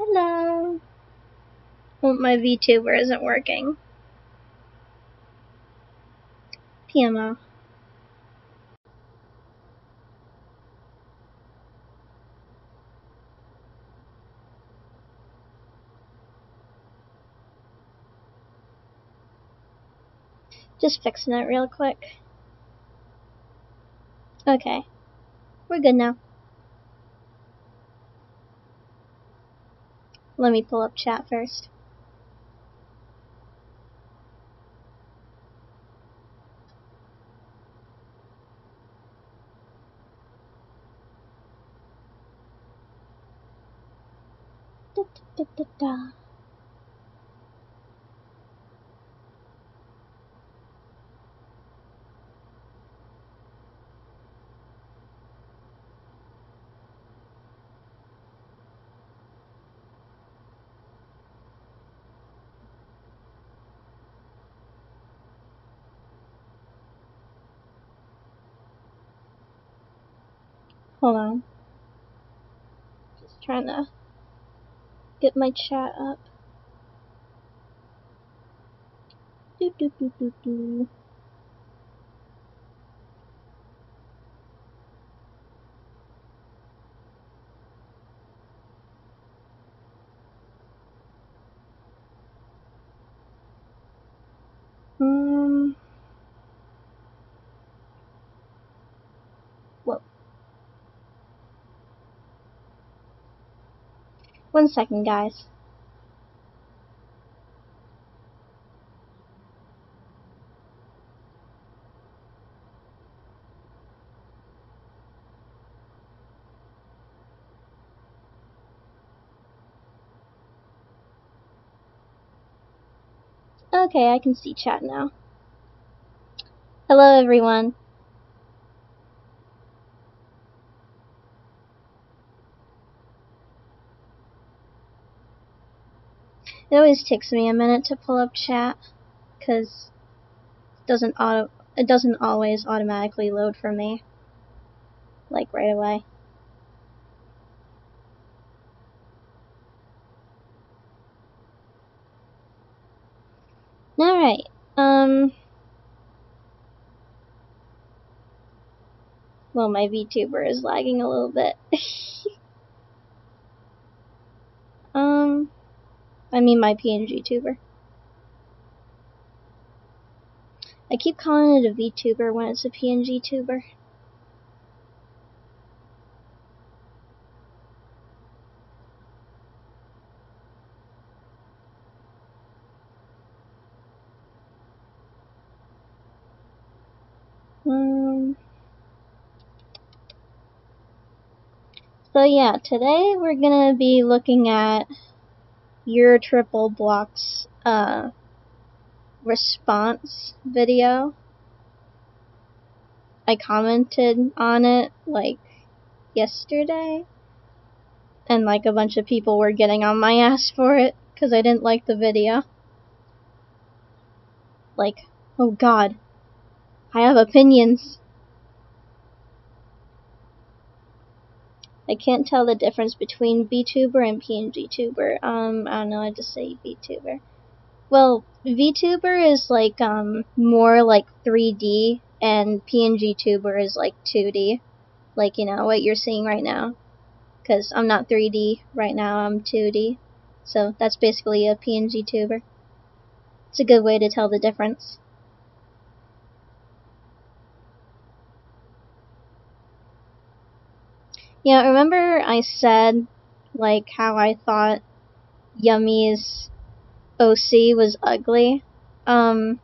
Hello. Well, my VTuber isn't working. PMO. Just fixing it real quick. Okay. We're good now. Let me pull up chat first. Da, da, da, da. Hold on. Just trying to get my chat up. Do, do, do, do, do. Whoa. 1 second, guys. Okay, I can see chat now. Hello, everyone. It always takes me a minute to pull up chat, because it doesn't always automatically load for me, like right away. Alright, well, my VTuber is lagging a little bit. I mean my PNG tuber. I keep calling it a VTuber when it's a PNG tuber. So yeah, today we're gonna be looking at Yourtripleblocked's response video. I commented on it like yesterday, and like a bunch of people were getting on my ass for it because I didn't like the video. Like, oh god, I have opinions. I can't tell the difference between VTuber and PNG tuber. I don't know, I just say VTuber. Well, VTuber is like more like 3D, and PNG tuber is like 2D. Like, you know, what you're seeing right now. Because I'm not 3D right now, I'm 2D. So that's basically a PNG tuber. It's a good way to tell the difference. Yeah, remember I said, like, how I thought Yummy's OC was ugly? I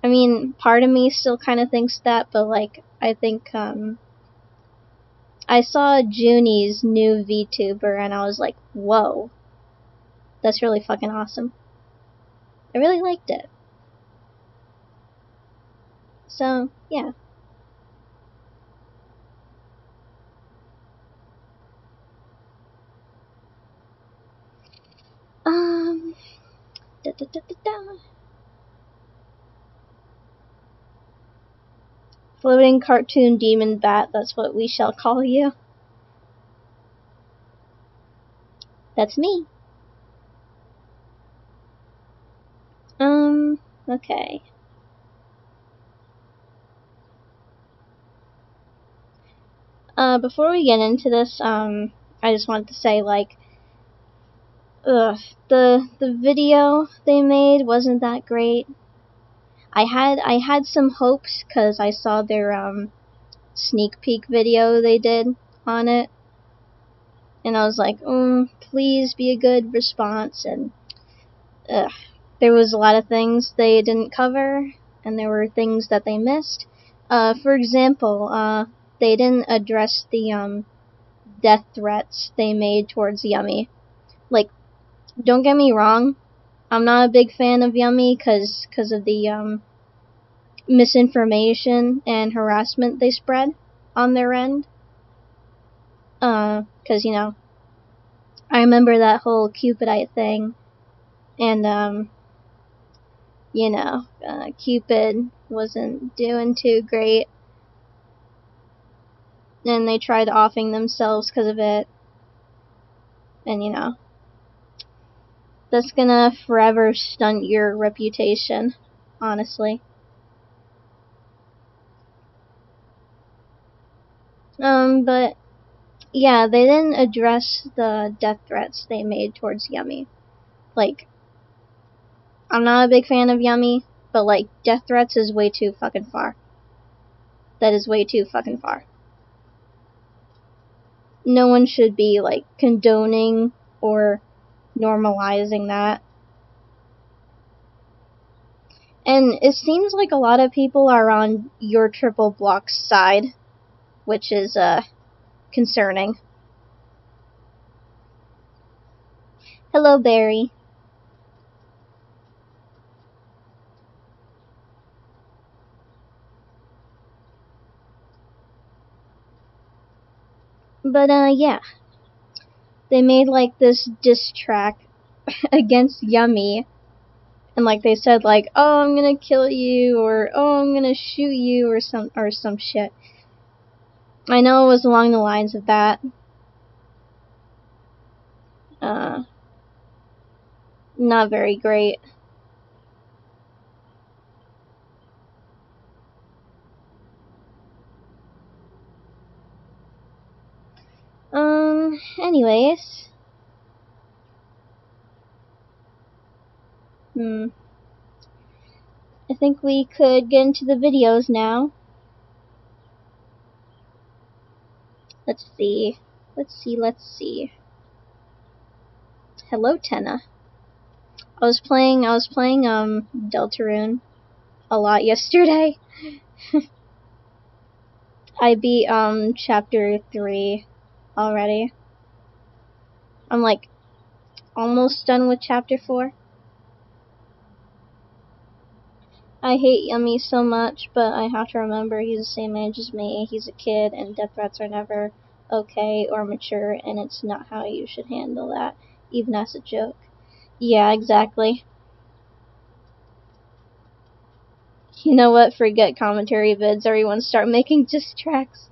mean, part of me still kind of thinks that, but, like, I think, I saw Junie's new VTuber, and I was like, whoa. That's really fucking awesome. I really liked it. So, yeah. Da, da, da, da, da. Floating cartoon demon bat, that's what we shall call you. That's me. Okay. Before we get into this, I just wanted to say, like, the video they made wasn't that great. I had some hopes because I saw their sneak peek video they did on it, and I was like, please be a good response. And there was a lot of things they didn't cover, and there were things that they missed. For example, they didn't address the death threats they made towards Yummy. Like, don't get me wrong, I'm not a big fan of Yummy because of the misinformation and harassment they spread on their end. Because, you know, I remember that whole Cupidite thing, and, you know, Cupid wasn't doing too great, and they tried offing themselves because of it, and, you know, that's gonna forever stunt your reputation, honestly. But yeah, they didn't address the death threats they made towards Yummy. Like, I'm not a big fan of Yummy, but like, death threats is way too fucking far. That is way too fucking far. No one should be like condoning or normalizing that. And it seems like a lot of people are on Yourtripleblocked side, which is concerning. Hello, Barry. But yeah, they made like this diss track against Yummy, and like they said like, oh, I'm gonna kill you, or oh, I'm gonna shoot you, or some shit. I know it was along the lines of that. Not very great. Anyways. I think we could get into the videos now. Let's see. Let's see. Hello, Tenna. I was playing Deltarune a lot yesterday. I beat chapter 3 already. I'm like almost done with chapter 4. I hate Yummy so much, but I have to remember he's the same age as me. He's a kid, and death threats are never okay or mature, and it's not how you should handle that, even as a joke. Yeah, exactly. You know what? Forget commentary vids. Everyone start making diss tracks.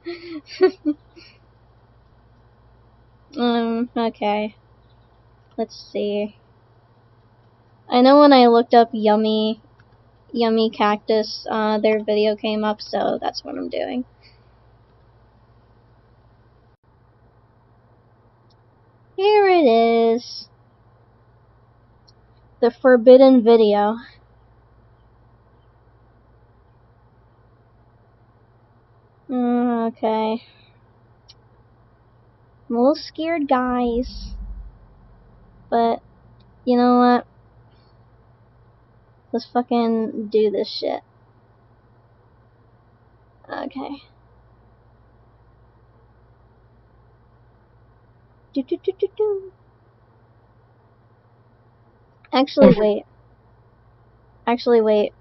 Okay. Let's see. I know when I looked up Yummy Cactus, their video came up, so that's what I'm doing. Here it is. The forbidden video. Okay. I'm a little scared, guys. But, you know what? Let's fucking do this shit. Okay. Do. Actually, wait.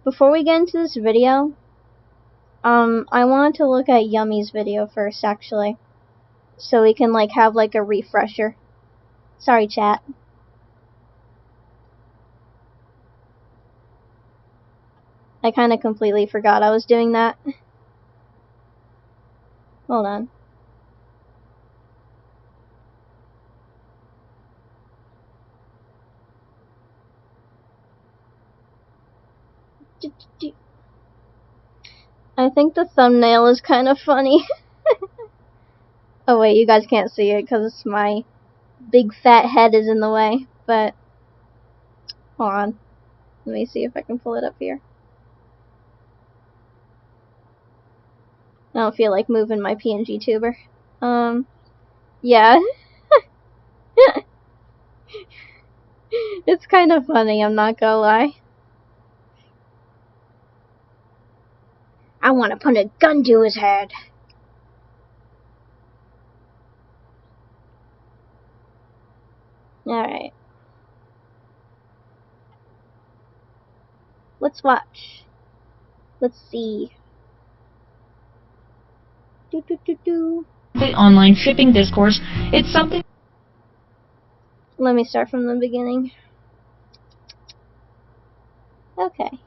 Before we get into this video, I wanted to look at Yummy's video first, actually. So we can, like, have, like, a refresher. Sorry, chat. I kinda completely forgot I was doing that. Hold on. I think the thumbnail is kind of funny. Oh wait, you guys can't see it because my big fat head is in the way, but hold on. Let me see if I can pull it up here. I don't feel like moving my PNG tuber. Yeah. It's kind of funny, I'm not gonna lie. I want to put a gun to his head. Alright. Let's watch. Let's see. The online shipping discourse, it's something. Let me start from the beginning. Okay.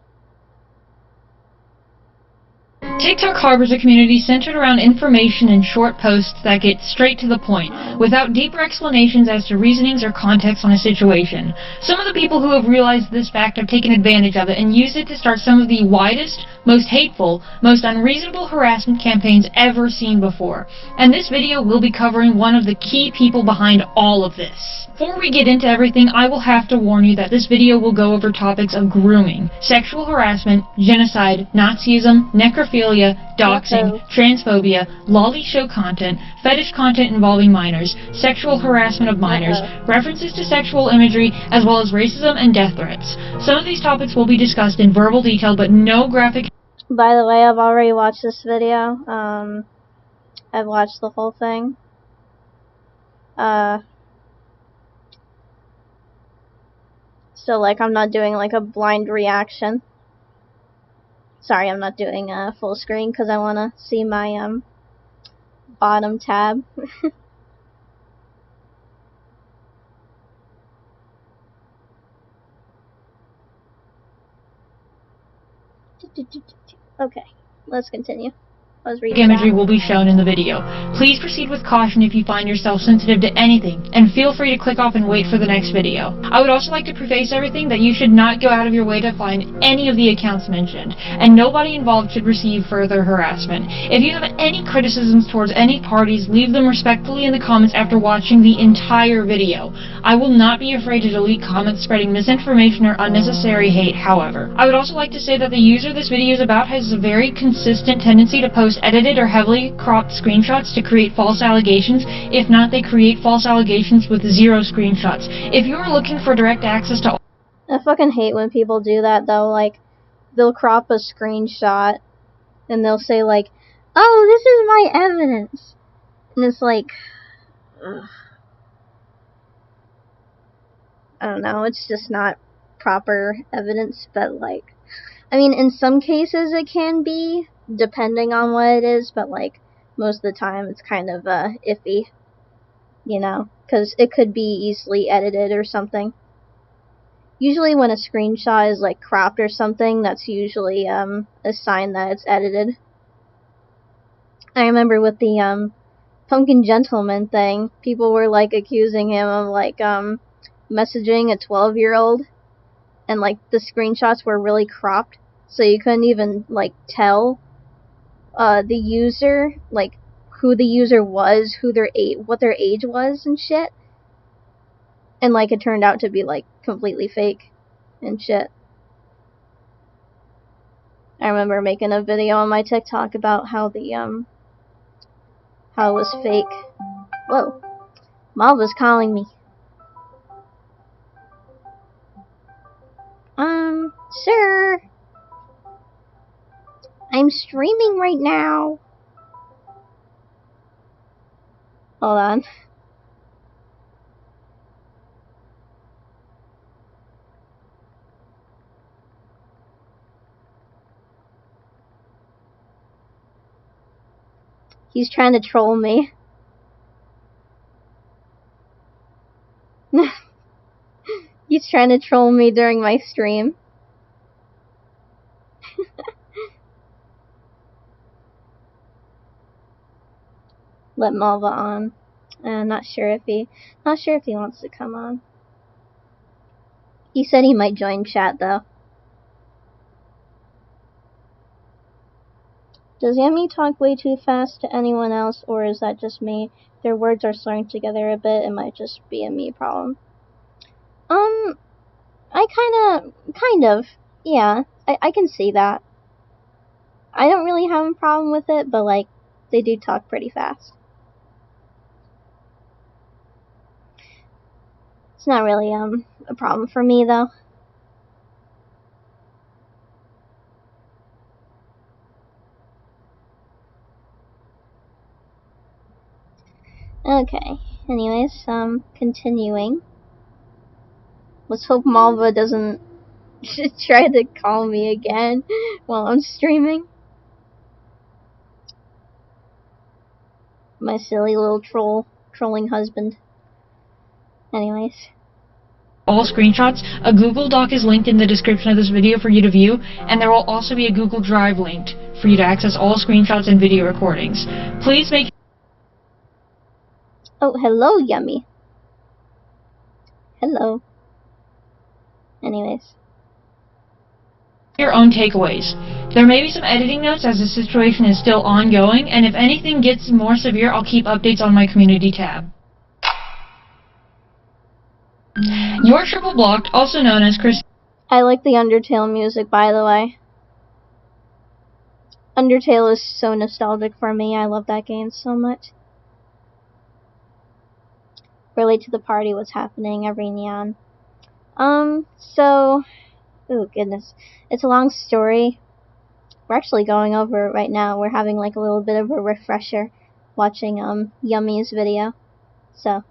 TikTok harbors a community centered around information and short posts that get straight to the point, without deeper explanations as to reasonings or context on a situation. Some of the people who have realized this fact have taken advantage of it and used it to start some of the widest, most hateful, most unreasonable harassment campaigns ever seen before. And this video will be covering one of the key people behind all of this. Before we get into everything, I will have to warn you that this video will go over topics of grooming, sexual harassment, genocide, Nazism, necrophilia, doxing, transphobia, lolly show content, fetish content involving minors, sexual harassment of minors, references to sexual imagery, as well as racism and death threats. Some of these topics will be discussed in verbal detail, but no graphic. By the way, I've already watched this video. I've watched the whole thing. So, like, I'm not doing, like, a blind reaction. Sorry, I'm not doing a full screen because I want to see my, bottom tab. Okay, let's continue. Imagery will be shown in the video. Please proceed with caution if you find yourself sensitive to anything, and feel free to click off and wait for the next video. I would also like to preface everything that you should not go out of your way to find any of the accounts mentioned, and nobody involved should receive further harassment. If you have any criticisms towards any parties, leave them respectfully in the comments after watching the entire video. I will not be afraid to delete comments spreading misinformation or unnecessary hate, however. I would also like to say that the user this video is about has a very consistent tendency to post edited or heavily cropped screenshots to create false allegations. If not, they create false allegations with zero screenshots. If you are looking for direct access to... I fucking hate when people do that, though. Like, they'll crop a screenshot and they'll say, like, oh, this is my evidence. And it's like, ugh. I don't know, it's just not proper evidence, but, like, I mean, in some cases it can be, depending on what it is, but, like, most of the time it's kind of, iffy, you know, because it could be easily edited or something. Usually when a screenshot is, like, cropped or something, that's usually, a sign that it's edited. I remember with the, Pumpkin Gentleman thing, people were, like, accusing him of, like, messaging a 12-year-old, and, like, the screenshots were really cropped, so you couldn't even, like, tell the user, like, who the user was, what their age was and shit. And, like, it turned out to be, like, completely fake and shit. I remember making a video on my TikTok about how the, how it was fake. Whoa. Malva's calling me. Sir. I'm streaming right now. Hold on. He's trying to troll me. He's trying to troll me during my stream. Let Malva on. Not sure if he wants to come on. He said he might join chat though. Does Yummy talk way too fast to anyone else, or is that just me? Their words are slurring together a bit. It might just be a me problem. Kind of, yeah. I can see that. I don't really have a problem with it, but like, they do talk pretty fast. It's not really a problem for me though. Okay. Anyways, continuing. Let's hope Malva doesn't try to call me again while I'm streaming. My silly little trolling husband. Anyways. All screenshots. A Google Doc is linked in the description of this video for you to view, and there will also be a Google Drive linked for you to access all screenshots and video recordings. Please make... Oh, hello, Yummy. Hello. Anyways. Your own takeaways. There may be some editing notes as the situation is still ongoing, and if anything gets more severe, I'll keep updates on my community tab. Yourtripleblocked, also known as Chris. I like the Undertale music, by the way. Undertale is so nostalgic for me. I love that game so much. Relate to the party, what's happening, every neon. Oh goodness. It's a long story. We're actually going over it right now. We're having like a little bit of a refresher watching Yummy's video. So,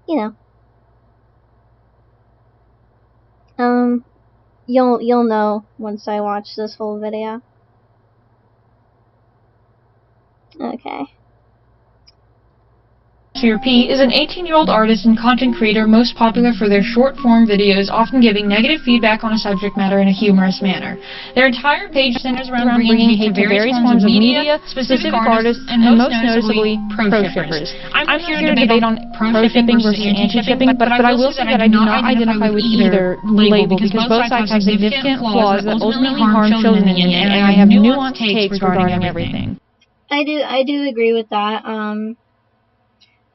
you know. You'll know once I watch this whole video. Okay. P is an 18-year-old artist and content creator most popular for their short-form videos, often giving negative feedback on a subject matter in a humorous manner. Their entire page centers around bringing hate to various forms of media, specific artists, and most noticeably, pro-shippers. I'm here to debate on pro-shipping versus anti-shipping, but I will say that I do not identify with either label because both sides have significant flaws that ultimately harm children in the end, and I have nuanced takes regarding everything. I do agree with that.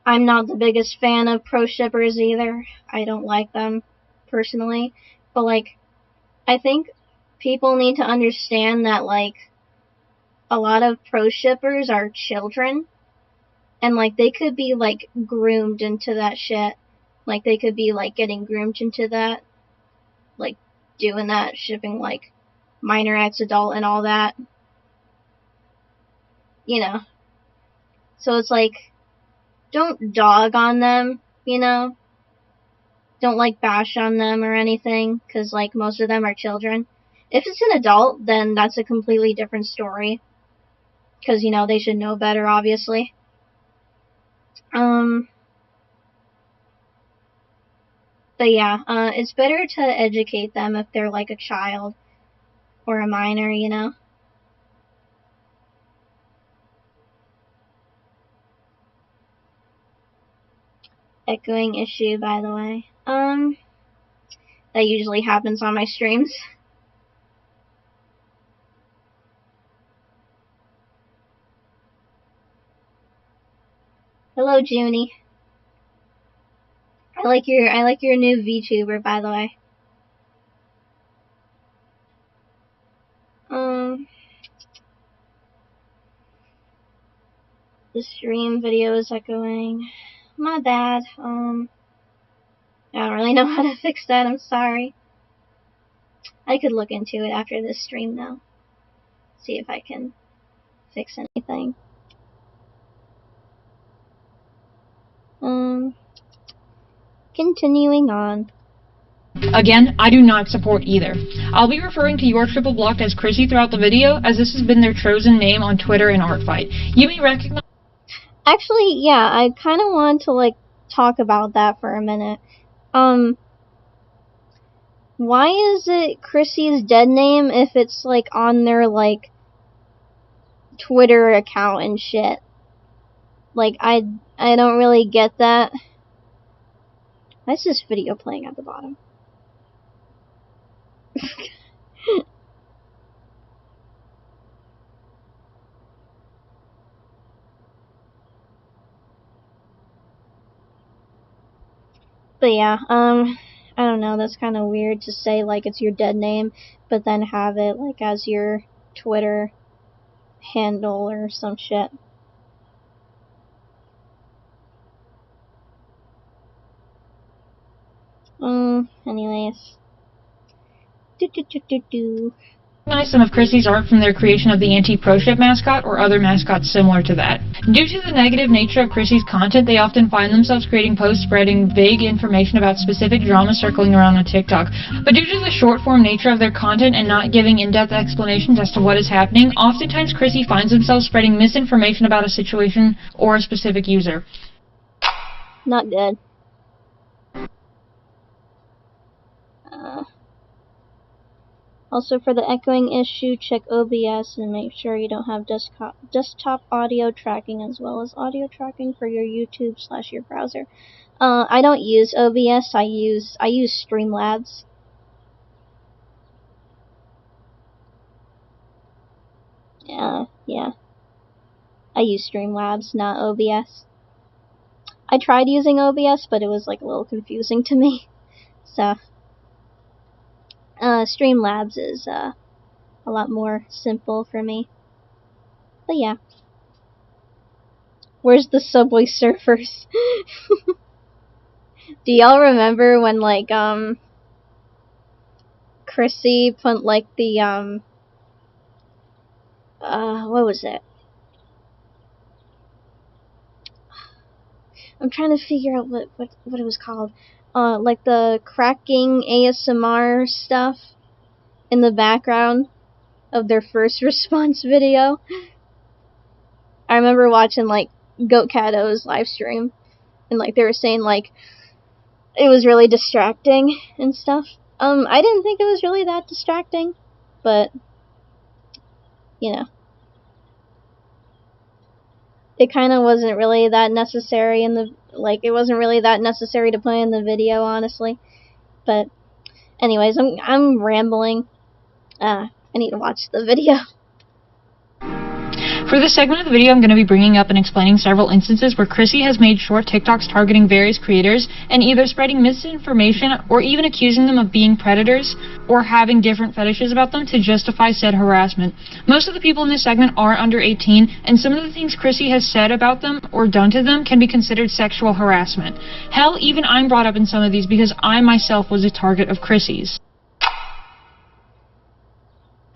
I'm not the biggest fan of pro shippers either. I don't like them personally. But like, I think people need to understand that like, a lot of pro shippers are children. And like, they could be like groomed into that shit. Like, they could be like getting groomed into that. Like, doing that, shipping like minor ex adult and all that. You know. So it's like, don't dog on them, you know? Don't, like, bash on them or anything, because, like, most of them are children. If it's an adult, then that's a completely different story. Because, you know, they should know better, obviously. But yeah, it's better to educate them if they're, like, a child or a minor, you know? Echoing issue, by the way. That usually happens on my streams. Hello, Junie. I like your new VTuber, by the way. The stream video is echoing. My bad. I don't really know how to fix that. I'm sorry. I could look into it after this stream, though. See if I can fix anything. Continuing on. Again, I do not support either. I'll be referring to Yourtripleblocked as Chrissy throughout the video, as this has been their chosen name on Twitter and Artfight. You may recognize... Actually, yeah, I kind of want to, like, talk about that for a minute. Why is it Chrissy's dead name if it's, like, on their, like, Twitter account and shit? Like, I don't really get that. Why is this video playing at the bottom? But yeah, I don't know, that's kind of weird to say, like, it's your dead name, but then have it, like, as your Twitter handle or some shit. Anyways. Recognize some of Chrissy's art from their creation of the anti-proship mascot or other mascots similar to that. Due to the negative nature of Chrissy's content, they often find themselves creating posts spreading vague information about specific drama circling around on TikTok. But due to the short-form nature of their content and not giving in-depth explanations as to what is happening, oftentimes Chrissy finds themselves spreading misinformation about a situation or a specific user. Not good. Also, for the echoing issue, check OBS and make sure you don't have desktop audio tracking as well as audio tracking for your YouTube/your browser. I don't use OBS. I use Streamlabs. Yeah. I use Streamlabs, not OBS. I tried using OBS, but it was like a little confusing to me. So. Streamlabs is a lot more simple for me. But yeah. Where's the Subway Surfers? Do y'all remember when, like, Chrissy put, like, the, what was it? I'm trying to figure out what it was called. Like the cracking ASMR stuff in the background of their first response video. I remember watching, like, Goat Cato's live stream, and, like, they were saying, like, it was really distracting and stuff. I didn't think it was really that distracting, but, you know. It kind of wasn't really that necessary in the, like, it wasn't really that necessary to play in the video, honestly. But, anyways, I'm rambling. I need to watch the video. For this segment of the video, I'm going to be bringing up and explaining several instances where Chrissy has made short TikToks targeting various creators and either spreading misinformation or even accusing them of being predators or having different fetishes about them to justify said harassment. Most of the people in this segment are under 18, and some of the things Chrissy has said about them or done to them can be considered sexual harassment. Hell, even I'm brought up in some of these because I myself was a target of Chrissy's.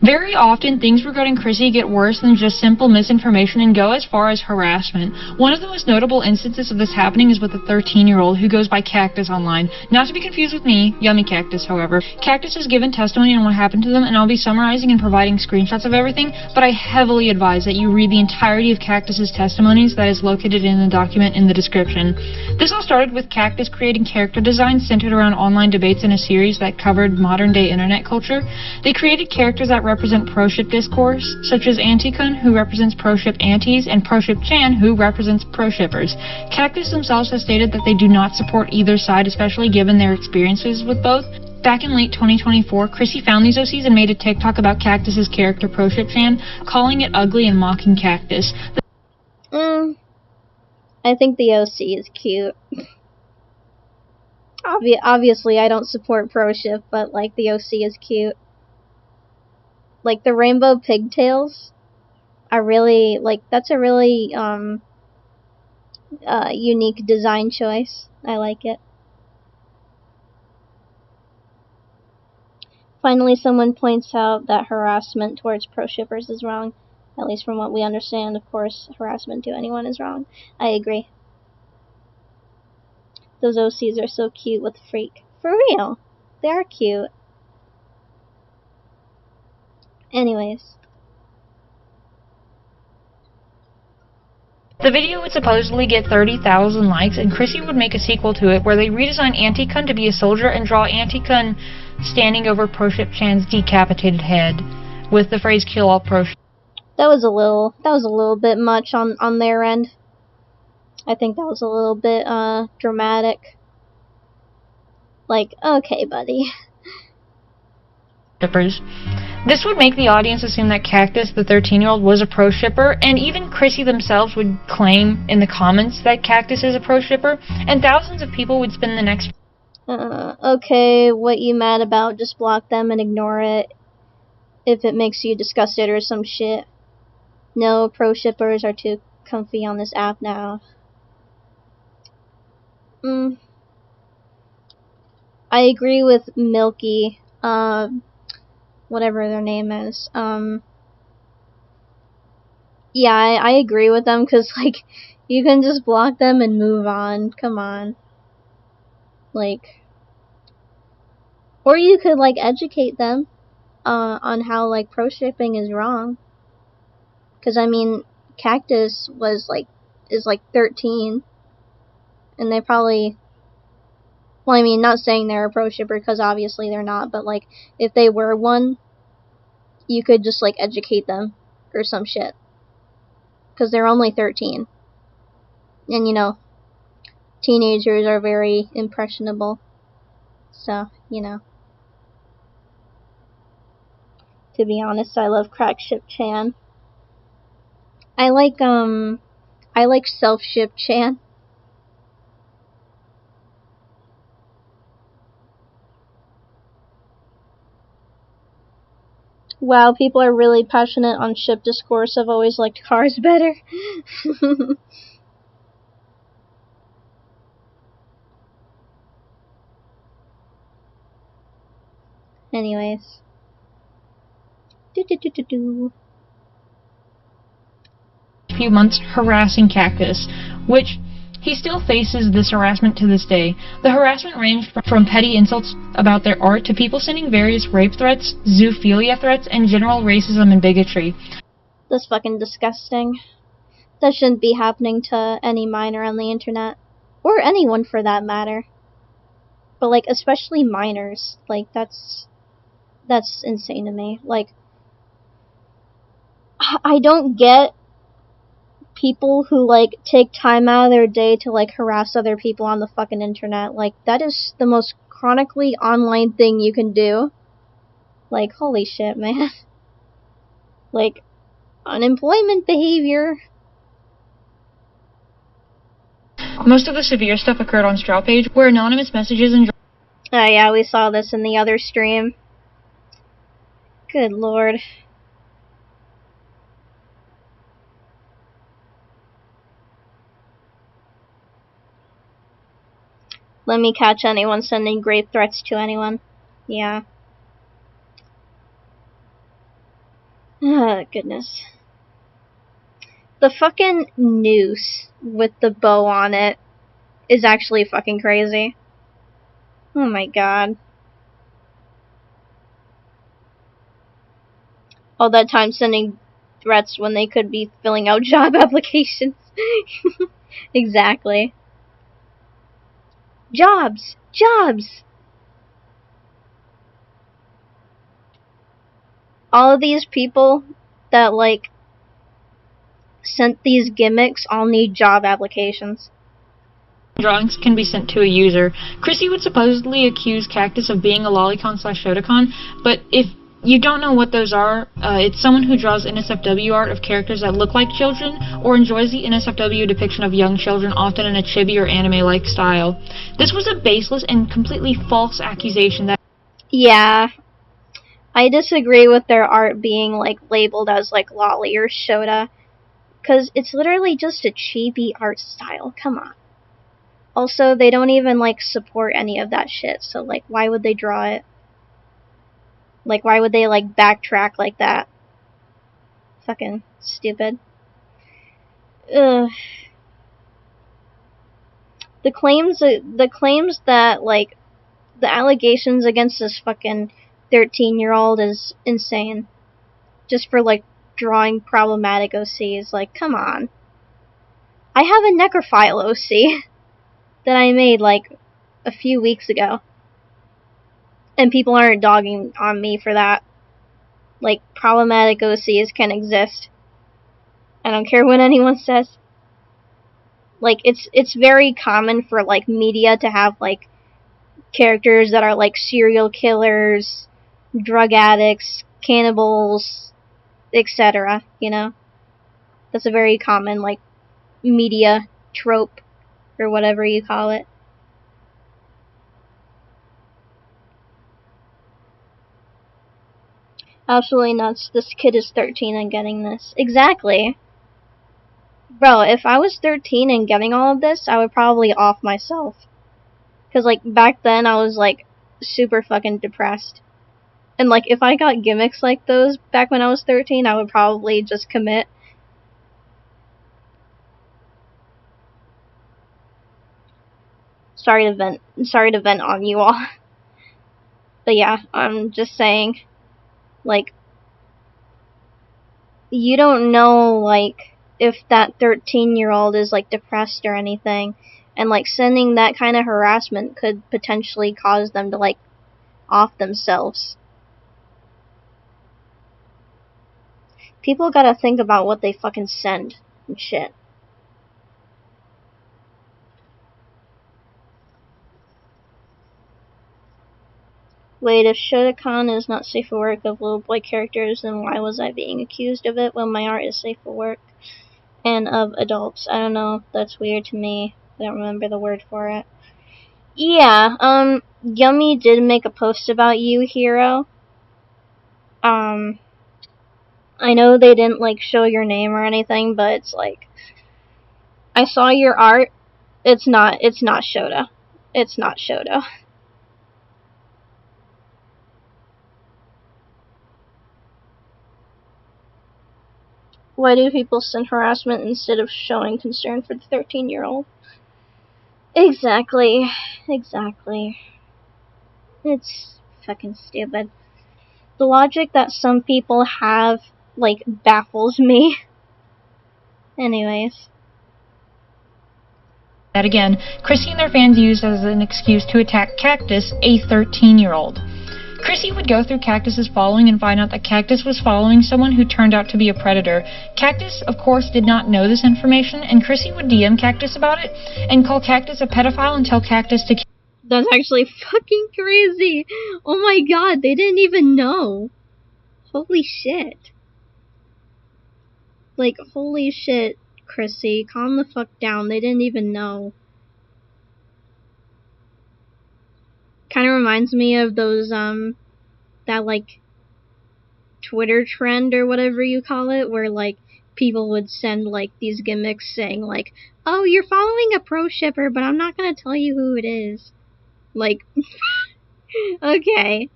Very often, things regarding Chrissy get worse than just simple misinformation and go as far as harassment. One of the most notable instances of this happening is with a 13-year-old who goes by Cactus online. Not to be confused with me, Yummy Cactus, however. Cactus has given testimony on what happened to them, and I'll be summarizing and providing screenshots of everything, but I heavily advise that you read the entirety of Cactus's testimonies that is located in the document in the description. This all started with Cactus creating character designs centered around online debates in a series that covered modern-day internet culture. They created characters that represent proship discourse, such as Antikun, who represents proship antis, and proship Chan, who represents proshippers. Cactus themselves has stated that they do not support either side, especially given their experiences with both. Back in late 2024, Chrissy found these OCs and made a TikTok about Cactus's character proship Chan, calling it ugly and mocking Cactus. I think the OC is cute. Obviously, I don't support proship, but, like, the OC is cute. Like, the rainbow pigtails are really, like, that's a really, unique design choice. I like it. Finally, someone points out that harassment towards proshippers is wrong. At least from what we understand, of course, harassment to anyone is wrong. I agree. Those OCs are so cute with Freak. For real. They are cute. Anyways. The video would supposedly get 30,000 likes, and Chrissy would make a sequel to it where they redesign Antikun to be a soldier and draw Antikun standing over proship Chan's decapitated head with the phrase "kill all proship." That was a little bit much on their end. I think that was a little bit dramatic. Like, okay, buddy. This would make the audience assume that Cactus, the 13-year-old, was a pro-shipper, and even Chrissy themselves would claim in the comments that Cactus is a pro-shipper, and thousands of people would spend the next Okay, what you mad about? Just block them and ignore it if it makes you disgusted or some shit. No, pro shippers are too comfy on this app now. I agree with Milky, whatever their name is. Yeah, I agree with them, cause like, you can just block them and move on. Come on. Like, or you could like educate them, on how like pro shipping is wrong. Cause I mean, Cactus is like 13, and they probably, well, I mean, not saying they're a pro shipper, cause obviously they're not, but like, if they were one, you could just like educate them or some shit. Cause they're only 13. And you know, teenagers are very impressionable. So, you know. To be honest, I love Crackship Chan. I like Self-Ship Chan. Wow, people are really passionate on ship discourse. I've always liked cars better. Anyways. Few months harassing Cactus, which he still faces this harassment to this day. The harassment ranged from petty insults about their art to people sending various rape threats, zoophilia threats, and general racism and bigotry. That's fucking disgusting. That shouldn't be happening to any minor on the internet. Or anyone for that matter. But like, especially minors. Like, that's insane to me. Like, I don't get people who like take time out of their day to like harass other people on the fucking internet. Like, that is the most chronically online thing you can do. Like, holy shit, man. Like, unemployment behavior. Most of the severe stuff occurred on Straw Page, where anonymous messages and Oh yeah, we saw this in the other stream. Good lord. Let me catch anyone sending rape threats to anyone. Yeah. Oh, goodness. The fucking noose with the bow on it is actually fucking crazy. Oh my god. All that time sending threats when they could be filling out job applications. Exactly. Jobs! Jobs! All of these people that, like, sent these gimmicks all need job applications. drawings can be sent to a user. Chrissy would supposedly accuse Cactus of being a lolicon/shotacon, but if you don't know what those are, it's someone who draws NSFW art of characters that look like children, or enjoys the NSFW depiction of young children, often in a chibi or anime-like style. This was a baseless and completely false accusation that... Yeah. I disagree with their art being, like, labeled as, like, lolly or shota. Because it's literally just a chibi art style. Come on. Also, they don't even, like, support any of that shit. So, like, why would they draw it? Like, why would they, like, backtrack like that? Fucking stupid. Ugh. The claims that, like, the allegations against this fucking 13-year-old is insane. Just for, like, drawing problematic OCs. Like, come on. I have a necrophile OC that I made, like, a few weeks ago. And people aren't dogging on me for that. Like, problematic OCs can exist. I don't care what anyone says. Like, it's very common for, like, media to have, like, characters that are, like, serial killers, drug addicts, cannibals, etc., you know? That's a very common, like, media trope, or whatever you call it. Absolutely nuts. This kid is 13 and getting this. Exactly. Bro, if I was 13 and getting all of this, I would probably off myself. Because, like, back then I was, like, super fucking depressed. And, like, if I got gimmicks like those back when I was 13, I would probably just commit. Sorry to vent on you all. But yeah, I'm just saying, like, you don't know, like, if that 13-year-old is, like, depressed or anything. And, like, sending that kind of harassment could potentially cause them to, like, off themselves. People gotta think about what they fucking send and shit. Wait, if Shotokan is not safe for work of little boy characters, then why was I being accused of it when my art is safe for work and of adults? I don't know, that's weird to me. I don't remember the word for it. Yeah, Yummy did make a post about you, Hero. I know they didn't, like, show your name or anything, but it's like, I saw your art. It's not Shota. It's not Shota. Why do people send harassment instead of showing concern for the 13-year-old? Exactly. It's fucking stupid. The logic that some people have, like, baffles me. Anyways. That again, Chrissy and their fans used as an excuse to attack Cactus, a 13-year-old. Chrissy would go through Cactus's following and find out that Cactus was following someone who turned out to be a predator. Cactus, of course, did not know this information, and Chrissy would DM Cactus about it and call Cactus a pedophile and tell Cactus to... That's actually fucking crazy! Oh my god, they didn't even know! Holy shit. Like, holy shit, Chrissy, calm the fuck down, they didn't even know. Kinda reminds me of those, that, like, Twitter trend or whatever you call it, where, like, people would send, like, these gimmicks saying, like, oh, you're following a pro shipper, but I'm not gonna tell you who it is. Like, okay.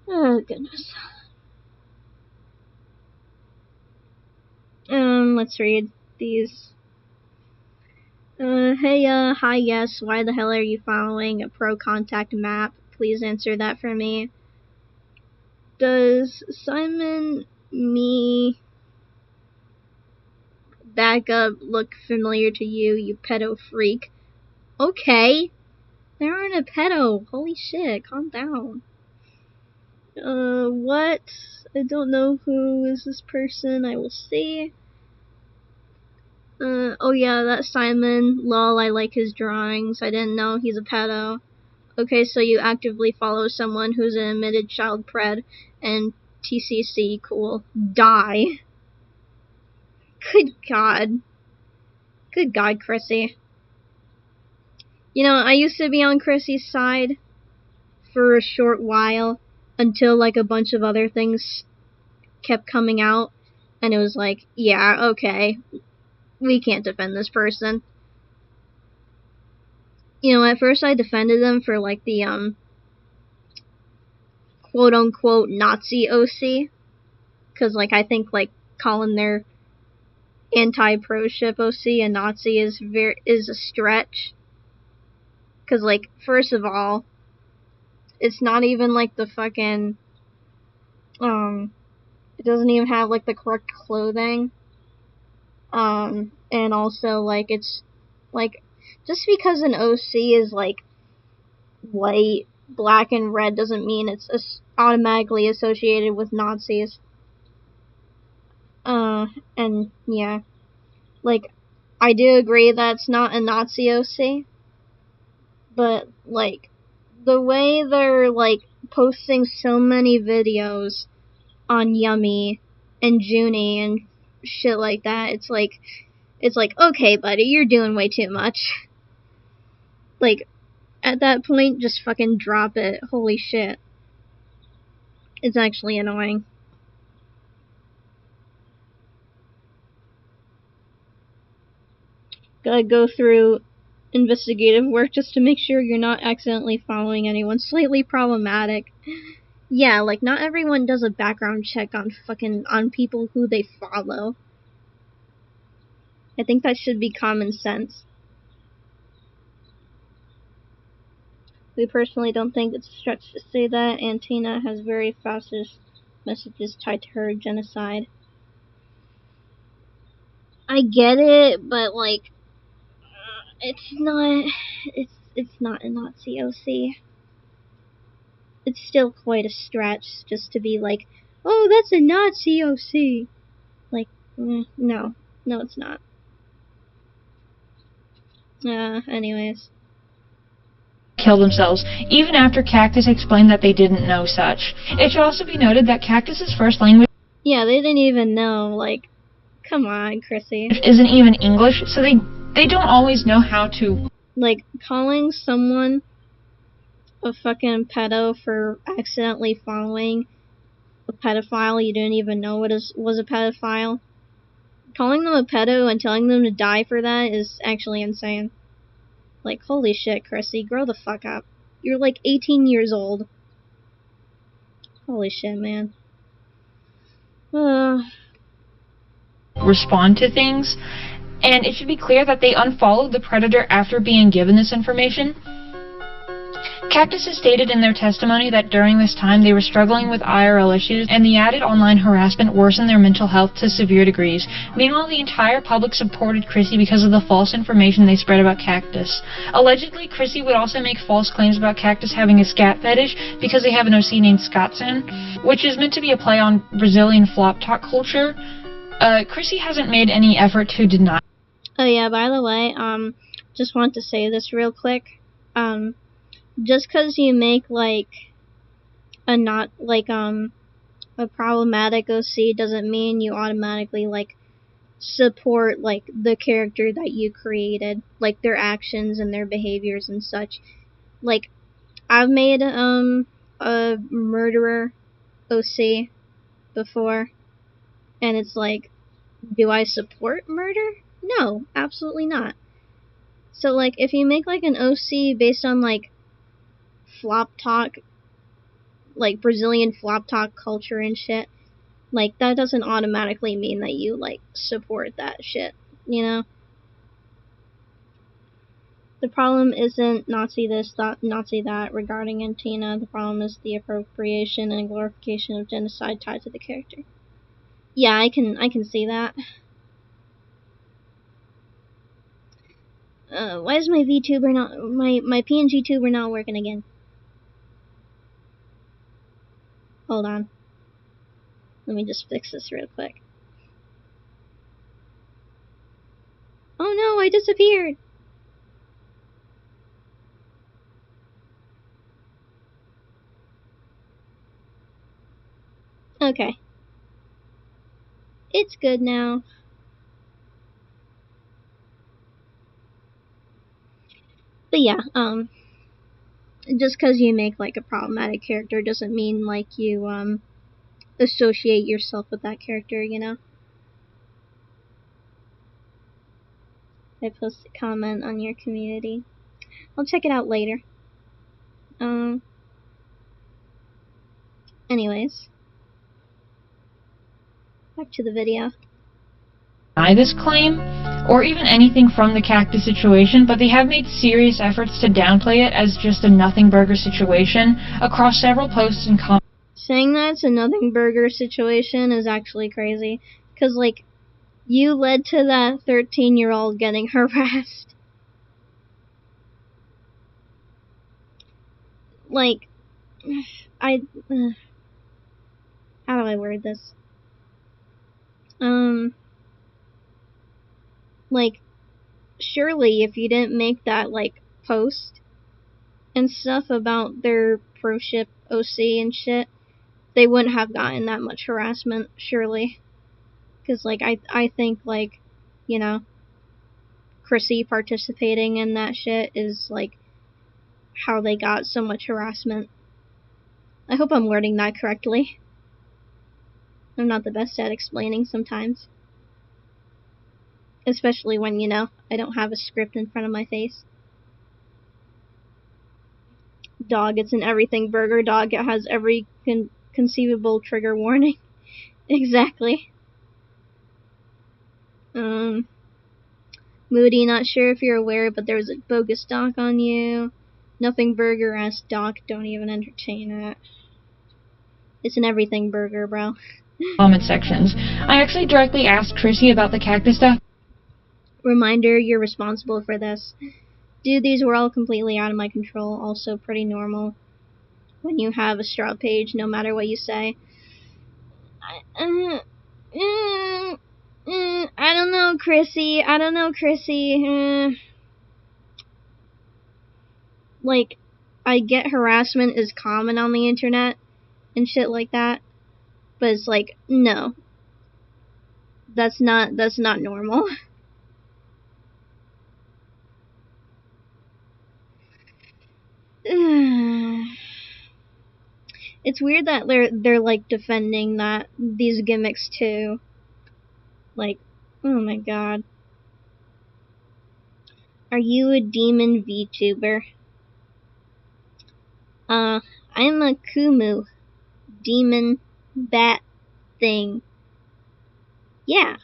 Oh, goodness. Let's read these. Hey, hi, yes, why the hell are you following a pro contact map? Please answer that for me. Does Simon me backup look familiar to you, you pedo freak? Okay. There aren't a pedo. Holy shit, calm down. What? I don't know who is this person. I will see. Oh yeah, that's Simon. Lol, I like his drawings. I didn't know he's a pedo. Okay, so you actively follow someone who's an admitted child pred and TCC, cool. Die. Good god. Good god, Chrissy. You know, I used to be on Chrissy's side for a short while until, like, a bunch of other things kept coming out, and it was like, yeah, okay, we can't defend this person. You know, at first I defended them for, like, the, quote-unquote Nazi OC, because, like, I think, like, calling their anti-proship OC a Nazi is a stretch. Because, like, first of all, it's not even, like, the fucking, it doesn't even have, like, the correct clothing. And also, like, it's, like, just because an OC is, like, white, black, and red doesn't mean it's automatically associated with Nazis. And, yeah. Like, I do agree that it's not a Nazi OC, but, like, the way they're, like, posting so many videos on Yummy and Junie and shit like that, it's like, okay, buddy, you're doing way too much. Like, at that point, just fucking drop it. Holy shit. It's actually annoying. Gotta go through investigative work just to make sure you're not accidentally following anyone slightly problematic. Yeah, like, not everyone does a background check on people who they follow. I think that should be common sense. We personally don't think it's a stretch to say that Antina has very fascist messages tied to her genocide. I get it, but like, it's not a Nazi OC. It's still quite a stretch just to be like, oh, that's a Nazi OC. Like, no, it's not. Anyways. Kill themselves, even after Cactus explained that they didn't know such. It should also be noted that Cactus's first language, yeah, they didn't even know, like, come on, Chrissy, isn't even English, so they don't always know how to... Like, calling someone a fucking pedo for accidentally following a pedophile you didn't even know was a pedophile. Calling them a pedo and telling them to die for that is actually insane. Like, holy shit, Chrissy, grow the fuck up. You're like 18 years old. Holy shit, man. Respond to things, and it should be clear that they unfollowed the predator after being given this information. Cactus has stated in their testimony that during this time they were struggling with IRL issues, and the added online harassment worsened their mental health to severe degrees. Meanwhile, the entire public supported Chrissy because of the false information they spread about Cactus. Allegedly, Chrissy would also make false claims about Cactus having a scat fetish because they have an OC named Scotson, which is meant to be a play on Brazilian flop talk culture. Chrissy hasn't made any effort to deny. Oh yeah, by the way, just want to say this real quick. Just because you make, like, a problematic OC doesn't mean you automatically, like, support, like, the character that you created. Like, their actions and their behaviors and such. Like, I've made, a murderer OC before, and it's like, do I support murder? No, absolutely not. So, like, if you make, like, an OC based on, like, flop talk, like Brazilian flop talk culture and shit, like, that doesn't automatically mean that you, like, support that shit, you know? The problem isn't Nazi this, Nazi that regarding Antina. The problem is the appropriation and glorification of genocide tied to the character. Yeah, I can see that. Why is my VTuber not, my PNG tuber not working again? Hold on. Let me just fix this real quick. Oh no, I disappeared! Okay. It's good now. But yeah, just because you make, like, a problematic character doesn't mean, like, you, associate yourself with that character, you know? I posted a comment on your community. I'll check it out later. Anyways. Back to the video. Deny this claim, or even anything from the Cactus situation, but they have made serious efforts to downplay it as just a nothing burger situation across several posts and comments. Saying that it's a nothing burger situation is actually crazy, because, like, you led to that 13-year-old getting harassed. Like, how do I word this? Like, surely if you didn't make that, like, post and stuff about their proship OC and shit, they wouldn't have gotten that much harassment, surely. Because, like, I think, like, you know, Chrissy participating in that shit is, like, how they got so much harassment. I hope I'm wording that correctly. I'm not the best at explaining sometimes. Especially when, you know, I don't have a script in front of my face. Dog, it's an everything burger. Dog, it has every conceivable trigger warning. Exactly. Moody, not sure if you're aware, but there's a bogus doc on you. Nothing burger-esque doc, don't even entertain it. It's an everything burger, bro. Comment sections. I actually directly asked Chrissy about the cactus stuff. Reminder, you're responsible for this. Dude, these were all completely out of my control, also pretty normal when you have a straw page, no matter what you say. I don't know, Chrissy. Like, I get harassment is common on the internet and shit like that, but it's like, no. That's not normal. It's weird that they're like defending these gimmicks too. Like, oh my god. Are you a demon VTuber? I'm a Kumu demon bat thing. Yeah.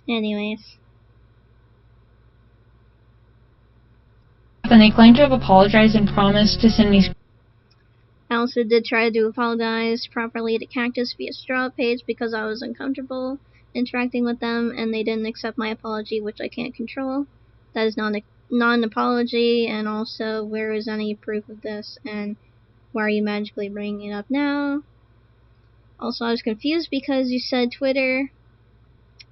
Anyways. And they claim to have apologized and promised to send me. I also did try to apologize properly to Cactus via straw page because I was uncomfortable interacting with them and they didn't accept my apology, which I can't control. That is not an apology, and also, where is any proof of this, and why are you magically bringing it up now? Also, I was confused because you said Twitter,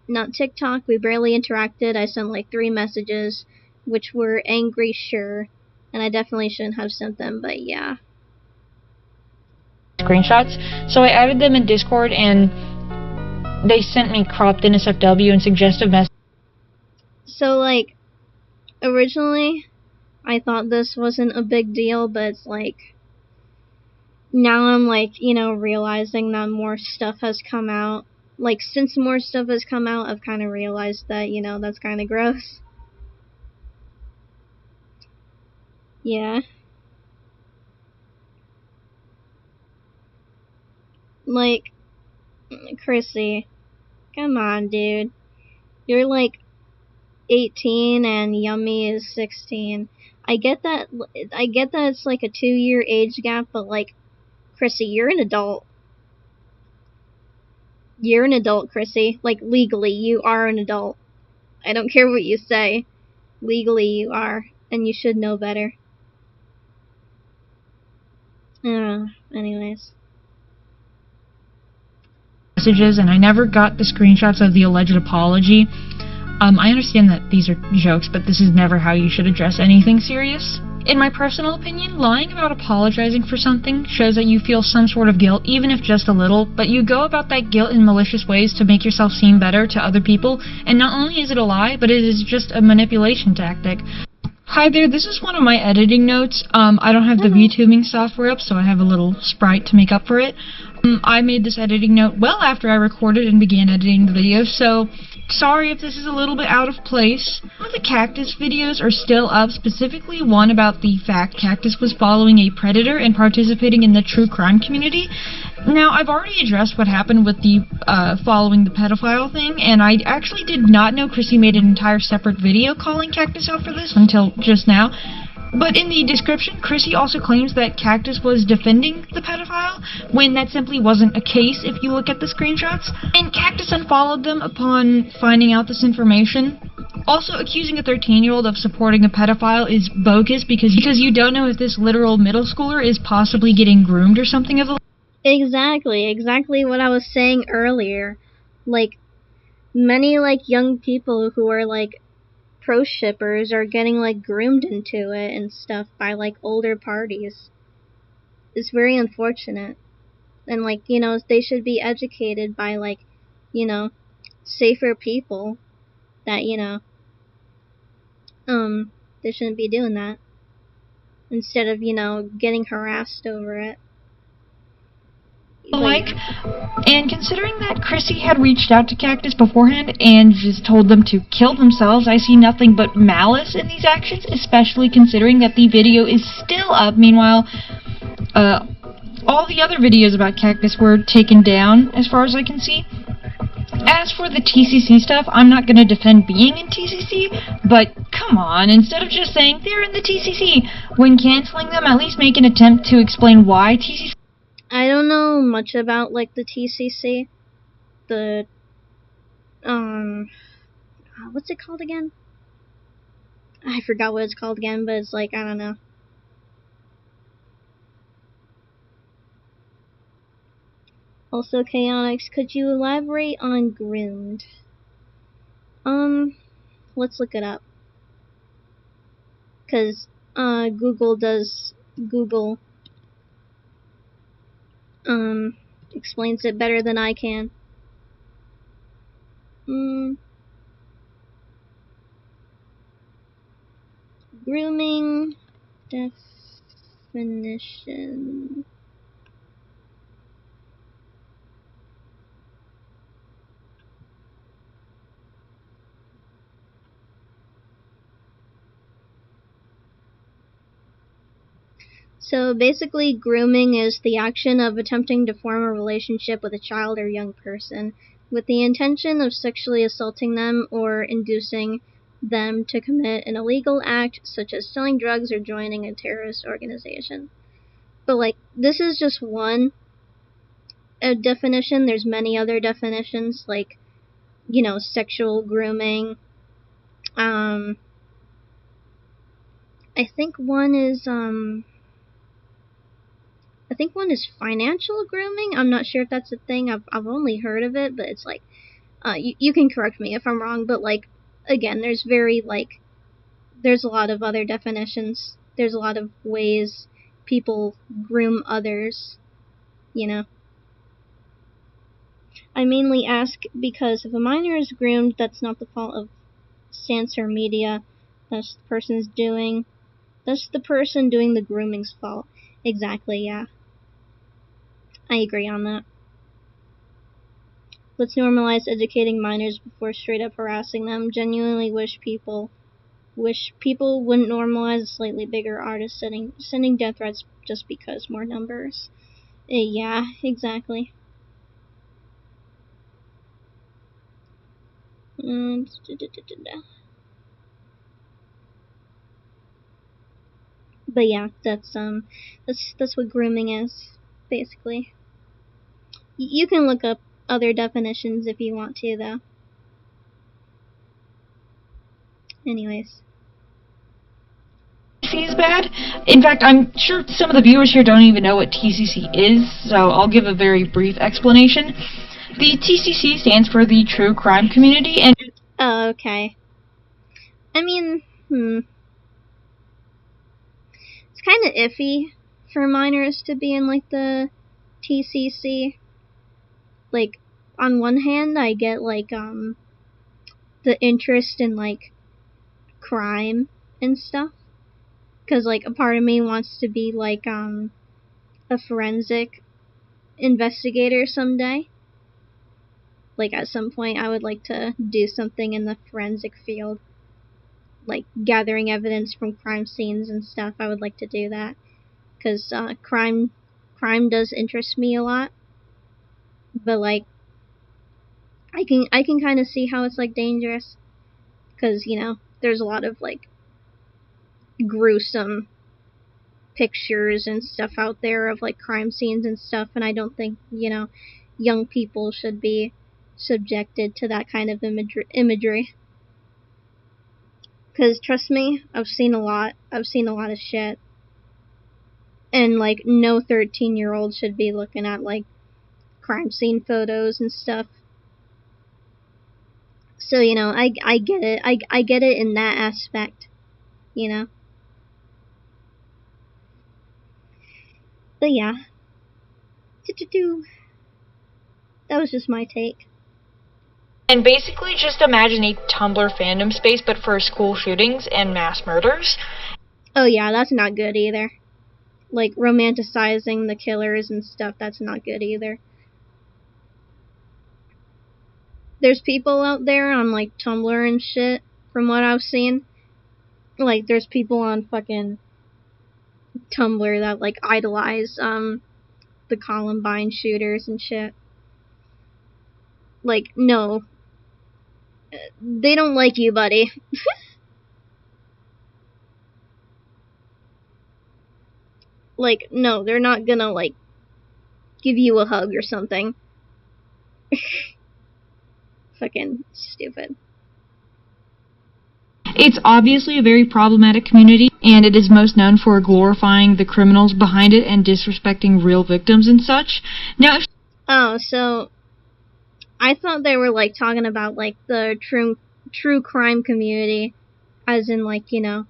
not TikTok. We barely interacted. I sent like 3 messages, which were angry, sure, and I definitely shouldn't have sent them, but yeah. Screenshots, so I added them in Discord and they sent me cropped NSFW and suggestive messages. So, like, originally, I thought this wasn't a big deal, but it's like, now I'm like, you know, realizing that more stuff has come out. Like, since more stuff has come out, I've kind of realized that, you know, that's kind of gross. Yeah. Like, Chrissy, come on, dude. You're like 18 and Yummy is 16. I get that it's like a 2-year age gap, but like, Chrissy, you're an adult. You're an adult, Chrissy. Like, legally, you are an adult. I don't care what you say. Legally, you are. And you should know better. Anyways. Messages, and I never got the screenshots of the alleged apology. I understand that these are jokes, but this is never how you should address anything serious. In my personal opinion, lying about apologizing for something shows that you feel some sort of guilt, even if just a little, but you go about that guilt in malicious ways to make yourself seem better to other people, and not only is it a lie, but it is just a manipulation tactic. Hi there, this is one of my editing notes. I don't have the VTubing software up, so I have a little sprite to make up for it. I made this editing note well after I recorded and began editing the video, so sorry if this is a little bit out of place. Some of the Cactus videos are still up, specifically one about the fact Cactus was following a predator and participating in the true crime community. Now, I've already addressed what happened with the following the pedophile thing, and I actually did not know Chrissy made an entire separate video calling Cactus out for this until just now. But in the description, Chrissy also claims that Cactus was defending the pedophile, when that simply wasn't a case if you look at the screenshots. And Cactus unfollowed them upon finding out this information. Also, accusing a 13-year-old of supporting a pedophile is bogus because you don't know if this literal middle schooler is possibly getting groomed or something of the... Exactly what I was saying earlier. Like, many, like, young people who are, like, pro-shippers are getting, like, groomed into it and stuff by, like, older parties. It's very unfortunate. And, like, you know, they should be educated by, like, you know, safer people that, you know, They shouldn't be doing that. Instead of, getting harassed over it. Like, and considering that Chrissy had reached out to Cactus beforehand and just told them to kill themselves, I see nothing but malice in these actions, especially considering that the video is still up. Meanwhile, all the other videos about Cactus were taken down, as far as I can see. As for the TCC stuff, I'm not going to defend being in TCC, but come on, instead of just saying they're in the TCC, when canceling them, at least make an attempt to explain why TCC... I don't know much about, like, the TCC. The, what's it called again? I forgot what it's called again, but it's like, I don't know. Also, Chaotix, could you elaborate on groomed? Let's look it up. Because, Google explains it better than I can. Grooming definition. So basically, grooming is the action of attempting to form a relationship with a child or young person with the intention of sexually assaulting them or inducing them to commit an illegal act such as selling drugs or joining a terrorist organization. But like, this is just one definition. There's many other definitions, like, sexual grooming. I think one is financial grooming. I'm not sure if that's a thing. I've only heard of it, but it's like, you can correct me if I'm wrong, but like, again, there's a lot of other definitions. There's a lot of ways people groom others, I mainly ask because if a minor is groomed, that's not the fault of censor media. That's the person doing the grooming's fault. Exactly, yeah. I agree on that. Let's normalize educating minors before straight up harassing them. Genuinely wish people wouldn't normalize slightly bigger artists sending death threats just because more numbers. Yeah, exactly. But yeah, that's what grooming is, basically. You can look up other definitions if you want to, though. Anyways. TCC is bad. In fact, I'm sure some of the viewers here don't even know what TCC is, so I'll give a very brief explanation. The TCC stands for the True Crime Community, and... Oh, okay. I mean, it's kind of iffy for minors to be in, like, the TCC. Like, on one hand, I get, like, the interest in, like, crime and stuff. Because, like, a part of me wants to be, like, a forensic investigator someday. Like, at some point, I would like to do something in the forensic field. Like, gathering evidence from crime scenes and stuff. I would like to do that. Because, crime does interest me a lot. But, like, I can kind of see how it's, like, dangerous. Because, there's a lot of, like, gruesome pictures and stuff out there of, like, crime scenes and stuff, and I don't think, young people should be subjected to that kind of imagery. Because, trust me, I've seen a lot of shit. And, like, no 13-year-old should be looking at, like, crime scene photos and stuff. So, I get it. I get it in that aspect, But yeah. That was just my take. And basically just imagine a Tumblr fandom space, but for school shootings and mass murders. Oh yeah, that's not good either. Like, romanticizing the killers and stuff, that's not good either. There's people out there on, like, Tumblr and shit, from what I've seen. Like, there's people on fucking Tumblr that, like, idolize, the Columbine shooters and shit. Like, no. They don't like you, buddy. Like, no, they're not gonna, like, give you a hug or something. Fucking stupid. It's obviously a very problematic community, and it is most known for glorifying the criminals behind it and disrespecting real victims and such. Now, oh, so I thought they were, like, talking about, like, the true crime community, as in, like, you know,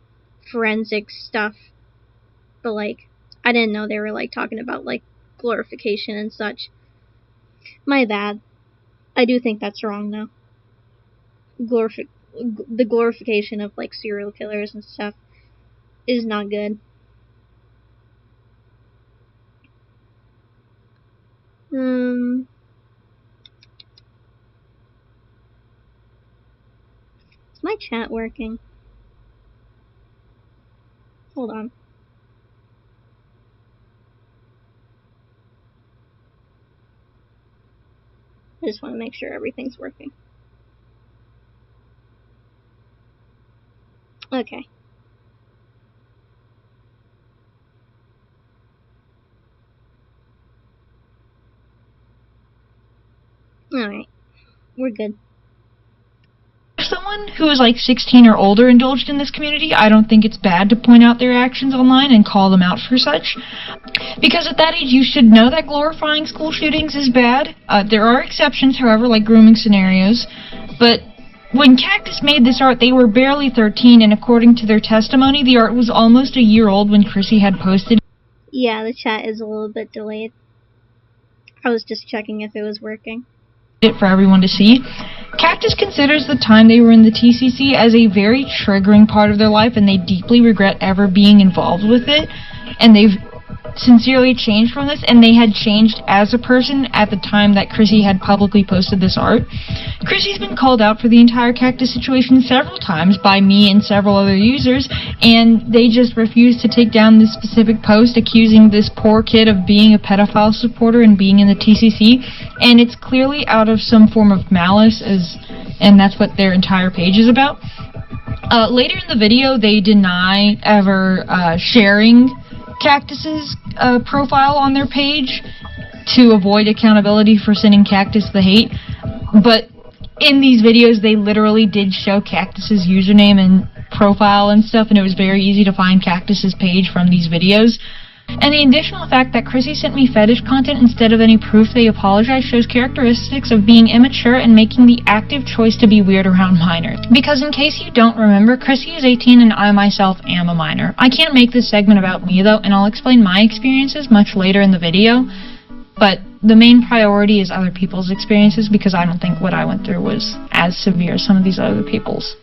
forensic stuff. But, like, I didn't know they were, like, talking about, like, glorification and such. My bad. I do think that's wrong, though. The glorification of, like, serial killers and stuff is not good. Is my chat working? Hold on. I just want to make sure everything's working. Okay. Alright. We're good. if someone who is like 16 or older indulged in this community, I don't think it's bad to point out their actions online and call them out for such. Because at that age, you should know that glorifying school shootings is bad. There are exceptions, however, like grooming scenarios. But when Cactus made this art, they were barely 13, and according to their testimony, the art was almost a year old when Chrissy had posted. Yeah, the chat is a little bit delayed. I was just checking if it was working. It for everyone to see. Cactus considers the time they were in the TCC as a very triggering part of their life, and they deeply regret ever being involved with it. And they've sincerely changed from this, and they had changed as a person at the time that Chrissy had publicly posted this art. Chrissy's been called out for the entire Cactus situation several times by me and several other users, and they just refused to take down this specific post accusing this poor kid of being a pedophile supporter and being in the TCC, and it's clearly out of some form of malice, and that's what their entire page is about. Later in the video, they deny ever sharing Cactus's profile on their page to avoid accountability for sending Cactus the hate, but in these videos they literally did show Cactus's username and profile and stuff, and it was very easy to find Cactus's page from these videos. And the additional fact that Chrissy sent me fetish content instead of any proof they apologized shows characteristics of being immature and making the active choice to be weird around minors. Because in case you don't remember, Chrissy is 18 and I myself am a minor. I can't make this segment about me though, and I'll explain my experiences much later in the video, but the main priority is other people's experiences because I don't think what I went through was as severe as some of these other people's.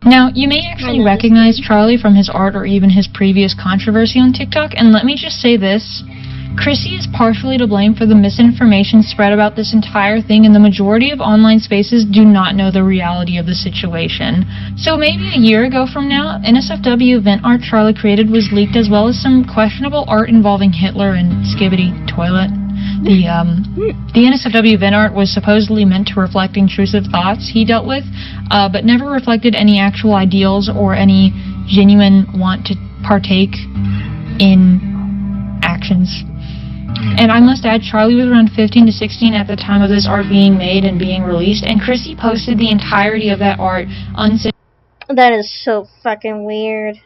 Now, you may actually recognize Charlie from his art or even his previous controversy on TikTok, and let me just say this. Chrissy is partially to blame for the misinformation spread about this entire thing, and the majority of online spaces do not know the reality of the situation. So maybe a year ago from now, NSFW event art Charlie created was leaked, as well as some questionable art involving Hitler and Skibbity Toilet. The NSFW event art was supposedly meant to reflect intrusive thoughts he dealt with, but never reflected any actual ideals or any genuine want to partake in actions. And I must add, Charlie was around 15 to 16 at the time of this art being made and being released, and Chrissy posted the entirety of that art uncensored. That is so fucking weird.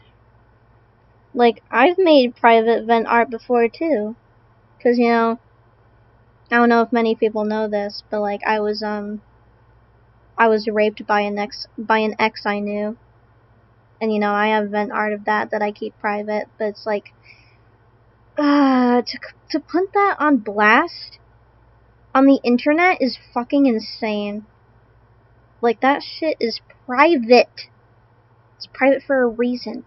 Like, I've made private vent art before too. 'Cause, you know, I don't know if many people know this, but like I was raped by an ex I knew. And you know, I have vent art of that I keep private, but it's like to put that on blast on the internet is fucking insane. Like, that shit is private. It's private for a reason.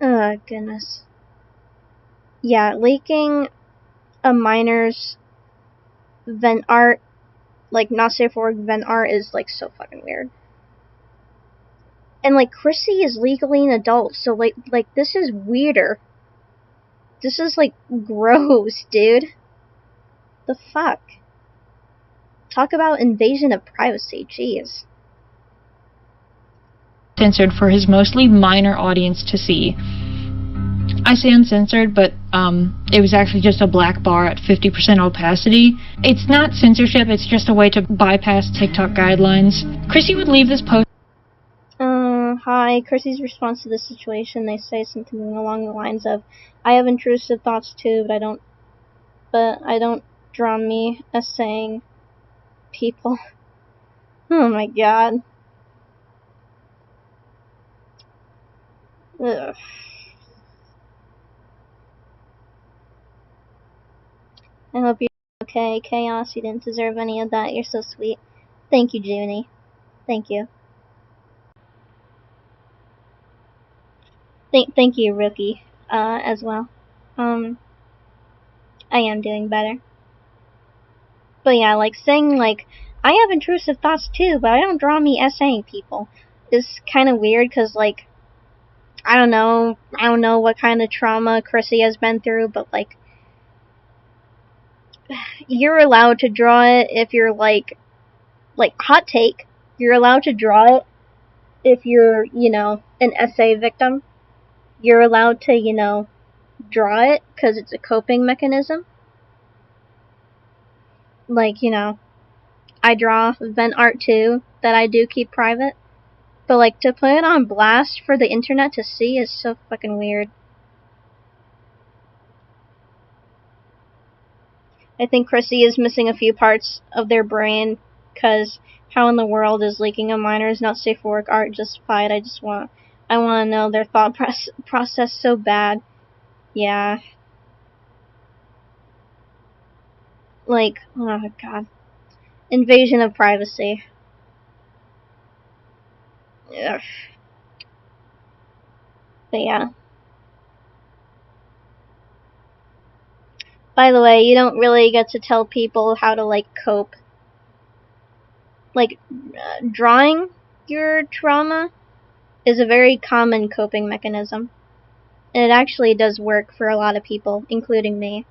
Oh, goodness. Yeah, leaking a minor's vent art, like, not safe for work vent art is, like, so fucking weird. And, like, Chrissy is legally an adult, so, like, this is weirder. This is, like, gross, dude. The fuck? Talk about invasion of privacy, jeez. Censored for his mostly minor audience to see. I say uncensored, but it was actually just a black bar at 50% opacity. It's not censorship, it's just a way to bypass TikTok guidelines. Chrissy would leave this post. Hi. Chrissy's response to this situation, they say something along the lines of, I have intrusive thoughts too, but I don't draw me as saying people. Oh my god. Ugh. I hope you're okay. Chaos, you didn't deserve any of that. You're so sweet. Thank you, Junie. Thank you. Thank you, Rookie, as well. I am doing better. But yeah, like, saying, like, I have intrusive thoughts too, but I don't draw me essaying people is kind of weird, because, like, I don't know what kind of trauma Chrissy has been through, but, like, you're allowed to draw it if you're, like, hot take, you're allowed to draw it if you're, you know, an essay victim. You're allowed to, you know, draw it because it's a coping mechanism. Like, you know, I draw vent art too that I do keep private. But, like, to put it on blast for the internet to see is so fucking weird. I think Chrissy is missing a few parts of their brain, because how in the world is leaking a minor's not safe for work art justified? I want to know their thought process so bad. Yeah. Like, oh god. Invasion of privacy. Ugh. But yeah. By the way, you don't really get to tell people how to, like, cope. Like, drawing your trauma is a very common coping mechanism. And it actually does work for a lot of people, including me.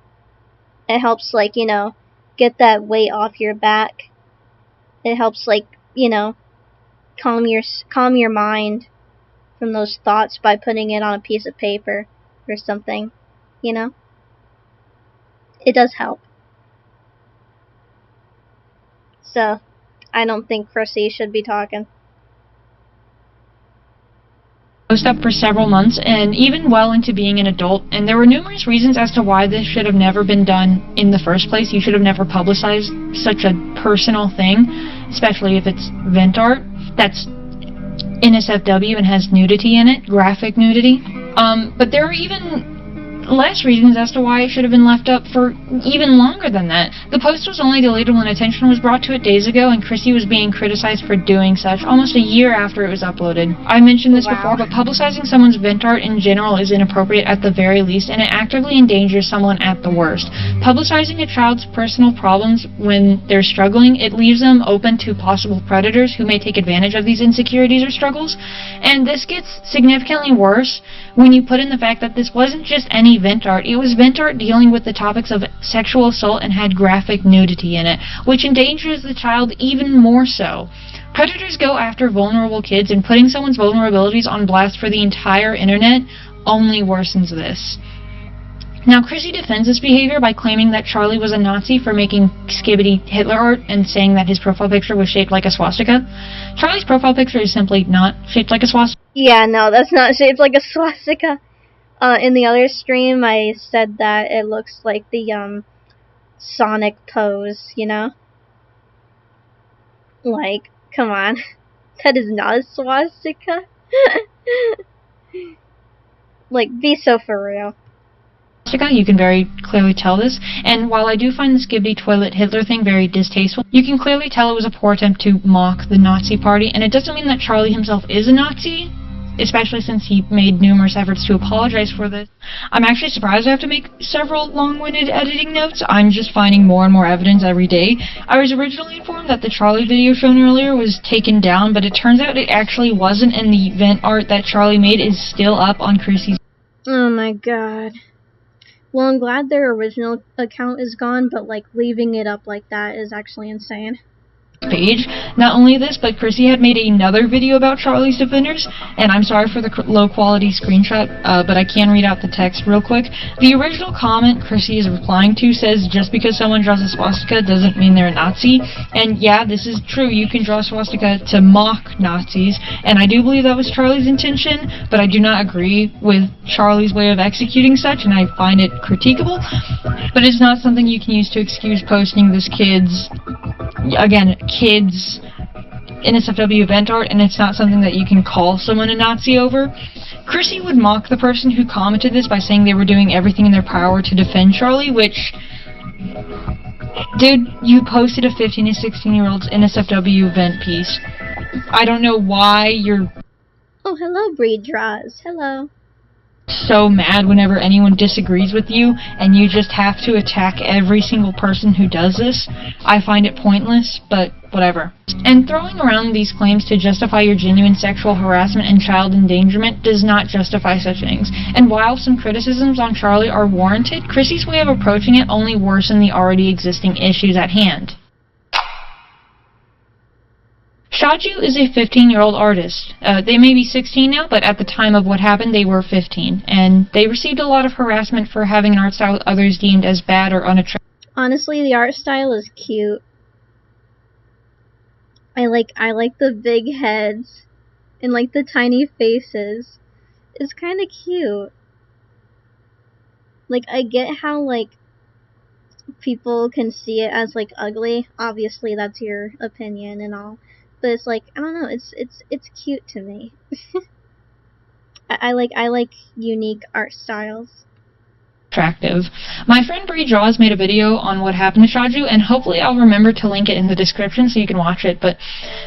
It helps, like, you know, get that weight off your back. It helps, like, you know, calm your mind from those thoughts by putting it on a piece of paper or something, you know? It does help. So, I don't think Chrissy should be talking. Post up for several months and even well into being an adult, and there were numerous reasons as to why this should have never been done in the first place. You should have never publicized such a personal thing, especially if it's vent art that's NSFW and has nudity in it, graphic nudity. But there are even less reasons as to why it should have been left up for even longer than that. The post was only deleted when attention was brought to it days ago, and Chrissy was being criticized for doing such almost a year after it was uploaded. I mentioned this before, but publicizing someone's vent art in general is inappropriate at the very least, and it actively endangers someone at the worst. Publicizing a child's personal problems when they're struggling, it leaves them open to possible predators who may take advantage of these insecurities or struggles, and this gets significantly worse when you put in the fact that this wasn't just any vent art. It was vent art dealing with the topics of sexual assault and had graphic nudity in it, which endangers the child even more so. Predators go after vulnerable kids, and putting someone's vulnerabilities on blast for the entire internet only worsens this. Now, Chrissy defends this behavior by claiming that Charlie was a Nazi for making skibbity Hitler art and saying that his profile picture was shaped like a swastika. Charlie's profile picture is simply not shaped like a swastika. Yeah, no, that's not shaped like a swastika. In the other stream, I said that it looks like the, Sonic pose, you know? Like, come on. That is not a swastika. Like, be so for real. You can very clearly tell this, and while I do find the Skibidi Toilet Hitler thing very distasteful, you can clearly tell it was a poor attempt to mock the Nazi Party, and it doesn't mean that Charlie himself is a Nazi, especially since he made numerous efforts to apologize for this. I'm actually surprised I have to make several long-winded editing notes. I'm just finding more and more evidence every day. I was originally informed that the Charlie video shown earlier was taken down, but it turns out it actually wasn't, and the vent art that Charlie made is still up on Chrissy's. Oh my god. Well, I'm glad their original account is gone, but like leaving it up like that is actually insane. Page. Not only this, but Chrissy had made another video about Charlie's defenders, and I'm sorry for the low quality screenshot, but I can read out the text real quick. The original comment Chrissy is replying to says, just because someone draws a swastika doesn't mean they're a Nazi, and yeah, this is true, you can draw a swastika to mock Nazis, and I do believe that was Charlie's intention, but I do not agree with Charlie's way of executing such, and I find it critiquable, but it's not something you can use to excuse posting this kid's NSFW event art, and it's not something that you can call someone a Nazi over. Chrissy would mock the person who commented this by saying they were doing everything in their power to defend Charlie, which, dude, you posted a 15 and 16-year-old's NSFW event piece. I don't know why you're... Oh, hello, Breed Draws. Hello. So mad whenever anyone disagrees with you and you just have to attack every single person who does this. I find it pointless, but whatever. And throwing around these claims to justify your genuine sexual harassment and child endangerment does not justify such things. And while some criticisms on Charlie are warranted, Chrissy's way of approaching it only worsened the already existing issues at hand. Shaju is a 15-year-old artist. They may be 16 now, but at the time of what happened, they were 15. And they received a lot of harassment for having an art style others deemed as bad or unattractive. Honestly, the art style is cute. I like the big heads and like the tiny faces. It's kind of cute. Like, I get how like people can see it as like ugly. Obviously, that's your opinion and all. But it's like, I don't know, it's cute to me. I like unique art styles. Attractive. My friend Bree Jaws made a video on what happened to Shaju, and hopefully I'll remember to link it in the description so you can watch it, but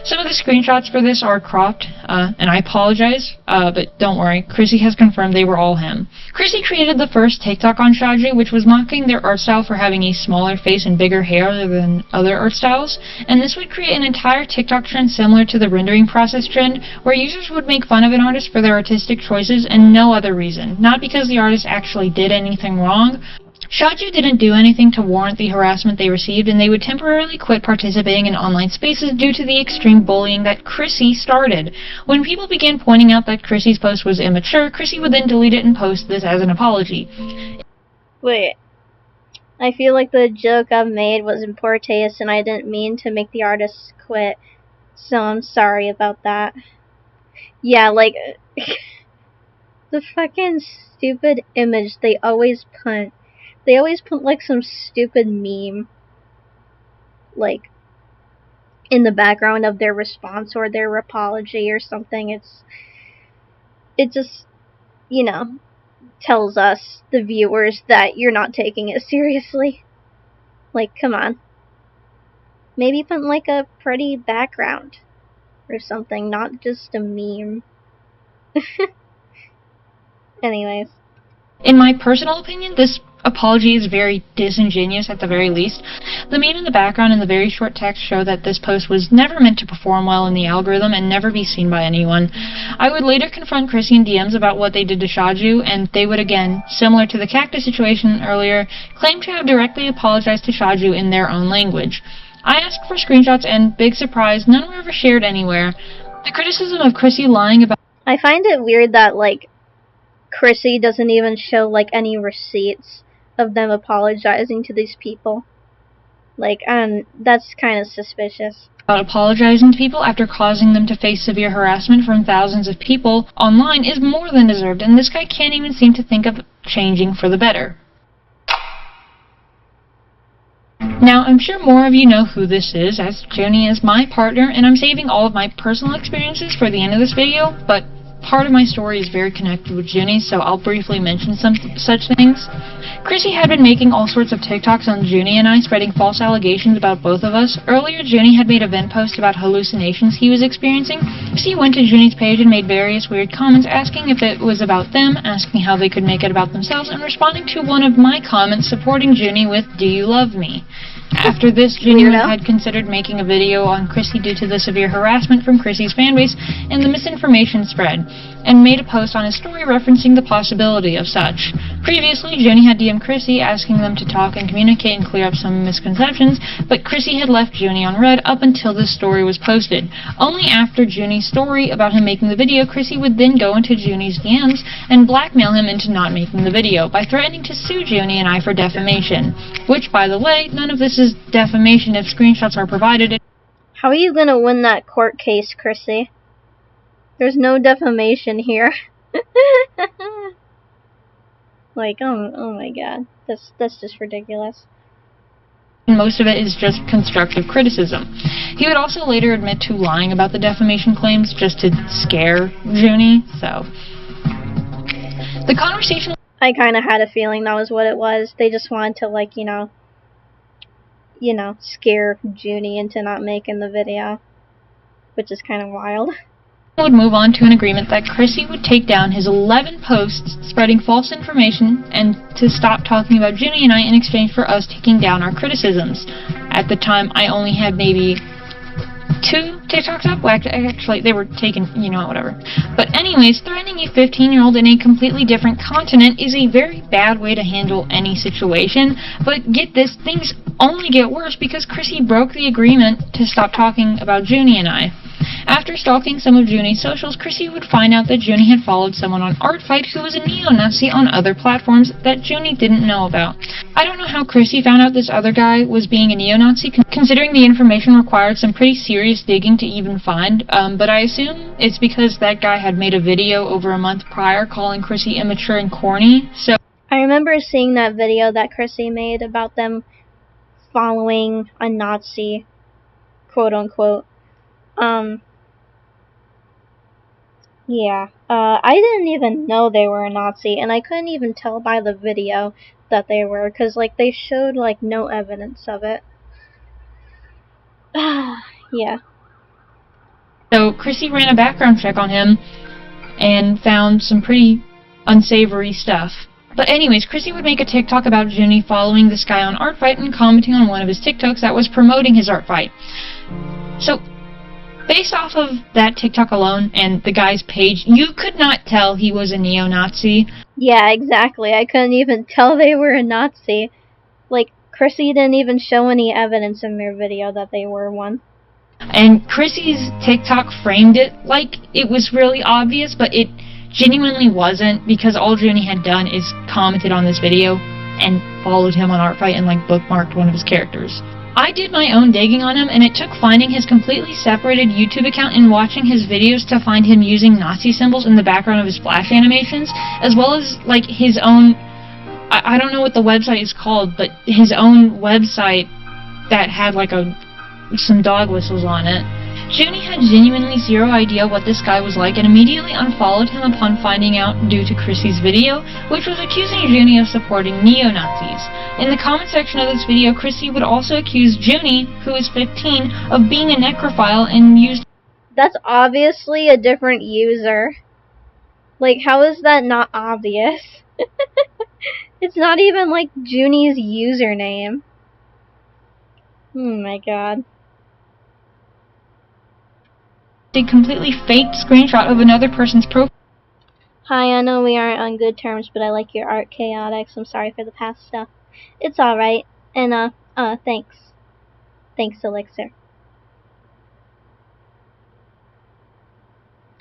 some of the screenshots for this are cropped, and I apologize, but don't worry, Chrissy has confirmed they were all him. Chrissy created the first TikTok on Shaju, which was mocking their art style for having a smaller face and bigger hair than other art styles, and this would create an entire TikTok trend similar to the rendering process trend, where users would make fun of an artist for their artistic choices and no other reason, not because the artist actually did anything wrong. Shaju didn't do anything to warrant the harassment they received, and they would temporarily quit participating in online spaces due to the extreme bullying that Chrissy started. When people began pointing out that Chrissy's post was immature, Chrissy would then delete it and post this as an apology. Wait. I feel like the joke I've made was in poor taste and I didn't mean to make the artists quit, so I'm sorry about that. Yeah, like... the fucking stupid image they always put. They always put like some stupid meme like in the background of their response or their apology or something. It just, you know, tells us, the viewers, that you're not taking it seriously. Like, come on. Maybe put like a pretty background or something, not just a meme. Anyways. In my personal opinion, this apology is very disingenuous at the very least. The meme in the background and the very short text show that this post was never meant to perform well in the algorithm and never be seen by anyone. I would later confront Chrissy in DMs about what they did to Shaju, and they would again, similar to the Cactus situation earlier, claim to have directly apologized to Shaju in their own language. I asked for screenshots, and big surprise, none were ever shared anywhere. The criticism of Chrissy lying about... I find it weird that, like, Chrissy doesn't even show, like, any receipts of them apologizing to these people. Like, that's kind of suspicious. About apologizing to people after causing them to face severe harassment from thousands of people online is more than deserved, and this guy can't even seem to think of changing for the better. Now, I'm sure more of you know who this is, as Joni is my partner, and I'm saving all of my personal experiences for the end of this video, but part of my story is very connected with Junie, so I'll briefly mention some such things. Chrissy had been making all sorts of TikToks on Junie and I, spreading false allegations about both of us. Earlier, Junie had made a vent post about hallucinations he was experiencing. Chrissy went to Junie's page and made various weird comments, asking if it was about them, asking how they could make it about themselves, and responding to one of my comments supporting Junie with, "Do you love me?" After this, Junie had considered making a video on Chrissy due to the severe harassment from Chrissy's fanbase and the misinformation spread, and made a post on his story referencing the possibility of such. Previously, Junie had DM'd Chrissy asking them to talk and communicate and clear up some misconceptions, but Chrissy had left Junie on red up until this story was posted. Only after Junie's story about him making the video, Chrissy would then go into Junie's DMs and blackmail him into not making the video by threatening to sue Junie and I for defamation. Which, by the way, none of this is defamation if screenshots are provided. How are you gonna win that court case, Chrissy? There's no defamation here. Like, oh my god. That's just ridiculous. Most of it is just constructive criticism. He would also later admit to lying about the defamation claims just to scare Junie, so. The conversation... I kinda had a feeling that was what it was. They just wanted to, like, you know, scare Junie into not making the video. Which is kinda wild. Would move on to an agreement that Chrissy would take down his 11 posts spreading false information and to stop talking about Junie and I in exchange for us taking down our criticisms. At the time, I only had maybe 2 TikToks up. Well, actually, they were taken, you know, whatever. But anyways, threatening a 15-year-old in a completely different continent is a very bad way to handle any situation. But get this, things only get worse because Chrissy broke the agreement to stop talking about Junie and I. After stalking some of Junie's socials, Chrissy would find out that Junie had followed someone on Artfight who was a neo-Nazi on other platforms that Junie didn't know about. I don't know how Chrissy found out this other guy was being a neo-Nazi, considering the information required some pretty serious digging to even find, but I assume it's because that guy had made a video over a month prior calling Chrissy immature and corny, so... I remember seeing that video that Chrissy made about them following a Nazi, quote-unquote. Yeah, I didn't even know they were a Nazi, and I couldn't even tell by the video that they were, because, like, they showed, like, no evidence of it. Yeah. So, Chrissy ran a background check on him, and found some pretty unsavory stuff. But anyways, Chrissy would make a TikTok about Junie following this guy on Artfight and commenting on one of his TikToks that was promoting his Artfight. So, based off of that TikTok alone and the guy's page, you could not tell he was a neo-Nazi. Yeah, exactly. I couldn't even tell they were a Nazi. Like, Chrissy didn't even show any evidence in their video that they were one. And Chrissy's TikTok framed it like it was really obvious, but it genuinely wasn't, because all Junie had done is commented on this video and followed him on Artfight and, like, bookmarked one of his characters. I did my own digging on him, and it took finding his completely separated YouTube account and watching his videos to find him using Nazi symbols in the background of his flash animations, as well as, like, his own, I don't know what the website is called, but his own website that had, like, some dog whistles on it. Junie had genuinely zero idea what this guy was like and immediately unfollowed him upon finding out due to Chrissy's video, which was accusing Junie of supporting neo-Nazis. In the comment section of this video, Chrissy would also accuse Junie, who is 15, of being a necrophile and used... That's obviously a different user. Like, how is that not obvious? It's not even, like, Junie's username. Oh my god. A completely faked screenshot of another person's profile. Hi, I know we aren't on good terms, but I like your art, Chaotix. I'm sorry for the past stuff. It's alright. And, thanks. Thanks, Elixir.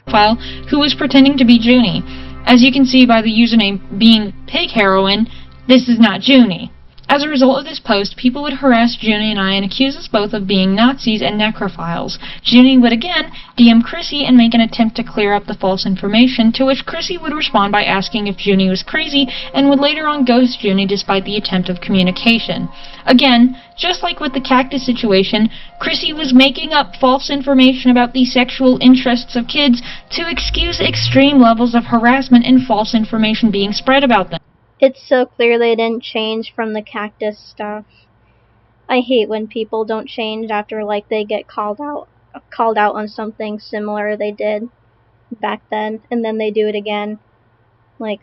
Who was pretending to be Junie. As you can see by the username being Pig Heroine, this is not Junie. As a result of this post, people would harass Junie and I and accuse us both of being Nazis and necrophiles. Junie would again DM Chrissy and make an attempt to clear up the false information, to which Chrissy would respond by asking if Junie was crazy and would later on ghost Junie despite the attempt of communication. Again, just like with the Cactus situation, Chrissy was making up false information about the sexual interests of kids to excuse extreme levels of harassment and false information being spread about them. It's so clear they didn't change from the Cactus stuff. I hate when people don't change after, like, they get called out on something similar they did back then, and then they do it again. Like,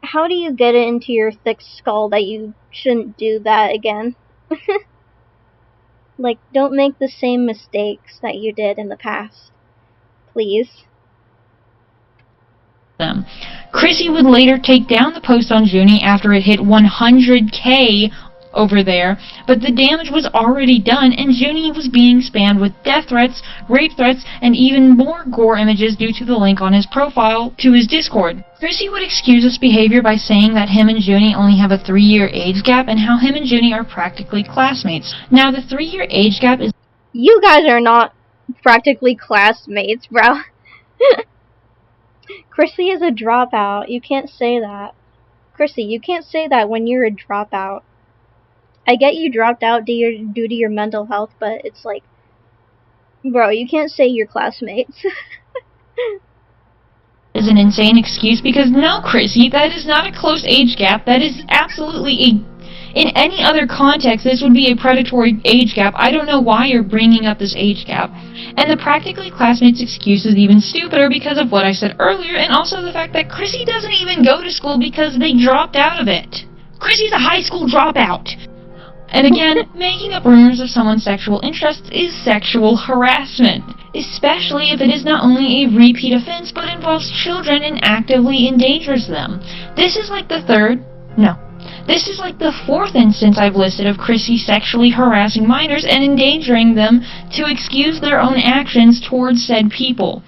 how do you get it into your thick skull that you shouldn't do that again? Like, don't make the same mistakes that you did in the past. Please. Chrissy would later take down the post on Junie after it hit 100K over there, but the damage was already done and Junie was being spammed with death threats, rape threats, and even more gore images due to the link on his profile to his Discord. Chrissy would excuse this behavior by saying that him and Junie only have a 3-year age gap and how him and Junie are practically classmates. Now, the 3-year age gap is... You guys are not practically classmates, bro. Chrissy is a dropout. You can't say that. Chrissy, you can't say that when you're a dropout. I get you dropped out due to your mental health, but it's like, bro, you can't say you're classmates. Is an insane excuse because no, Chrissy, that is not a close age gap. That is absolutely in any other context, this would be a predatory age gap. I don't know why you're bringing up this age gap. And the practically classmates excuse is even stupider because of what I said earlier, and also the fact that Chrissy doesn't even go to school because they dropped out of it. Chrissy's a high school dropout. And again, making up rumors of someone's sexual interests is sexual harassment, especially if it is not only a repeat offense, but involves children and actively endangers them. This is like the fourth instance I've listed of Chrissy sexually harassing minors and endangering them to excuse their own actions towards said people.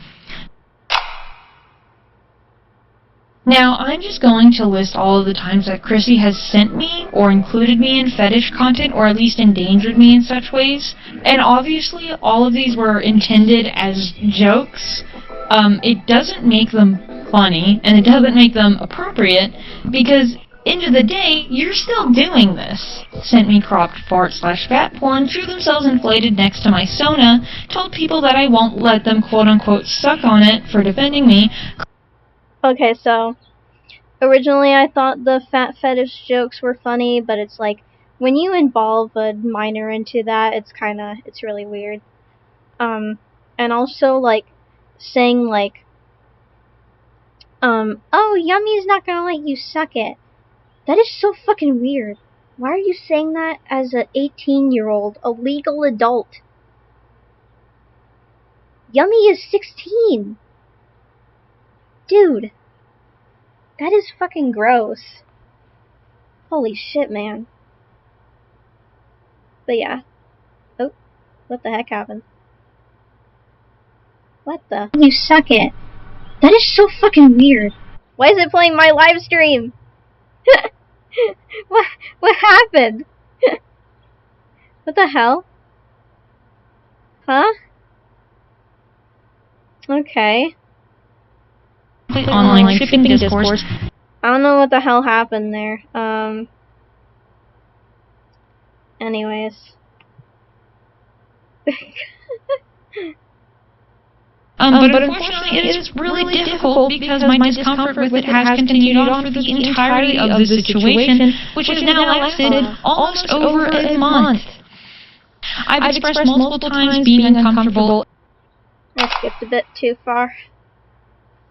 Now, I'm just going to list all of the times that Chrissy has sent me or included me in fetish content or at least endangered me in such ways. And obviously, all of these were intended as jokes. It doesn't make them funny, and it doesn't make them appropriate, because end of the day, you're still doing this. Sent me cropped fart/fat porn, drew themselves inflated next to my Sona, told people that I won't let them quote-unquote suck on it for defending me. Okay, so, originally I thought the fat fetish jokes were funny, but it's like, when you involve a minor into that, it's really weird. And also, like, saying, like, oh, Yummy's not gonna let you suck it. That is so fucking weird. Why are you saying that as an 18-year-old, a legal adult? Yummy is 16! Dude, that is fucking gross. Holy shit, man. But yeah. Oh, what the heck happened? What the? You suck it. That is so fucking weird. Why is it playing my live stream? What happened? What the hell? Huh? Okay. Online shipping discourse. I don't know what the hell happened there. Anyways. But unfortunately, it is really difficult because my discomfort with it has continued on for the entirety of the situation, which has now lasted almost over a month. I've expressed multiple times being uncomfortable. I skipped a bit too far.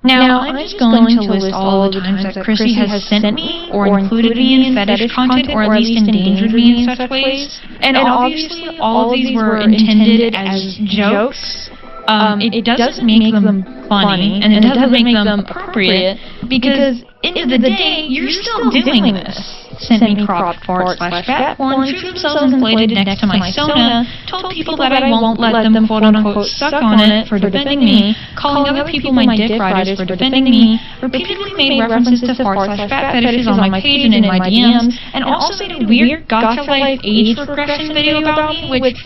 Now, I'm just going to list all of the times that Chrissy has sent me or included me in fetish content or at least endangered me in such ways. And obviously, all of these were intended as jokes. It doesn't make them funny, and it doesn't make them appropriate, because end of the day, you're still doing this. sent me cropped fart/fat porn, threw themselves inflated next to my Sona, told people that I won't let them quote-unquote suck on it for defending me, calling other people my dick riders for defending me, repeatedly made references to fart/fat fetishes on my page and in my DMs, and also made a weird gotcha-life age regression video about me, which...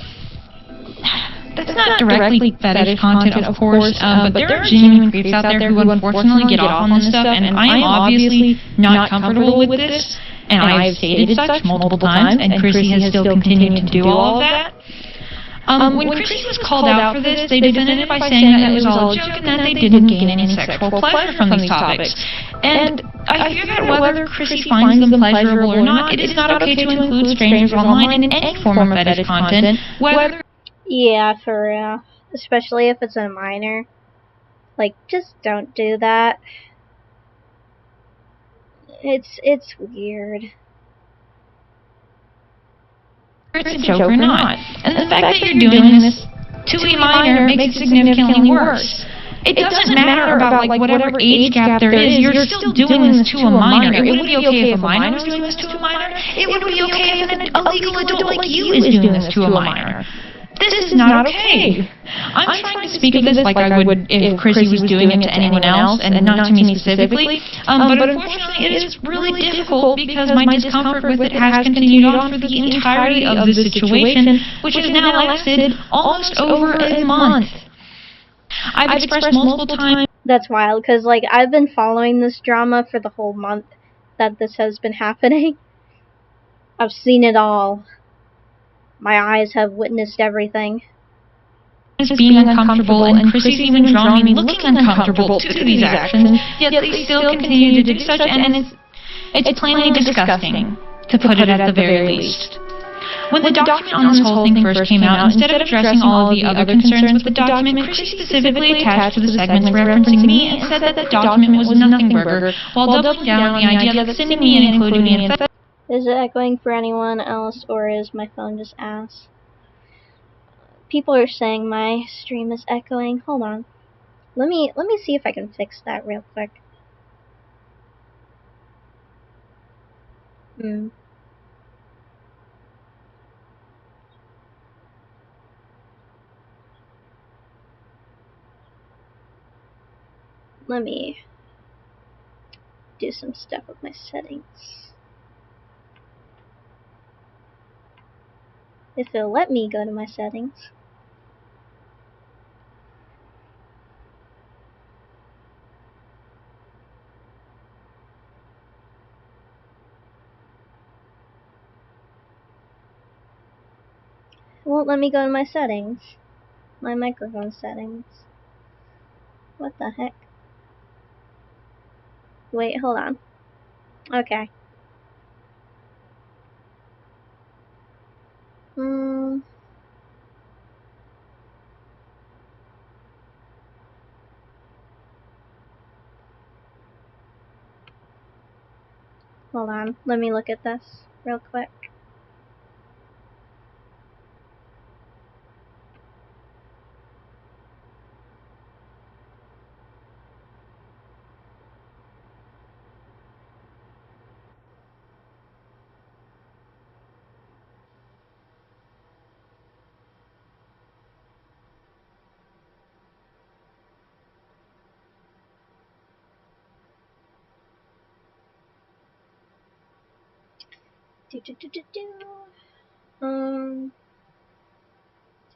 That's not directly fetish content, of course, but there are genuine creeps out there who unfortunately get off on this stuff, and I am obviously not comfortable with this, and I have stated such multiple times, and Chrissy has still continued to do all of that. When Chrissy was called out for this, they defended it by saying that it was all a joke and that they didn't gain any sexual pleasure from these topics. And I fear that whether Chrissy finds them pleasurable or not, it is not okay to include strangers online in any form of fetish content, whether... Yeah, for real. Especially if it's a minor. Like, just don't do that. It's weird. It's a joke or not. And the fact that you're doing this to a minor makes it significantly worse. It doesn't matter about whatever age gap there is, you're still doing this to a minor. It wouldn't be okay if a minor was doing this to a minor. It wouldn't be okay if a legal adult like you is doing this to a minor. This is not okay. I'm trying to speak of this like I would if Chrissy was doing it to anyone else, and not to me specifically, but unfortunately it is really difficult because my discomfort with it has continued on for the entirety of the situation, which has now lasted almost over a month. I've expressed multiple times... That's wild, because, like, I've been following this drama for the whole month that this has been happening. I've seen it all. My eyes have witnessed everything. Being uncomfortable, and Chrissy's even drawn me looking uncomfortable to these actions, yet they still continue to do such, and it's plainly disgusting, to put it at the very least. When the document on this whole thing first came out, instead of addressing all of the other concerns with the document, Chrissy specifically attached to the segments referencing me and said that the document was nothing burger, while doubling down on the idea that sending me and including me in... Is it echoing for anyone else, or is my phone just ass? People are saying my stream is echoing. Hold on. Let me see if I can fix that real quick. Let me do some stuff with my settings. If it'll let me go to my settings. It won't let me go to my settings. My microphone settings. What the heck? Wait, hold on. Okay. Hold on, let me look at this real quick.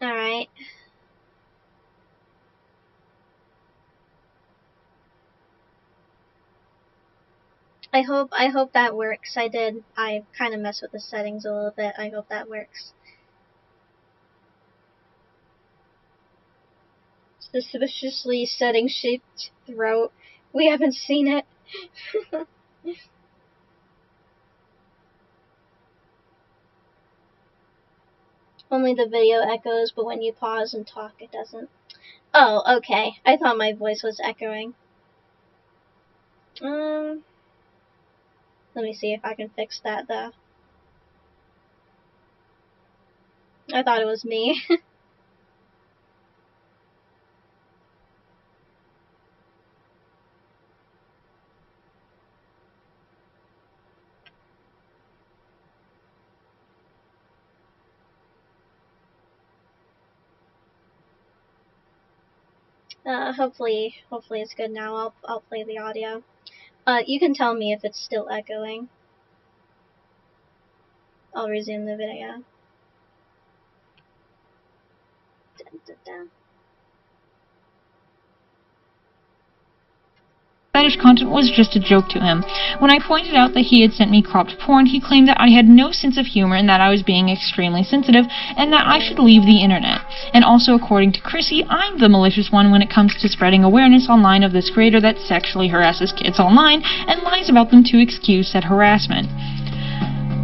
Alright. I hope that works. I kind of messed with the settings a little bit. I hope that works. Suspiciously setting shaped throat. We haven't seen it. Only the video echoes, but when you pause and talk, it doesn't. Oh, okay. I thought my voice was echoing. Let me see if I can fix that, though. I thought it was me. Hopefully it's good now. I'll play the audio. You can tell me if it's still echoing. I'll resume the video. Dun, dun, dun. Fetish content was just a joke to him. When I pointed out that he had sent me cropped porn, he claimed that I had no sense of humor and that I was being extremely sensitive and that I should leave the internet. And also, according to Chrissy, I'm the malicious one when it comes to spreading awareness online of this creator that sexually harasses kids online and lies about them to excuse said harassment.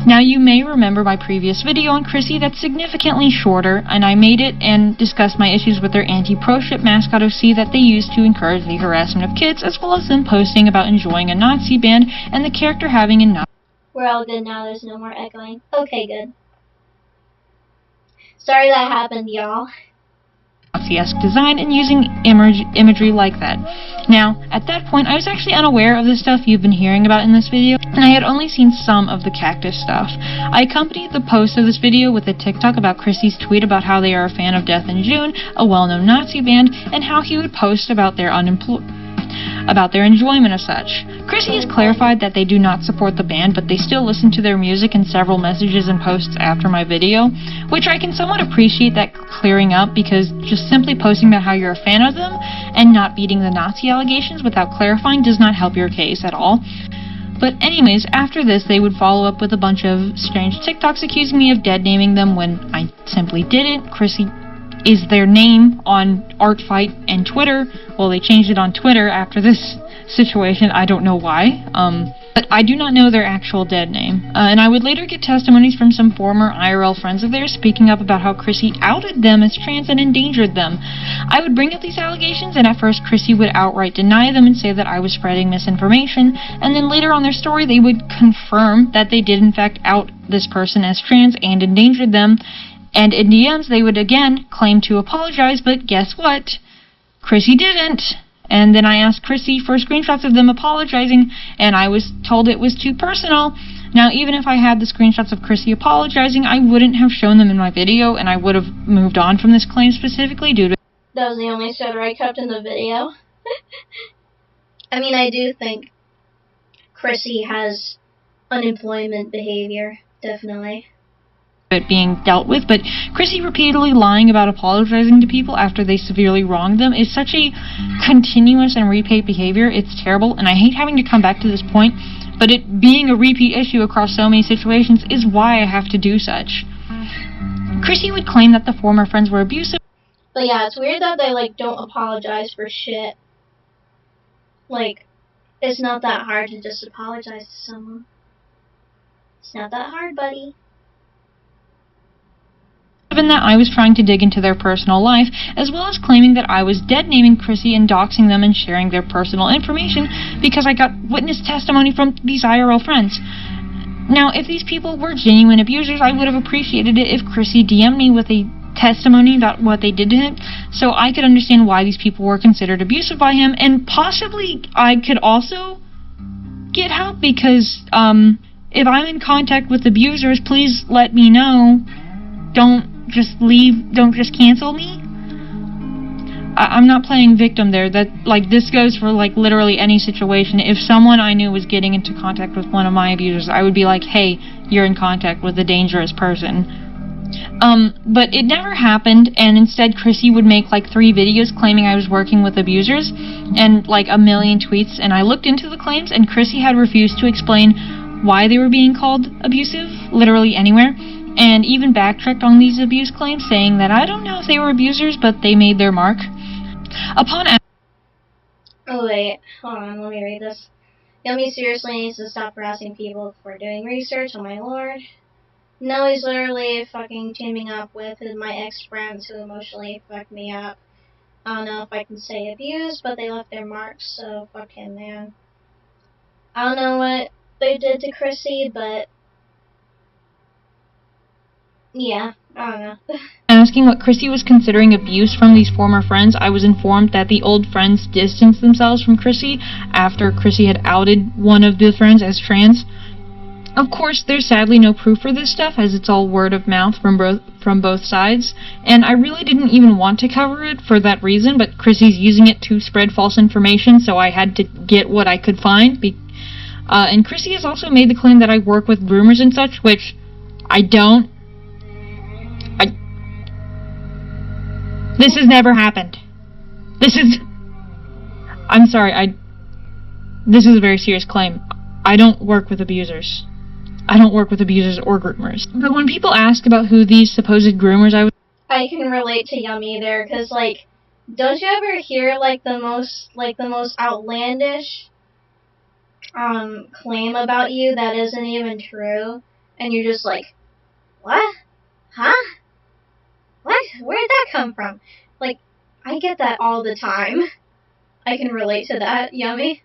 Now, you may remember my previous video on Chrissy that's significantly shorter, and I made it and discussed my issues with their anti-proship mascot OC that they use to encourage the harassment of kids, as well as them posting about enjoying a Nazi band and the character having a Nazi. We're all good now, there's no more echoing. Okay, good. Sorry that happened, y'all. Nazi-esque design and using imagery like that. Now, at that point, I was actually unaware of the stuff you've been hearing about in this video, and I had only seen some of the Cactus stuff. I accompanied the post of this video with a TikTok about Chrissy's tweet about how they are a fan of Death in June, a well-known Nazi band, and how he would post about their enjoyment of such. Chrissy has clarified that they do not support the band, but they still listen to their music in several messages and posts after my video, which I can somewhat appreciate that clearing up, because just simply posting about how you're a fan of them and not beating the Nazi allegations without clarifying does not help your case at all. But anyways, after this, they would follow up with a bunch of strange TikToks accusing me of dead-naming them when I simply didn't. Chrissy is their name on Artfight and Twitter. Well, they changed it on Twitter after this situation. I don't know why. But I do not know their actual dead name. And I would later get testimonies from some former IRL friends of theirs speaking up about how Chrissy outed them as trans and endangered them. I would bring up these allegations, and at first Chrissy would outright deny them and say that I was spreading misinformation, and then later on their story they would confirm that they did in fact out this person as trans and endangered them. And in DMs, they would again claim to apologize, but guess what? Chrissy didn't. And then I asked Chrissy for screenshots of them apologizing, and I was told it was too personal. Now, even if I had the screenshots of Chrissy apologizing, I wouldn't have shown them in my video, and I would have moved on from this claim specifically due to... That was the only soda I kept in the video. I mean, I do think Chrissy has unemployment behavior, definitely. It being dealt with, but Chrissy repeatedly lying about apologizing to people after they severely wronged them is such a continuous and repeat behavior. It's terrible, and I hate having to come back to this point, but it being a repeat issue across so many situations is why I have to do such. Chrissy would claim that the former friends were abusive. But yeah, it's weird that they, like, don't apologize for shit. Like, it's not that hard to just apologize to someone. It's not that hard, buddy. Given that I was trying to dig into their personal life, as well as claiming that I was dead-naming Chrissy and doxing them and sharing their personal information because I got witness testimony from these IRL friends. Now, if these people were genuine abusers, I would have appreciated it if Chrissy DM'd me with a testimony about what they did to him, so I could understand why these people were considered abusive by him, and possibly I could also get help, because if I'm in contact with abusers, please let me know. Don't just cancel me. I'm not playing victim there. That, like, this goes for, like, literally any situation. If someone I knew was getting into contact with one of my abusers, I would be like, hey, you're in contact with a dangerous person. But it never happened, and instead Chrissy would make, like, 3 videos claiming I was working with abusers, and, like, a million tweets, and I looked into the claims, and Chrissy had refused to explain why they were being called abusive, literally anywhere. And even backtracked on these abuse claims, saying that I don't know if they were abusers, but they made their mark. Oh wait, hold on, let me read this. Yummy seriously needs to stop harassing people for doing research, oh my lord. No, he's literally fucking teaming up with my ex-friends who emotionally fucked me up. I don't know if I can say abuse, but they left their marks, so fuck him, man. I don't know what they did to Chrissy, but... yeah, I don't know. Asking what Chrissy was considering abuse from these former friends, I was informed that the old friends distanced themselves from Chrissy after Chrissy had outed one of the friends as trans. Of course, there's sadly no proof for this stuff, as it's all word of mouth from both sides, and I really didn't even want to cover it for that reason, but Chrissy's using it to spread false information, so I had to get what I could find. And Chrissy has also made the claim that I work with groomers and such, which I don't. This has never happened. I'm sorry, this is a very serious claim. I don't work with abusers. I don't work with abusers or groomers. But when people ask about who these supposed groomers I can relate to Yummy there, because, like, don't you ever hear, like, the most outlandish, claim about you that isn't even true, and you're just like, what? Huh? What? Where'd that come from? Like, I get that all the time. I can relate to that, Yummy.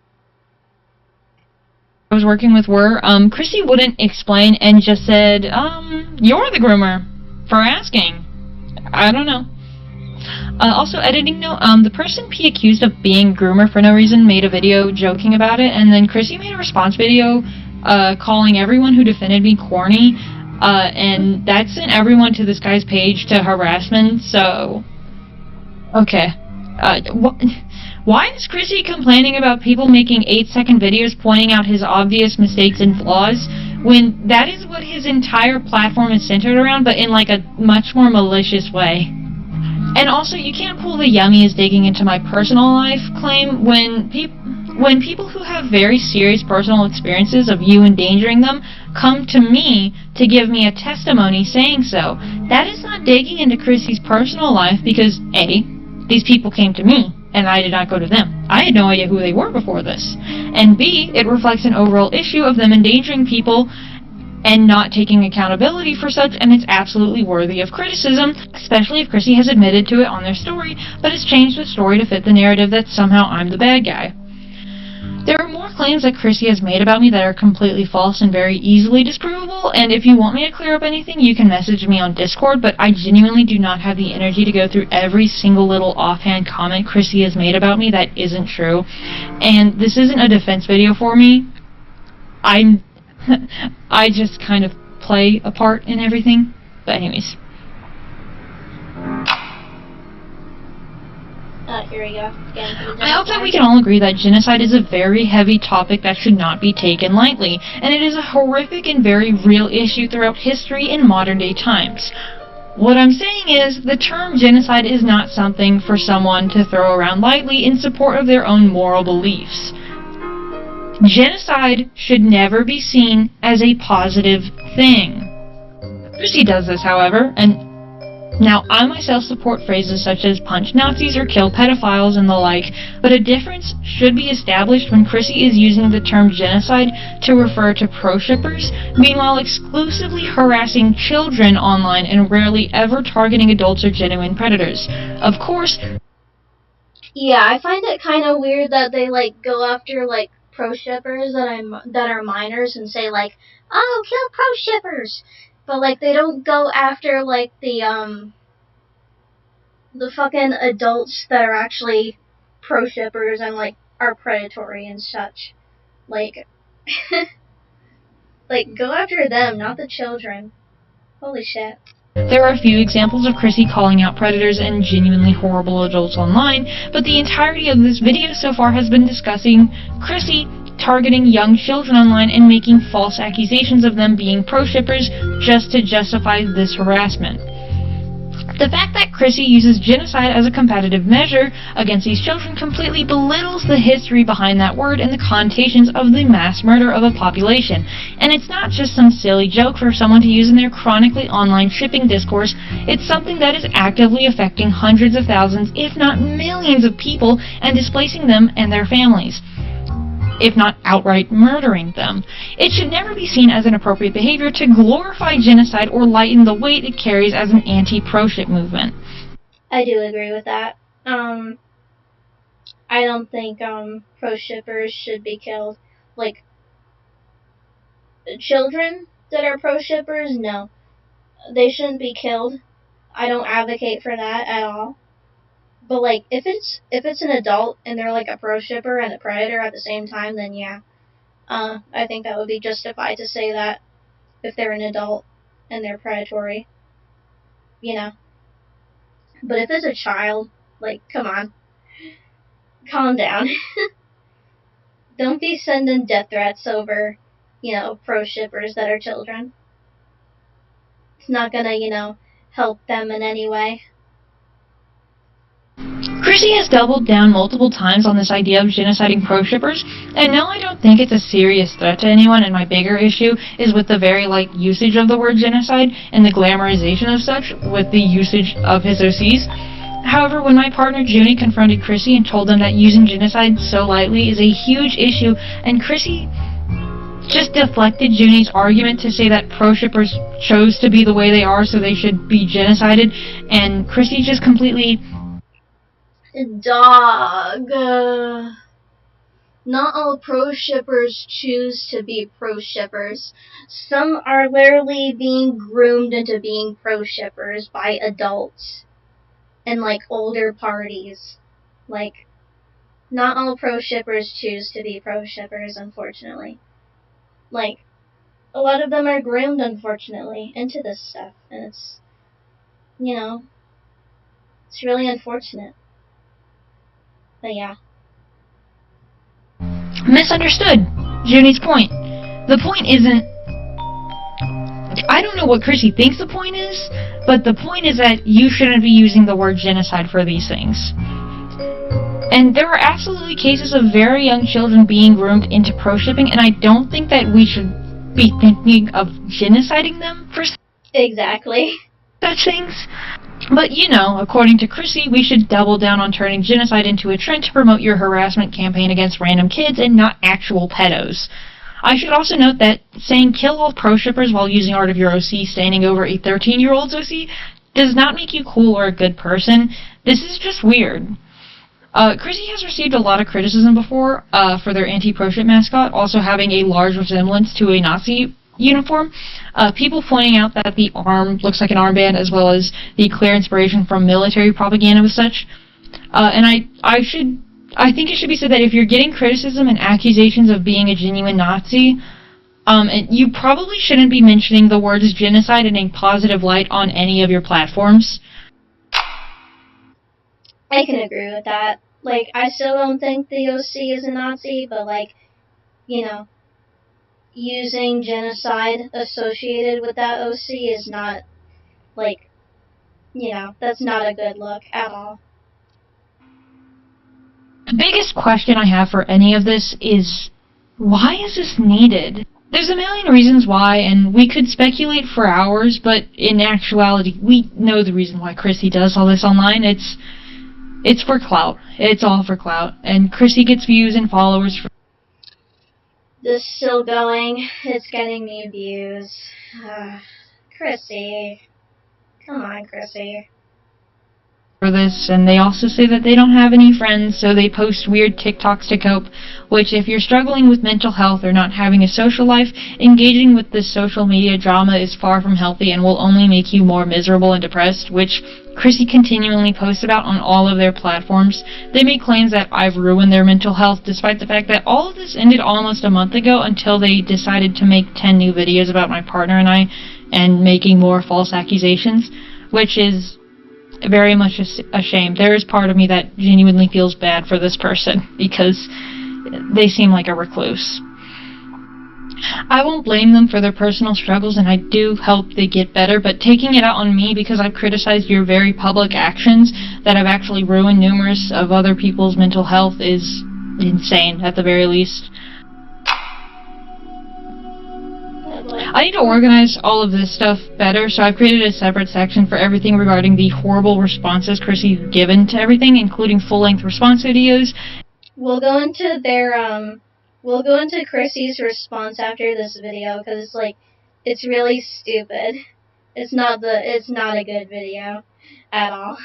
I was working with were, Chrissy wouldn't explain and just said, you're the groomer for asking. I don't know. Also, editing note, the person P accused of being groomer for no reason made a video joking about it, and then Chrissy made a response video, calling everyone who defended me corny, and that sent everyone to this guy's page to harassment, so... Okay. Why is Chrissy complaining about people making 8-second videos pointing out his obvious mistakes and flaws, when that is what his entire platform is centered around, but in like a much more malicious way? And also, you can't pull the Yummy is digging into my personal life claim when people who have very serious personal experiences of you endangering them come to me to give me a testimony saying so. That is not digging into Chrissy's personal life because, A, these people came to me, and I did not go to them. I had no idea who they were before this. And B, it reflects an overall issue of them endangering people and not taking accountability for such, and it's absolutely worthy of criticism, especially if Chrissy has admitted to it on their story, but has changed the story to fit the narrative that somehow I'm the bad guy. There are more claims that Chrissy has made about me that are completely false and very easily disprovable, and if you want me to clear up anything, you can message me on Discord, but I genuinely do not have the energy to go through every single little offhand comment Chrissy has made about me that isn't true. And this isn't a defense video for me. I just kind of play a part in everything. But anyways. Here we go. I hope that we can all agree that genocide is a very heavy topic that should not be taken lightly, and it is a horrific and very real issue throughout history in modern day times. What I'm saying is, the term genocide is not something for someone to throw around lightly in support of their own moral beliefs. Genocide should never be seen as a positive thing. Chrissy does this, however, and now, I myself support phrases such as punch Nazis or kill pedophiles and the like, but a difference should be established when Chrissy is using the term genocide to refer to pro-shippers, meanwhile exclusively harassing children online and rarely ever targeting adults or genuine predators. Of course... Yeah, I find it kind of weird that they, like, go after, like, pro-shippers that are minors and say, like, oh, kill pro-shippers! But, like, they don't go after, like, the fucking adults that are actually pro-shippers and, like, are predatory and such. Like, like, go after them, not the children. Holy shit. There are a few examples of Chrissy calling out predators and genuinely horrible adults online, but the entirety of this video so far has been discussing Chrissy targeting young children online and making false accusations of them being pro-shippers just to justify this harassment. The fact that Chrissy uses genocide as a competitive measure against these children completely belittles the history behind that word and the connotations of the mass murder of a population. And it's not just some silly joke for someone to use in their chronically online shipping discourse, it's something that is actively affecting hundreds of thousands, if not millions of people, and displacing them and their families, if not outright murdering them. It should never be seen as an appropriate behavior to glorify genocide or lighten the weight it carries as an anti-pro-ship movement. I do agree with that. I don't think, pro-shippers should be killed. Like, children that are pro-shippers, no. They shouldn't be killed. I don't advocate for that at all. But, like, if it's an adult and they're, like, a pro-shipper and a predator at the same time, then yeah. I think that would be justified to say that if they're an adult and they're predatory, you know. But if it's a child, like, come on, calm down. Don't be sending death threats over, pro shippers that are children. It's not gonna, help them in any way. Chrissy has doubled down multiple times on this idea of genociding pro-shippers, and no, I don't think it's a serious threat to anyone, and my bigger issue is with the very light usage of the word genocide and the glamorization of such with the usage of his OCs. However, when my partner Junie confronted Chrissy and told them that using genocide so lightly is a huge issue, and Chrissy just deflected Junie's argument to say that pro-shippers chose to be the way they are, so they should be genocided, and Chrissy just completely... Dog. Not all pro-shippers choose to be pro-shippers. Some are literally being groomed into being pro-shippers by adults and, older parties. Not all pro-shippers choose to be pro-shippers, unfortunately. A lot of them are groomed, unfortunately, into this stuff. And it's, it's really unfortunate. But yeah. Misunderstood Junie's point. The point isn't... I don't know what Chrissy thinks the point is, but the point is that you shouldn't be using the word genocide for these things. And there are absolutely cases of very young children being groomed into pro-shipping, and I don't think that we should be thinking of genociding them for exactly such things. But, according to Chrissy, we should double down on turning genocide into a trend to promote your harassment campaign against random kids and not actual pedos. I should also note that saying kill all pro-shippers while using Art of Your OC standing over a 13-year-old's OC does not make you cool or a good person. This is just weird. Chrissy has received a lot of criticism before for their anti-proship mascot also having a large resemblance to a Nazi uniform. People pointing out that the arm looks like an armband, as well as the clear inspiration from military propaganda with such. And I think it should be said that if you're getting criticism and accusations of being a genuine Nazi, you probably shouldn't be mentioning the words genocide in a positive light on any of your platforms. I can agree with that. I still don't think the OC is a Nazi, but, using genocide associated with that OC is not, that's not a good look at all. The biggest question I have for any of this is, why is this needed? There's a million reasons why, and we could speculate for hours, but in actuality, we know the reason why Chrissy does all this online. It's for clout. It's all for clout. And Chrissy gets views and followers for... This is still going. It's getting me views. Chrissy. Come on, Chrissy. For this, and they also say that they don't have any friends, so they post weird TikToks to cope, which if you're struggling with mental health or not having a social life, engaging with this social media drama is far from healthy and will only make you more miserable and depressed, which Chrissy continually posts about on all of their platforms. They make claims that I've ruined their mental health, despite the fact that all of this ended almost a month ago until they decided to make 10 new videos about my partner and I, and making more false accusations, which is very much a shame. There is part of me that genuinely feels bad for this person, because they seem like a recluse. I won't blame them for their personal struggles, and I do hope they get better, but taking it out on me because I've criticized your very public actions that have actually ruined numerous of other people's mental health is insane, at the very least. I need to organize all of this stuff better, so I've created a separate section for everything regarding the horrible responses Chrissy's given to everything, including full-length response videos. We'll go into Chrissy's response after this video, because it's really stupid. It's not a good video at all.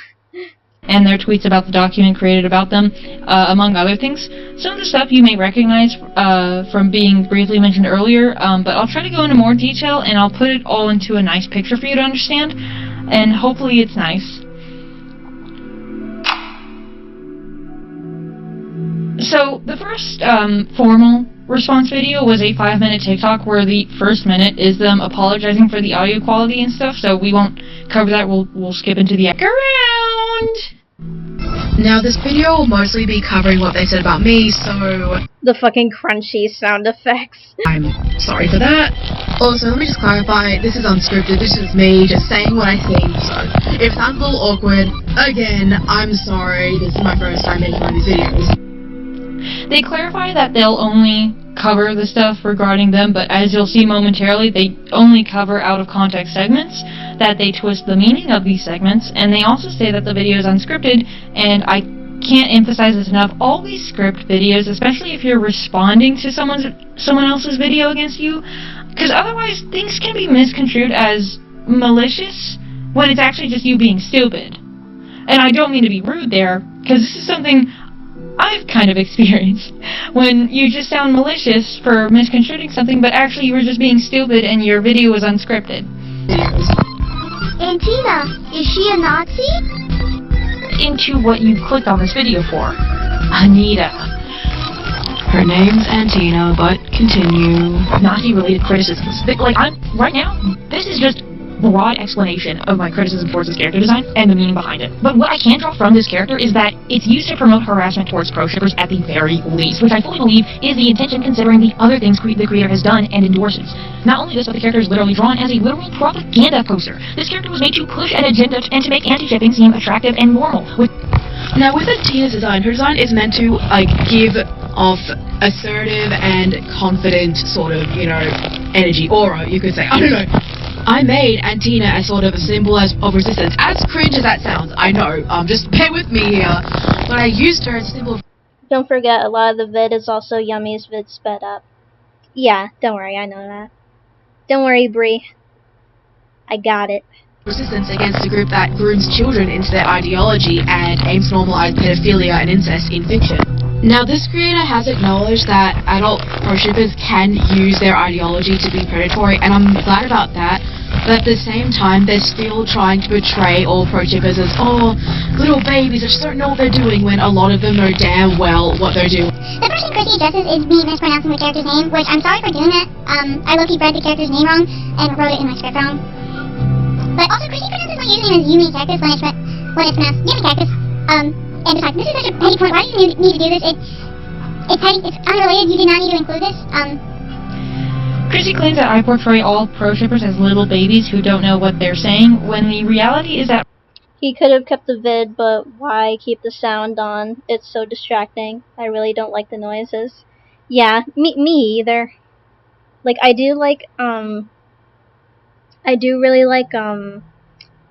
And their tweets about the document created about them, among other things. Some of the stuff you may recognize from being briefly mentioned earlier, but I'll try to go into more detail, and I'll put it all into a nice picture for you to understand, and hopefully it's nice. So, the first formal response video was a 5-minute TikTok where the first minute is them apologizing for the audio quality and stuff, so we won't cover that. We'll skip into the around. Now this video will mostly be covering what they said about me, so The fucking crunchy sound effects. I'm sorry for that. Also, let me just clarify, this is unscripted, this is me just saying what I think, so if it sounds a little awkward, again, I'm sorry, this is my first time making one of these videos. They clarify that they'll only cover the stuff regarding them, but as you'll see momentarily, they only cover out-of-context segments, that they twist the meaning of these segments, and they also say that the video is unscripted, and I can't emphasize this enough, always script videos, especially if you're responding to someone else's video against you, because otherwise things can be misconstrued as malicious when it's actually just you being stupid. And I don't mean to be rude there, because this is something I've kind of experienced, when you just sound malicious for misconstruing something, but actually you were just being stupid and your video was unscripted. Antina, is she a Nazi? Into what you clicked on this video for. Anita. Her name's Antina, but continue. Nazi-related criticisms. Right now, this is just broad explanation of my criticism towards this character design and the meaning behind it. But what I can draw from this character is that it's used to promote harassment towards pro-shippers at the very least, which I fully believe is the intention considering the other things the creator has done and endorses. Not only this, but the character is literally drawn as a literal propaganda poster. This character was made to push an agenda and to make anti-shipping seem attractive and normal. Now with Antina's design, her design is meant to give off assertive and confident sort of, energy, aura, you could say. I don't know. I made Antina as sort of a symbol of resistance. As cringe as that sounds, I know, just bear with me here. But I used her as a symbol of... Don't forget, a lot of the vid is also Yummy's vid sped up. Yeah, don't worry, I know that. Don't worry, Bree. I got it. Resistance against a group that grooms children into their ideology and aims to normalize pedophilia and incest in fiction. Now, this creator has acknowledged that adult pro-shippers can use their ideology to be predatory, and I'm glad about that, but at the same time, they're still trying to portray all pro-shippers as, oh, little babies, they just don't know what they're doing, when a lot of them know damn well what they're doing. The first thing Chrissy addresses is me mispronouncing the character's name, which I'm sorry for doing that. I low-key read the character's name wrong and wrote it in my script wrong. But also, Chrissy pronounces my username as Yumi Cactus when it's pronounced Yumi Cactus. And besides, this is such a petty point. Why do you need to do this? It's petty. It's unrelated. You did not need to include this. Chrissy claims that I portray all pro-shippers as little babies who don't know what they're saying, when the reality is that He could have kept the vid, but why keep the sound on? It's so distracting. I really don't like the noises. Yeah, me either. I do really like,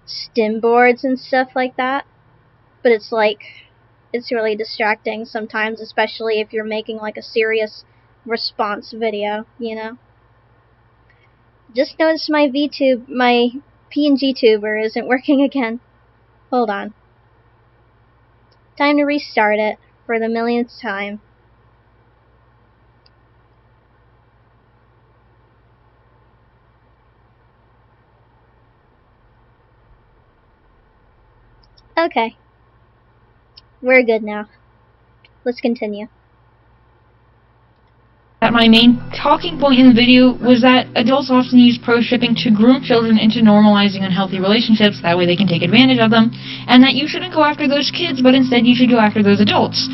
stim boards and stuff like that. But it's really distracting sometimes, especially if you're making a serious response video, Just noticed my PNG tuber isn't working again. Hold on. Time to restart it for the millionth time. Okay. We're good now. Let's continue. that my main talking point in the video was that adults often use pro-shipping to groom children into normalizing unhealthy relationships, that way they can take advantage of them, and that you shouldn't go after those kids, but instead you should go after those adults.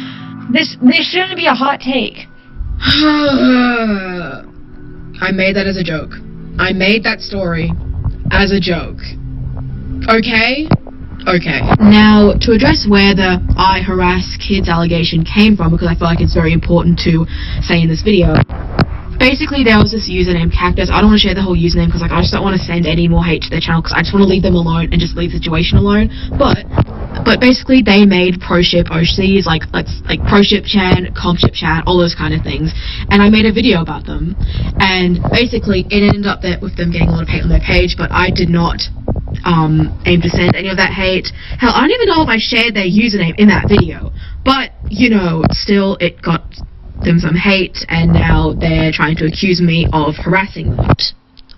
This shouldn't be a hot take. I made that as a joke. I made that story as a joke. Okay? Okay. Now, to address where the I harass kids allegation came from, because I feel like it's very important to say in this video. Basically, there was this user named Cactus. I don't want to share the whole username because I just don't want to send any more hate to their channel, because I just want to leave them alone and just leave the situation alone. But basically, they made proship OCs, like proship chan, compship chan, all those kind of things. And I made a video about them. And basically, it ended up with them getting a lot of hate on their page, but I did not aim to send any of that hate. Hell, I don't even know if I shared their username in that video. But, you know, still, it got them some hate, and now they're trying to accuse me of harassing them.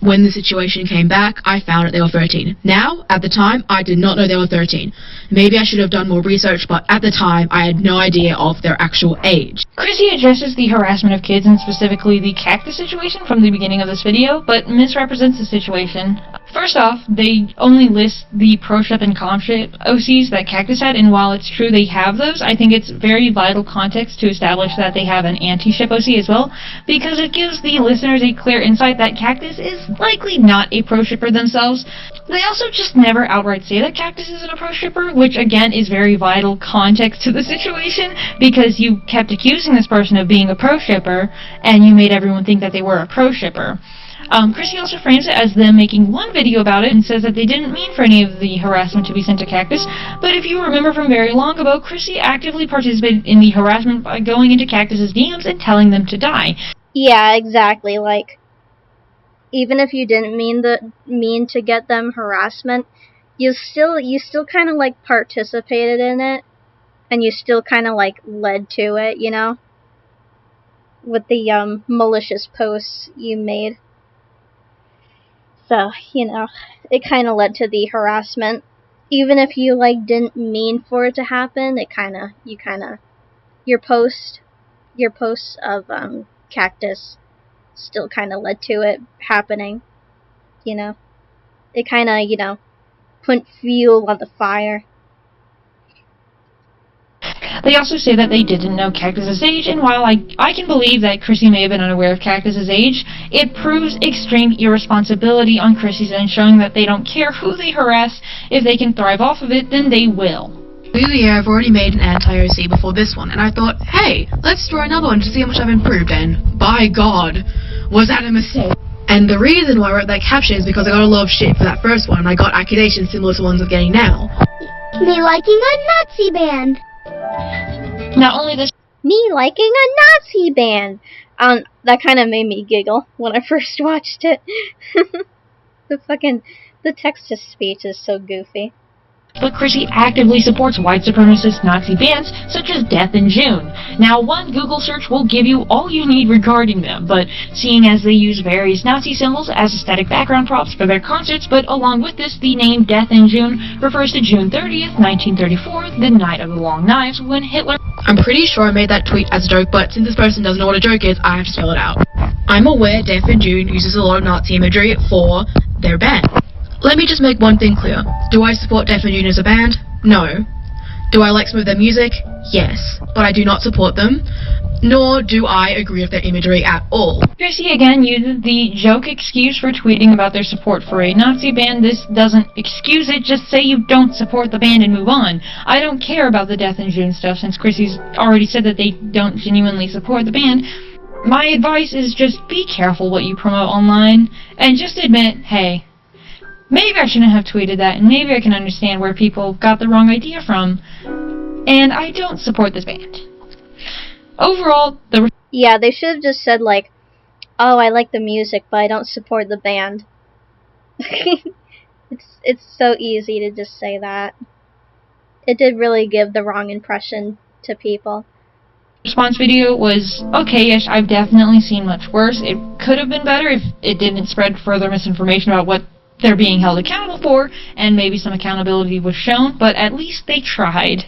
When the situation came back, I found out they were 13. Now, at the time, I did not know they were 13. Maybe I should have done more research, but at the time, I had no idea of their actual age. Chrissy addresses the harassment of kids and specifically the Cactus situation from the beginning of this video, but misrepresents the situation. First off, they only list the proship and comship OCs that Cactus had, and while it's true they have those, I think it's very vital context to establish that they have an anti-ship OC as well, because it gives the listeners a clear insight that Cactus is likely not a proshipper themselves. They also just never outright say that Cactus isn't a proshipper, which again is very vital context to the situation, because you kept accusing this person of being a proshipper, and you made everyone think that they were a proshipper. Chrissy also frames it as them making one video about it and says that they didn't mean for any of the harassment to be sent to Cactus, but if you remember from very long ago, Chrissy actively participated in the harassment by going into Cactus's DMs and telling them to die. Yeah, exactly. Like, even if you didn't mean to get them harassment, you still kind of like participated in it, and you still kind of like led to it, you know, with the malicious posts you made. So, you know, it kind of led to the harassment. Even if you like didn't mean for it to happen, your posts of Cactus still kind of led to it happening. You know, it kind of, you know, put fuel on the fire. They also say that they didn't know Cactus's age, and while I can believe that Chrissy may have been unaware of Cactus's age, it proves extreme irresponsibility on Chrissy's end, showing that they don't care who they harass. If they can thrive off of it, then they will. Clearly, I've already made an anti-OC before this one, and I thought, hey, let's draw another one to see how much I've improved, and by God, was that a mistake? And the reason why I wrote that caption is because I got a lot of shit for that first one, and I got accusations similar to ones I'm getting now. Me liking a Nazi band. Not only this, Me liking a Nazi band. That kind of made me giggle when I first watched it. The text-to-speech is so goofy. but Chrissy actively supports white supremacist Nazi bands such as Death in June. Now, one Google search will give you all you need regarding them, but seeing as they use various Nazi symbols as aesthetic background props for their concerts, but along with this, the name Death in June refers to June 30th, 1934, the Night of the Long Knives, when Hitler... I'm pretty sure I made that tweet as a joke, but since this person doesn't know what a joke is, I have to spell it out. I'm aware Death in June uses a lot of Nazi imagery for their band. Let me just make one thing clear. Do I support Death in June as a band? No. Do I like some of their music? Yes. But I do not support them, nor do I agree with their imagery at all. Chrissy again uses the joke excuse for tweeting about their support for a Nazi band. This doesn't excuse it, just say you don't support the band and move on. I don't care about the Death in June stuff since Chrissy's already said that they don't genuinely support the band. My advice is just be careful what you promote online, and just admit, hey, maybe I shouldn't have tweeted that, and maybe I can understand where people got the wrong idea from, and I don't support this band. Overall, yeah, they should have just said, like, oh, I like the music, but I don't support the band. It's so easy to just say that. It did really give the wrong impression to people. Response video was okay-ish. I've definitely seen much worse. It could have been better if it didn't spread further misinformation about what they're being held accountable for, and maybe some accountability was shown, but at least they tried.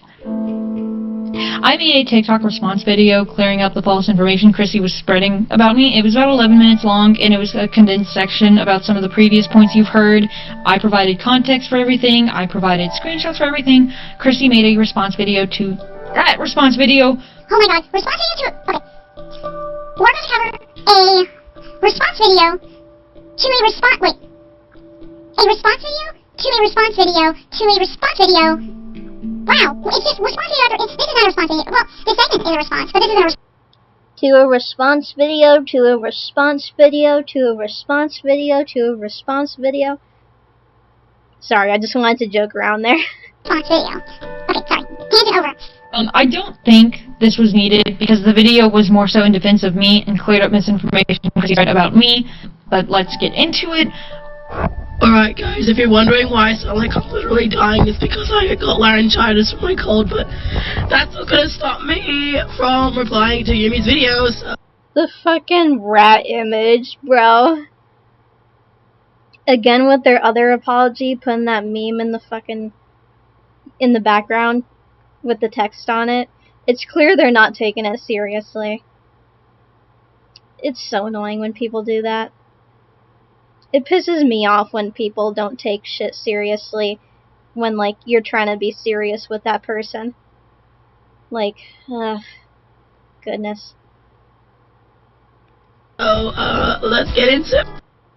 I made a TikTok response video clearing up the false information Chrissy was spreading about me. It was about 11 minutes long, and it was a condensed section about some of the previous points you've heard. I provided context for everything. I provided screenshots for everything. Chrissy made a response video to that response video. Oh my god, response video to... Okay. We're going to cover a response video to a response... Wait. A response video to a response video to a response video. Wow, it's just response video after... This is not a response video. Well, this segment is a response, but this is not a response. To a response video, to a response video, to a response video, to a response video. Sorry, I just wanted to joke around there. Response video. Okay, sorry. Tangent over. I don't think this was needed because the video was more so in defense of me and cleared up misinformation Chrissy spread about me, but let's get into it. Alright guys, if you're wondering why I sound like I'm literally dying, it's because I got laryngitis from my cold, but that's not gonna stop me from replying to Yumi's videos. The fucking rat image, bro. Again with their other apology, putting that meme in the fucking... in the background with the text on it. It's clear they're not taking it seriously. It's so annoying when people do that. It pisses me off when people don't take shit seriously when, like, you're trying to be serious with that person. Like, goodness. Let's get into it.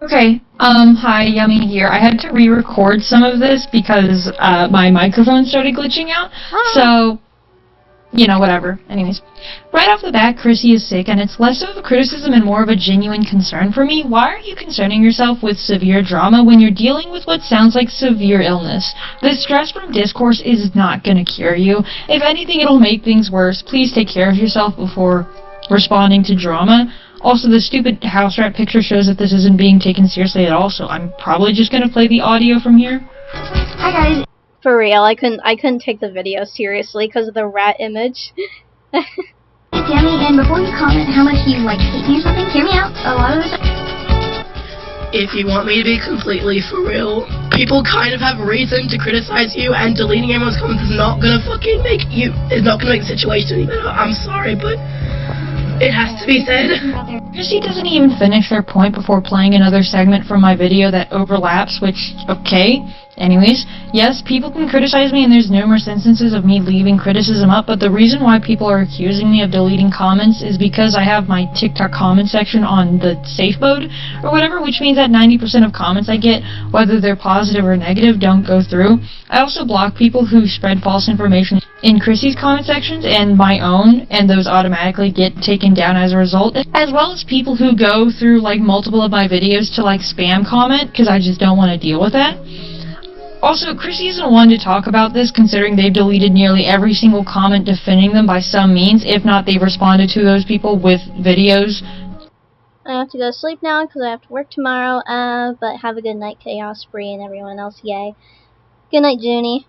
Okay, hi, Yummy here. I had to re-record some of this because, my microphone started glitching out, so, you know, whatever. Anyways, right off the bat, Chrissy is sick, and it's less of a criticism and more of a genuine concern for me. Why are you concerning yourself with severe drama when you're dealing with what sounds like severe illness? The stress from discourse is not gonna cure you. If anything, it'll make things worse. Please take care of yourself before responding to drama. Also, the stupid house rat picture shows that this isn't being taken seriously at all, so I'm probably just gonna play the audio from here. Hi guys. For real, I couldn't take the video seriously because of the rat image. It's Yummy, and before you comment how much you like hate me or something, hear me out. A lot of this. If you want me to be completely for real, people kind of have reason to criticize you, and deleting everyone's comments is not gonna make the situation any better. I'm sorry, but it has to be said. Chrissy doesn't even finish their point before playing another segment from my video that overlaps, which, okay. Anyways, yes, people can criticize me, and there's numerous instances of me leaving criticism up, but the reason why people are accusing me of deleting comments is because I have my TikTok comment section on the safe mode, or whatever, which means that 90% of comments I get, whether they're positive or negative, don't go through. I also block people who spread false information in Chrissy's comment sections and my own, and those automatically get taken down as a result, as well as people who go through, like, multiple of my videos to, like, spam comment, because I just don't want to deal with that. Also, Chrissy isn't one to talk about this, considering they've deleted nearly every single comment defending them by some means. If not, they've responded to those people with videos. I have to go to sleep now because I have to work tomorrow, but have a good night, Chaos Free, and everyone else, yay. Good night, Junie.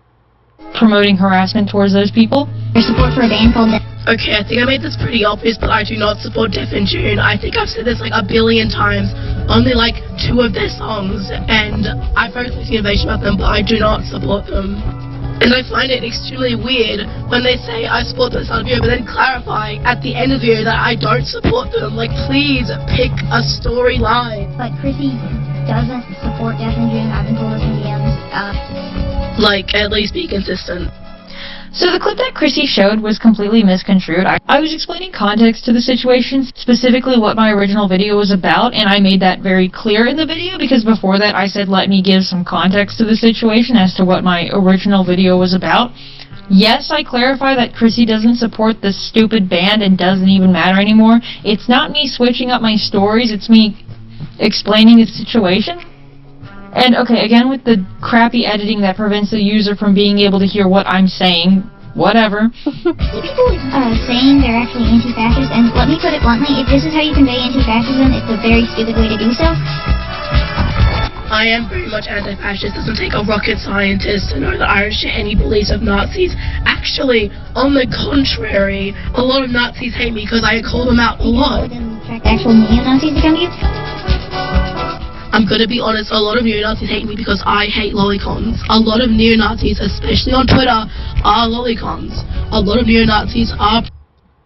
Promoting harassment towards those people. Your support for a band called Okay, I think I made this pretty obvious, but I do not support Death in June. I think I've said this like a billion times. Only like 2 of their songs, and I've heard information about them, but I do not support them. And I find it extremely weird when they say I support them at the start of the video, but then clarify at the end of the video that I don't support them. Like, please pick a storyline. But Chrissy doesn't support Death in June. I've been told this in DMs. Like, at least be consistent. So the clip that Chrissy showed was completely misconstrued. I was explaining context to the situation, specifically what my original video was about, and I made that very clear in the video, because before that I said let me give some context to the situation as to what my original video was about. Yes, I clarify that Chrissy doesn't support this stupid band and doesn't even matter anymore. It's not me switching up my stories, it's me explaining the situation. And, okay, again with the crappy editing that prevents the user from being able to hear what I'm saying, whatever. People saying they're actually anti-fascist, and let me put it bluntly, if this is how you convey anti-fascism, it's a very stupid way to do so. I am very much anti-fascist. It doesn't take a rocket scientist to know that I don't share any beliefs of Nazis. Actually, on the contrary, a lot of Nazis hate me because I call them out a lot. Actual neo-Nazis to come to you? I'm gonna be honest, a lot of neo-Nazis hate me because I hate lolicons. A lot of neo-Nazis, especially on Twitter, are lolicons. A lot of neo-Nazis are...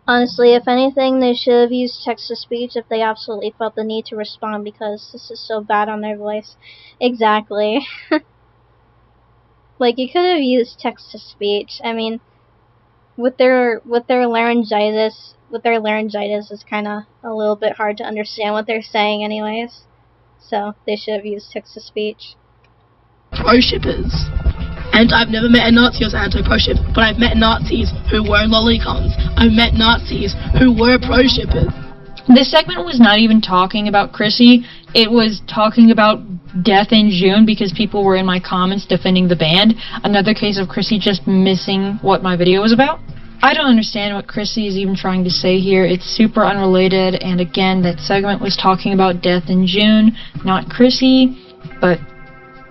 Honestly, if anything, they should have used text-to-speech if they absolutely felt the need to respond, because this is so bad on their voice. Exactly. Like, you could have used text-to-speech. I mean, with their laryngitis, it's kind of a little bit hard to understand what they're saying anyways. So, they should have used text-to-speech. Pro-shippers. And I've never met a Nazi who's anti-pro-ship, but I've met Nazis who were lolicons. I've met Nazis who were pro-shippers. This segment was not even talking about Chrissy. It was talking about Death in June because people were in my comments defending the band. Another case of Chrissy just missing what my video was about. I don't understand what Chrissy is even trying to say here. It's super unrelated, and again, that segment was talking about Death in June, not Chrissy, but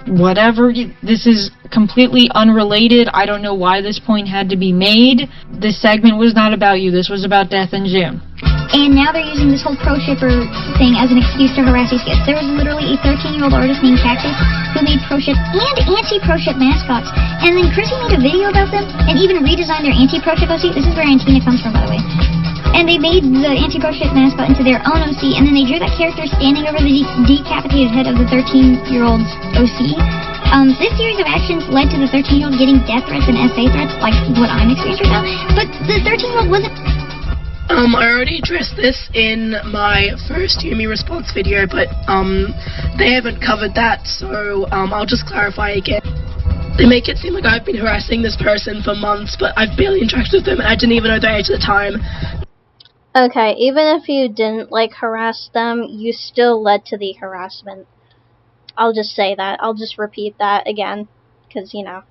whatever. This is completely unrelated. I don't know why this point had to be made. This segment was not about you. This was about Death in June. And now they're using this whole pro-shipper thing as an excuse to harass these kids. There was literally a 13-year-old artist named Cactus who made pro-ship and anti-pro-ship mascots. And then Chrissy made a video about them and even redesigned their anti-pro-ship OC. This is where Antina comes from, by the way. And they made the anti-pro-ship mascot into their own OC, and then they drew that character standing over the decapitated head of the 13-year-old's OC. This series of actions led to the 13-year-old getting death threats and SA threats, like what I'm experiencing right now. But the 13-year-old wasn't... I already addressed this in my first Yumi response video, but they haven't covered that, so I'll just clarify again. They make it seem like I've been harassing this person for months, but I've barely interacted with them, and I didn't even know their age at the time. Okay, even if you didn't, like, harass them, you still led to the harassment. I'll just say that. I'll just repeat that again, because, you know,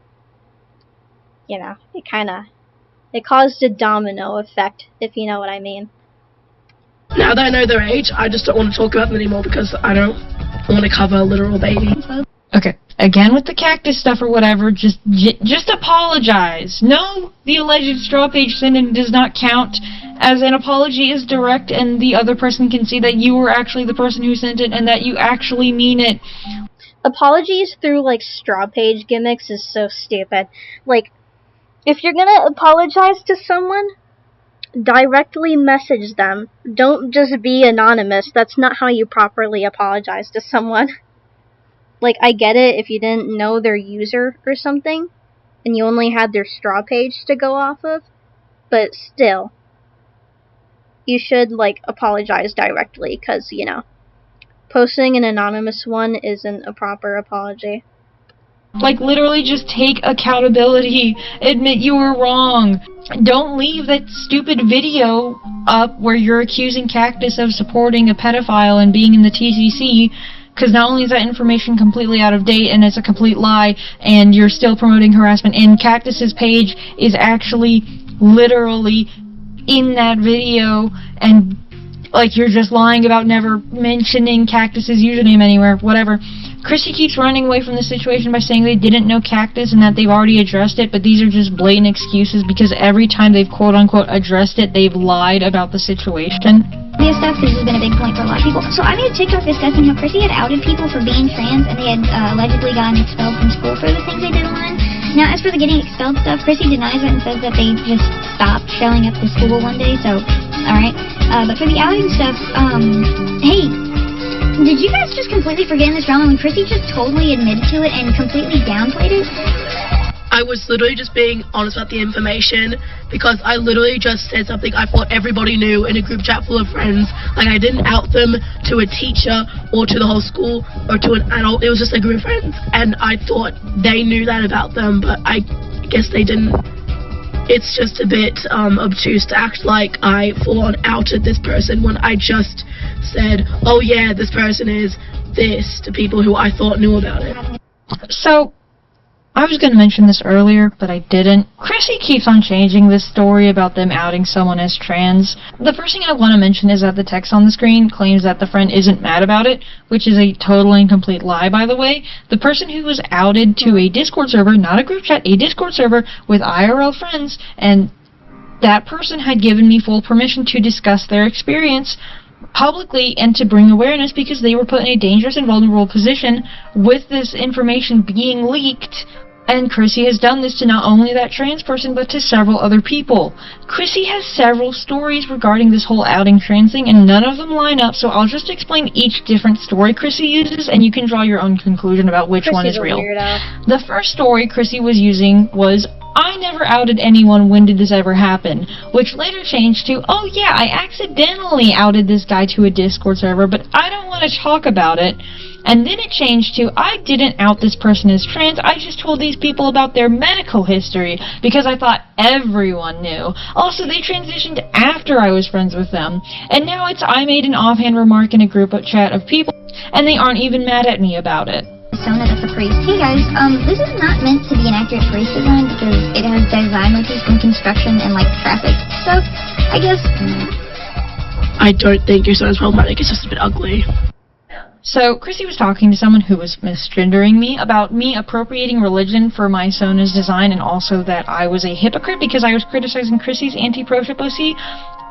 it caused a domino effect, if you know what I mean. Now that I know their age, I just don't want to talk about them anymore because I don't want to cover a literal baby. Okay, again with the Cactus stuff or whatever, just apologize. No, the alleged straw page sending does not count, as an apology is direct and the other person can see that you were actually the person who sent it and that you actually mean it. Apologies through, like, straw page gimmicks is so stupid. Like, if you're gonna apologize to someone, directly message them. Don't just be anonymous. That's not how you properly apologize to someone. Like, I get it if you didn't know their user or something, and you only had their straw page to go off of, but still, you should, like, apologize directly, because, you know, posting an anonymous one isn't a proper apology. Like, literally just take accountability. Admit you were wrong. Don't leave that stupid video up where you're accusing Cactus of supporting a pedophile and being in the TCC, because not only is that information completely out of date and it's a complete lie, and you're still promoting harassment, and Cactus's page is actually literally in that video, and, like, you're just lying about never mentioning Cactus's username anywhere, whatever. Chrissy keeps running away from the situation by saying they didn't know Cactus and that they've already addressed it, but these are just blatant excuses because every time they've quote-unquote addressed it, they've lied about the situation. This stuff, this has been a big point for a lot of people. So I made a TikTok discussing how Chrissy had outed people for being trans and they had allegedly gotten expelled from school for the things they did online. Now, as for the getting expelled stuff, Chrissy denies it and says that they just stopped showing up to school one day, so, alright. But for the outing stuff, hey, did you guys just completely forget in this drama when Chrissy just totally admitted to it and completely downplayed it? I was literally just being honest about the information because I literally just said something I thought everybody knew in a group chat full of friends. Like, I didn't out them to a teacher or to the whole school or to an adult. It was just a group of friends, and I thought they knew that about them, but I guess they didn't. It's just a bit obtuse to act like I full-on outed this person when I just said, oh yeah, this person is this, to people who I thought knew about it. So, I was going to mention this earlier, but I didn't. Chrissy keeps on changing this story about them outing someone as trans. The first thing I want to mention is that the text on the screen claims that the friend isn't mad about it, which is a total and complete lie, by the way. The person who was outed to a Discord server, not a group chat, a Discord server with IRL friends, and that person had given me full permission to discuss their experience publicly and to bring awareness because they were put in a dangerous and vulnerable position with this information being leaked. And Chrissy has done this to not only that trans person, but to several other people. Chrissy has several stories regarding this whole outing trans thing, and none of them line up, so I'll just explain each different story Chrissy uses, and you can draw your own conclusion about which one is real. The first story Chrissy was using was, I never outed anyone, when did this ever happen? Which later changed to, oh yeah, I accidentally outed this guy to a Discord server, but I don't want to talk about it. And then it changed to, I didn't out this person as trans, I just told these people about their medical history, because I thought everyone knew. Also, they transitioned after I was friends with them. And now it's, I made an offhand remark in a group chat of people, and they aren't even mad at me about it. Sona, that's a priest. Hey guys, this is not meant to be an accurate priest design because it has design motifs from construction and, like, traffic stuff, I guess. I don't think your son is problematic, it's just a bit ugly. So, Chrissy was talking to someone who was misgendering me about me appropriating religion for my Sona's design, and also that I was a hypocrite because I was criticizing Chrissy's anti-proship OC.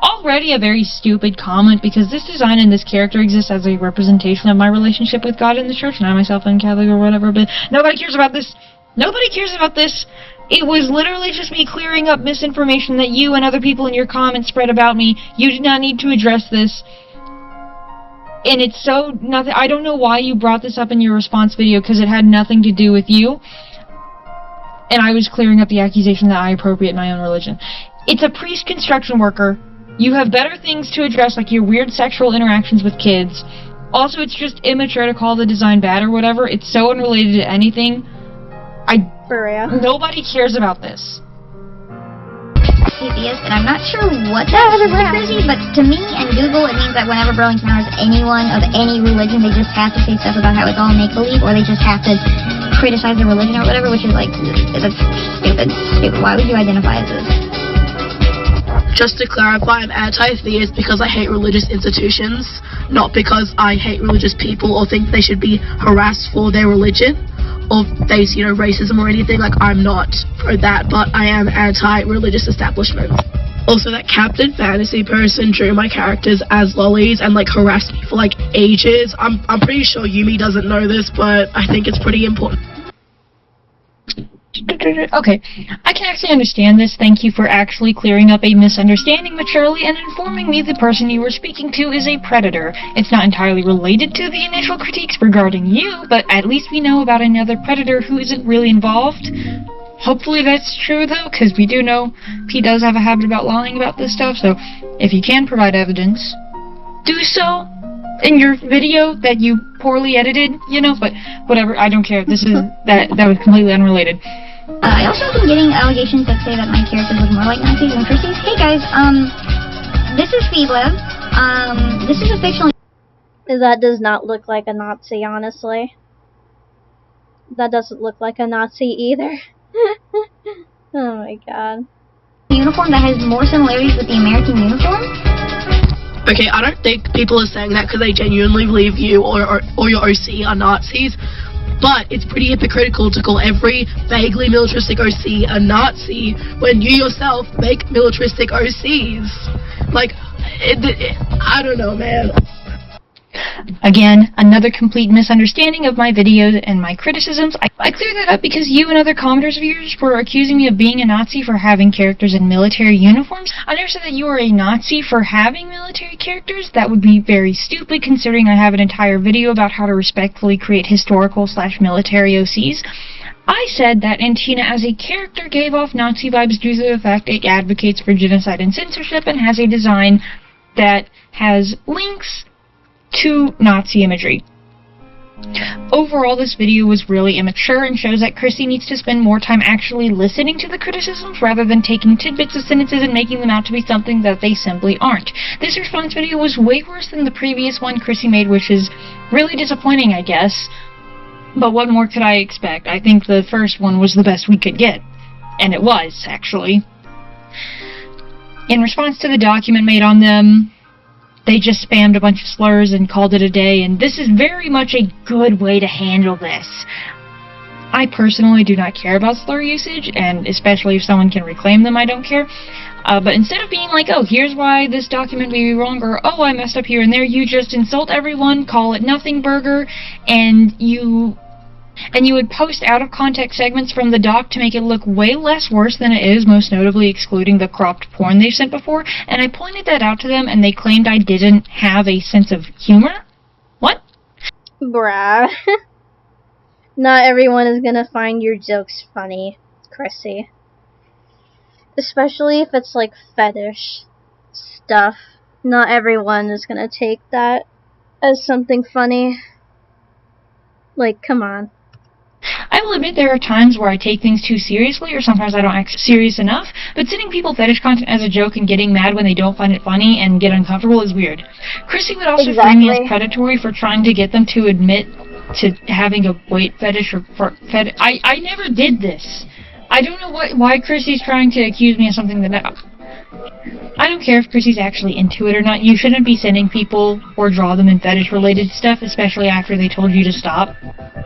already a very stupid comment, because this design and this character exists as a representation of my relationship with God and the church, and I myself am Catholic or whatever, but nobody cares about this. Nobody cares about this. It was literally just me clearing up misinformation that you and other people in your comments spread about me. You did not need to address this. And it's so nothing. I don't know why you brought this up in your response video, because it had nothing to do with you. And I was clearing up the accusation that I appropriate my own religion. It's a priest construction worker. You have better things to address, like your weird sexual interactions with kids. Also, it's just immature to call the design bad or whatever. It's so unrelated to anything. For real. Nobody cares about this. Atheist, and I'm not sure what that is crazy, but to me and Google, it means that whenever Bro encounters anyone of any religion, they just have to say stuff about how it's all make-believe, or they just have to criticize the religion or whatever, which is like, that's stupid. Why would you identify as this? Just to clarify, I'm anti-theist because I hate religious institutions, not because I hate religious people or think they should be harassed for their religion or face, racism or anything. Like, I'm not for that, but I am anti-religious establishment. Also, that Captain Fantasy person drew my characters as lollies and, like, harassed me for, like, ages. I'm pretty sure Yumi doesn't know this, but I think it's pretty important. Okay, I can actually understand this. Thank you for actually clearing up a misunderstanding maturely and informing me the person you were speaking to is a predator. It's not entirely related to the initial critiques regarding you, but at least we know about another predator who isn't really involved. Hopefully that's true, though, because we do know P does have a habit about lying about this stuff, so if you can provide evidence, do so in your video that you poorly edited, but whatever, I don't care. This is, that was completely unrelated. I also have been getting allegations that say that my characters look more like Nazis than Chrissy's. Hey guys, this is Feebleb. This is a fictional... That does not look like a Nazi, honestly. That doesn't look like a Nazi either. Oh my god. uniform that has more similarities with the American uniform? Okay, I don't think people are saying that because they genuinely believe you or your OC are Nazis. But it's pretty hypocritical to call every vaguely militaristic OC a Nazi when you yourself make militaristic OCs. Like, I don't know, man. Again, another complete misunderstanding of my videos and my criticisms. I cleared that up because you and other commenters of yours were accusing me of being a Nazi for having characters in military uniforms. I never said that you were a Nazi for having military characters. That would be very stupid considering I have an entire video about how to respectfully create historical/military OCs. I said that Antina as a character gave off Nazi vibes due to the fact it advocates for genocide and censorship and has a design that has links to Nazi imagery. Overall, this video was really immature and shows that Chrissy needs to spend more time actually listening to the criticisms rather than taking tidbits of sentences and making them out to be something that they simply aren't. This response video was way worse than the previous one Chrissy made, which is really disappointing, I guess. But what more could I expect? I think the first one was the best we could get. And it was, actually. In response to the document made on them, they just spammed a bunch of slurs and called it a day, and this is very much a good way to handle this. I personally do not care about slur usage, and especially if someone can reclaim them, I don't care. But instead of being like, oh, here's why this document may be wrong, or oh, I messed up here and there, you just insult everyone, call it nothing burger, and you would post out-of-context segments from the doc to make it look way less worse than it is, most notably excluding the cropped porn they sent before, and I pointed that out to them, and they claimed I didn't have a sense of humor? What? Bruh. Not everyone is gonna find your jokes funny, Chrissy. Especially if it's like fetish stuff. Not everyone is gonna take that as something funny. Like, come on. I will admit there are times where I take things too seriously, or sometimes I don't act serious enough, but sending people fetish content as a joke and getting mad when they don't find it funny and get uncomfortable is weird. Chrissy would also frame me as predatory for trying to get them to admit to having a weight fetish or fetish. I never did this. I don't know why Chrissy's trying to accuse me of something that I don't care if Chrissy's actually into it or not. You shouldn't be sending people or draw them in fetish-related stuff, especially after they told you to stop.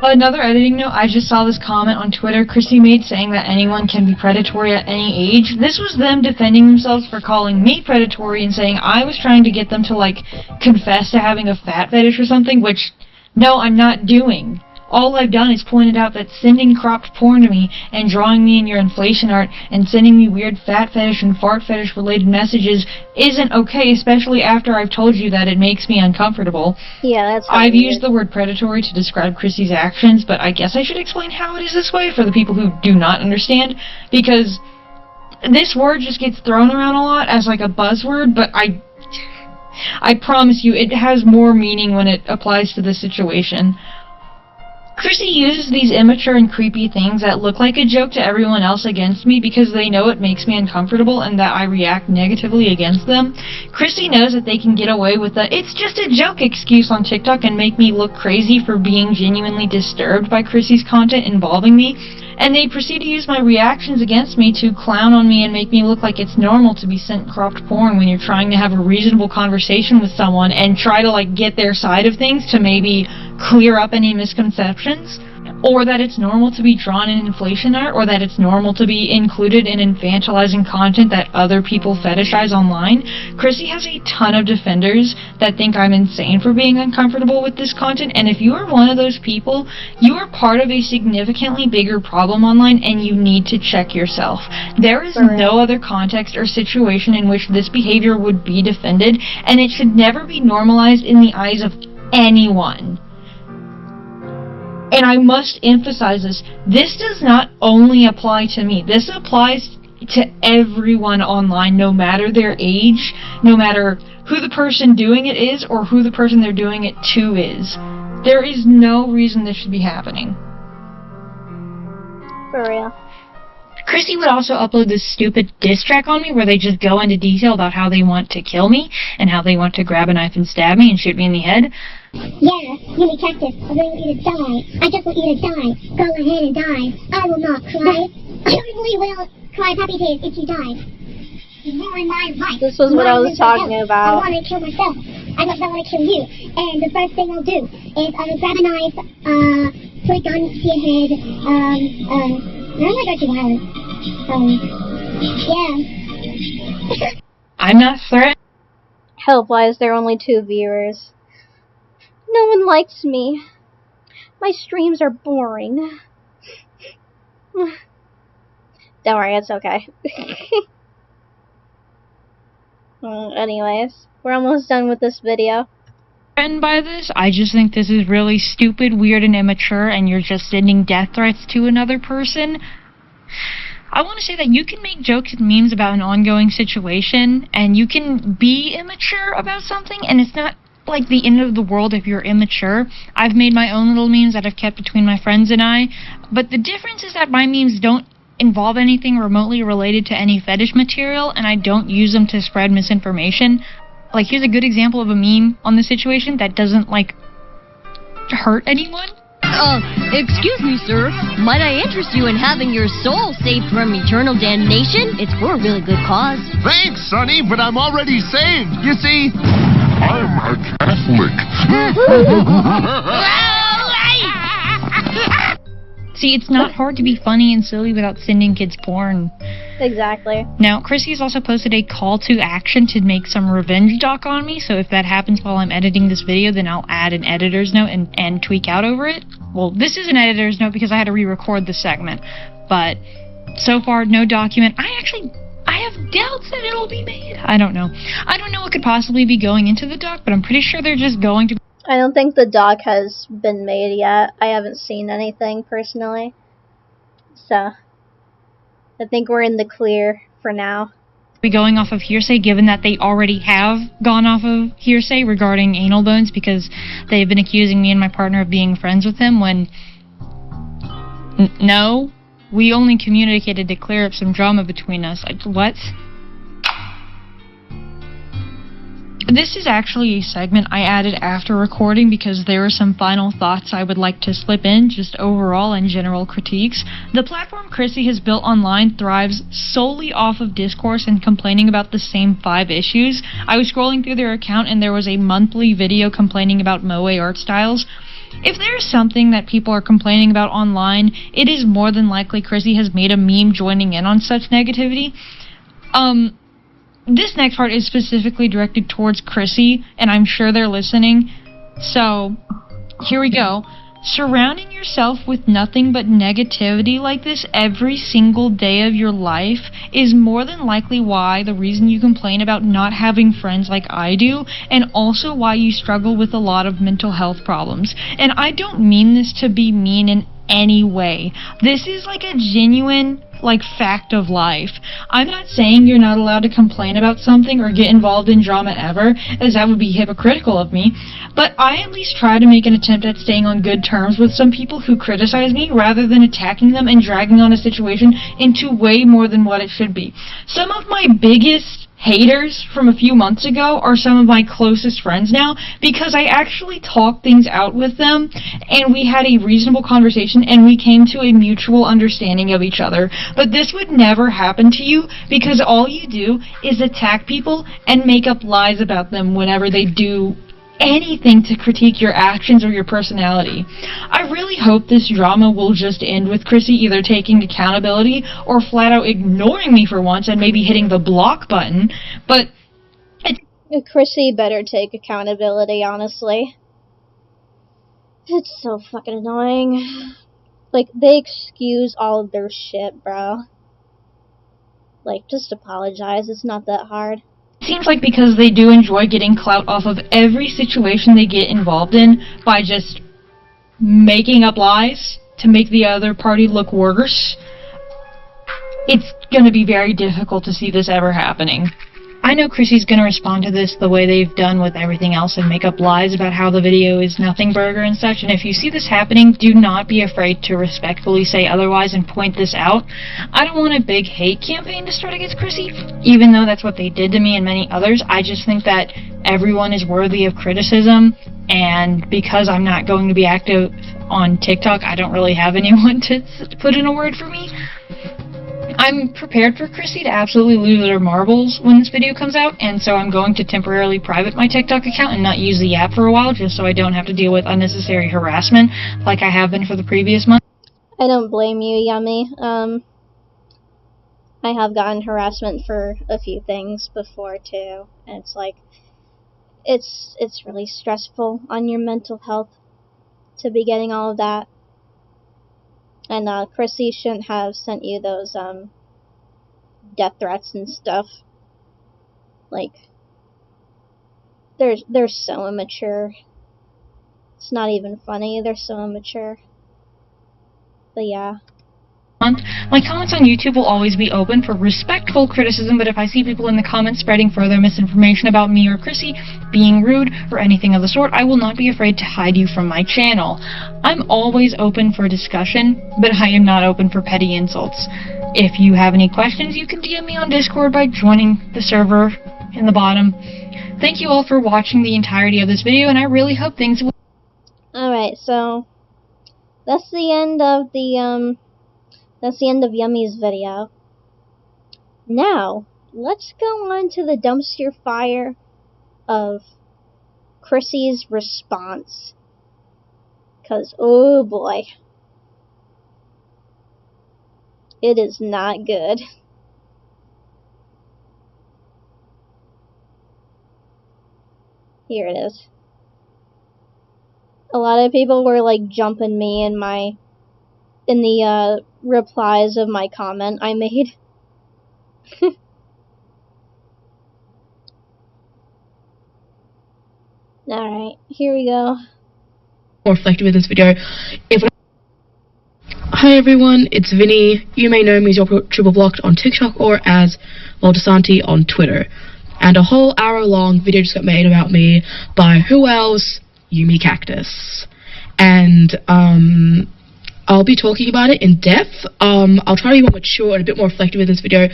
Another editing note, I just saw this comment on Twitter Chrissy made saying that anyone can be predatory at any age. This was them defending themselves for calling me predatory and saying I was trying to get them to, like, confess to having a fat fetish or something, which, no, I'm not doing. All I've done is pointed out that sending cropped porn to me and drawing me in your inflation art and sending me weird fat fetish and fart fetish related messages isn't okay, especially after I've told you that it makes me uncomfortable. Yeah, that's I've weird. used the word predatory to describe Chrissy's actions, but I guess I should explain how it is this way for the people who do not understand, because this word just gets thrown around a lot as like a buzzword, but I promise you it has more meaning when it applies to this situation. Chrissy uses these immature and creepy things that look like a joke to everyone else against me because they know it makes me uncomfortable and that I react negatively against them. Chrissy knows that they can get away with the "it's just a joke" excuse on TikTok and make me look crazy for being genuinely disturbed by Chrissy's content involving me, and they proceed to use my reactions against me to clown on me and make me look like it's normal to be sent cropped porn when you're trying to have a reasonable conversation with someone and try to, like, get their side of things to maybe clear up any misconceptions, or that it's normal to be drawn in inflation art, or that it's normal to be included in infantilizing content that other people fetishize online. Chrissy has a ton of defenders that think I'm insane for being uncomfortable with this content, and if you are one of those people, you are part of a significantly bigger problem online, and you need to check yourself. There is no other context or situation in which this behavior would be defended, and it should never be normalized in the eyes of anyone. And I must emphasize this does not only apply to me. This applies to everyone online, no matter their age, no matter who the person doing it is, or who the person they're doing it to is. There is no reason this should be happening. For real. Chrissy would also upload this stupid diss track on me where they just go into detail about how they want to kill me and how they want to grab a knife and stab me and shoot me in the head. Yeah, you mean Cactus, I really want you to die. I just want you to die. Go ahead and die. I will not cry. I only will cry happy tears if you die. You ruined my life. This was what I was talking about. I want to kill myself. I don't want to kill you. And the first thing I'll do is I will grab a knife, put a gun to your head, I don't want to go too violent. Yeah. I'm not threatened. Help, why is there only 2 viewers? No one likes me. My streams are boring. Don't worry, it's okay. Anyways, we're almost done with this video. Threatened by this, I just think this is really stupid, weird, and immature, and you're just sending death threats to another person. I want to say that you can make jokes and memes about an ongoing situation, and you can be immature about something, and it's not like the end of the world if you're immature. I've made my own little memes that I've kept between my friends and I, but the difference is that my memes don't involve anything remotely related to any fetish material, and I don't use them to spread misinformation. Like, here's a good example of a meme on the situation that doesn't, like, hurt anyone. Excuse me, sir. Might I interest you in having your soul saved from eternal damnation? It's for a really good cause. Thanks, Sonny, but I'm already saved. You see, I'm a Catholic. See, it's not hard to be funny and silly without sending kids porn. Exactly. Now, Chrissy's also posted a call to action to make some revenge doc on me, so if that happens while I'm editing this video, then I'll add an editor's note and tweak out over it. Well, this is an editor's note because I had to re-record the segment, but so far, no document. I have doubts that it'll be made. I don't know. I don't know what could possibly be going into the doc, but I'm pretty sure they're just going to... I don't think the doc has been made yet. I haven't seen anything personally. So, I think we're in the clear for now. Be going off of hearsay, given that they already have gone off of hearsay regarding anal bones because they've been accusing me and my partner of being friends with him when... No. We only communicated to clear up some drama between us. What? This is actually a segment I added after recording because there are some final thoughts I would like to slip in, just overall and general critiques. The platform Chrissy has built online thrives solely off of discourse and complaining about the same 5 issues. I was scrolling through their account and there was a monthly video complaining about moe art styles. If there's something that people are complaining about online, it is more than likely Chrissy has made a meme joining in on such negativity. This next part is specifically directed towards Chrissy, and I'm sure they're listening. So, here we go. Surrounding yourself with nothing but negativity like this every single day of your life is more than likely why the reason you complain about not having friends like I do, and also why you struggle with a lot of mental health problems. And I don't mean this to be mean in any way. This is like a genuine fact of life. I'm not saying you're not allowed to complain about something or get involved in drama ever, as that would be hypocritical of me, but I at least try to make an attempt at staying on good terms with some people who criticize me rather than attacking them and dragging on a situation into way more than what it should be. Some of my biggest haters from a few months ago are some of my closest friends now, because I actually talked things out with them and we had a reasonable conversation and we came to a mutual understanding of each other. But this would never happen to you because all you do is attack people and make up lies about them whenever they do anything to critique your actions or your personality. I really hope this drama will just end with Chrissy either taking accountability or flat out ignoring me for once and maybe hitting the block button, but Chrissy better take accountability, honestly. It's so fucking annoying. They excuse all of their shit, bro. Just apologize, it's not that hard. It seems like because they do enjoy getting clout off of every situation they get involved in by just making up lies to make the other party look worse, it's going to be very difficult to see this ever happening. I know Chrissy's going to respond to this the way they've done with everything else and make up lies about how the video is nothing burger and such, and if you see this happening, do not be afraid to respectfully say otherwise and point this out. I don't want a big hate campaign to start against Chrissy, even though that's what they did to me and many others. I just think that everyone is worthy of criticism, and because I'm not going to be active on TikTok, I don't really have anyone to put in a word for me. I'm prepared for Chrissy to absolutely lose her marbles when this video comes out, and so I'm going to temporarily private my TikTok account and not use the app for a while, just so I don't have to deal with unnecessary harassment like I have been for the previous month. I don't blame you, Yummy. I have gotten harassment for a few things before, too, and it's really stressful on your mental health to be getting all of that. And Chrissy shouldn't have sent you those death threats and stuff. They're so immature. It's not even funny. They're so immature. But yeah. My comments on YouTube will always be open for respectful criticism, but if I see people in the comments spreading further misinformation about me or Chrissy, being rude, or anything of the sort, I will not be afraid to hide you from my channel. I'm always open for discussion, but I am not open for petty insults. If you have any questions, you can DM me on Discord by joining the server in the bottom. Thank you all for watching the entirety of this video, and I really hope things will... Alright, so that's the end of Yummy's video. Now, let's go on to the dumpster fire of Chrissy's response. 'Cause, oh boy, it is not good. Here it is. A lot of people were jumping me in the replies of my comment I made. Alright, here we go. More reflective in this video. Hi everyone, it's Vinny. You may know me as Yourtripleblocked on TikTok or as Maldesanti on Twitter. And a whole hour-long video just got made about me by who else? Cactus. And I'll be talking about it in depth. I'll try to be more mature and a bit more reflective in this video.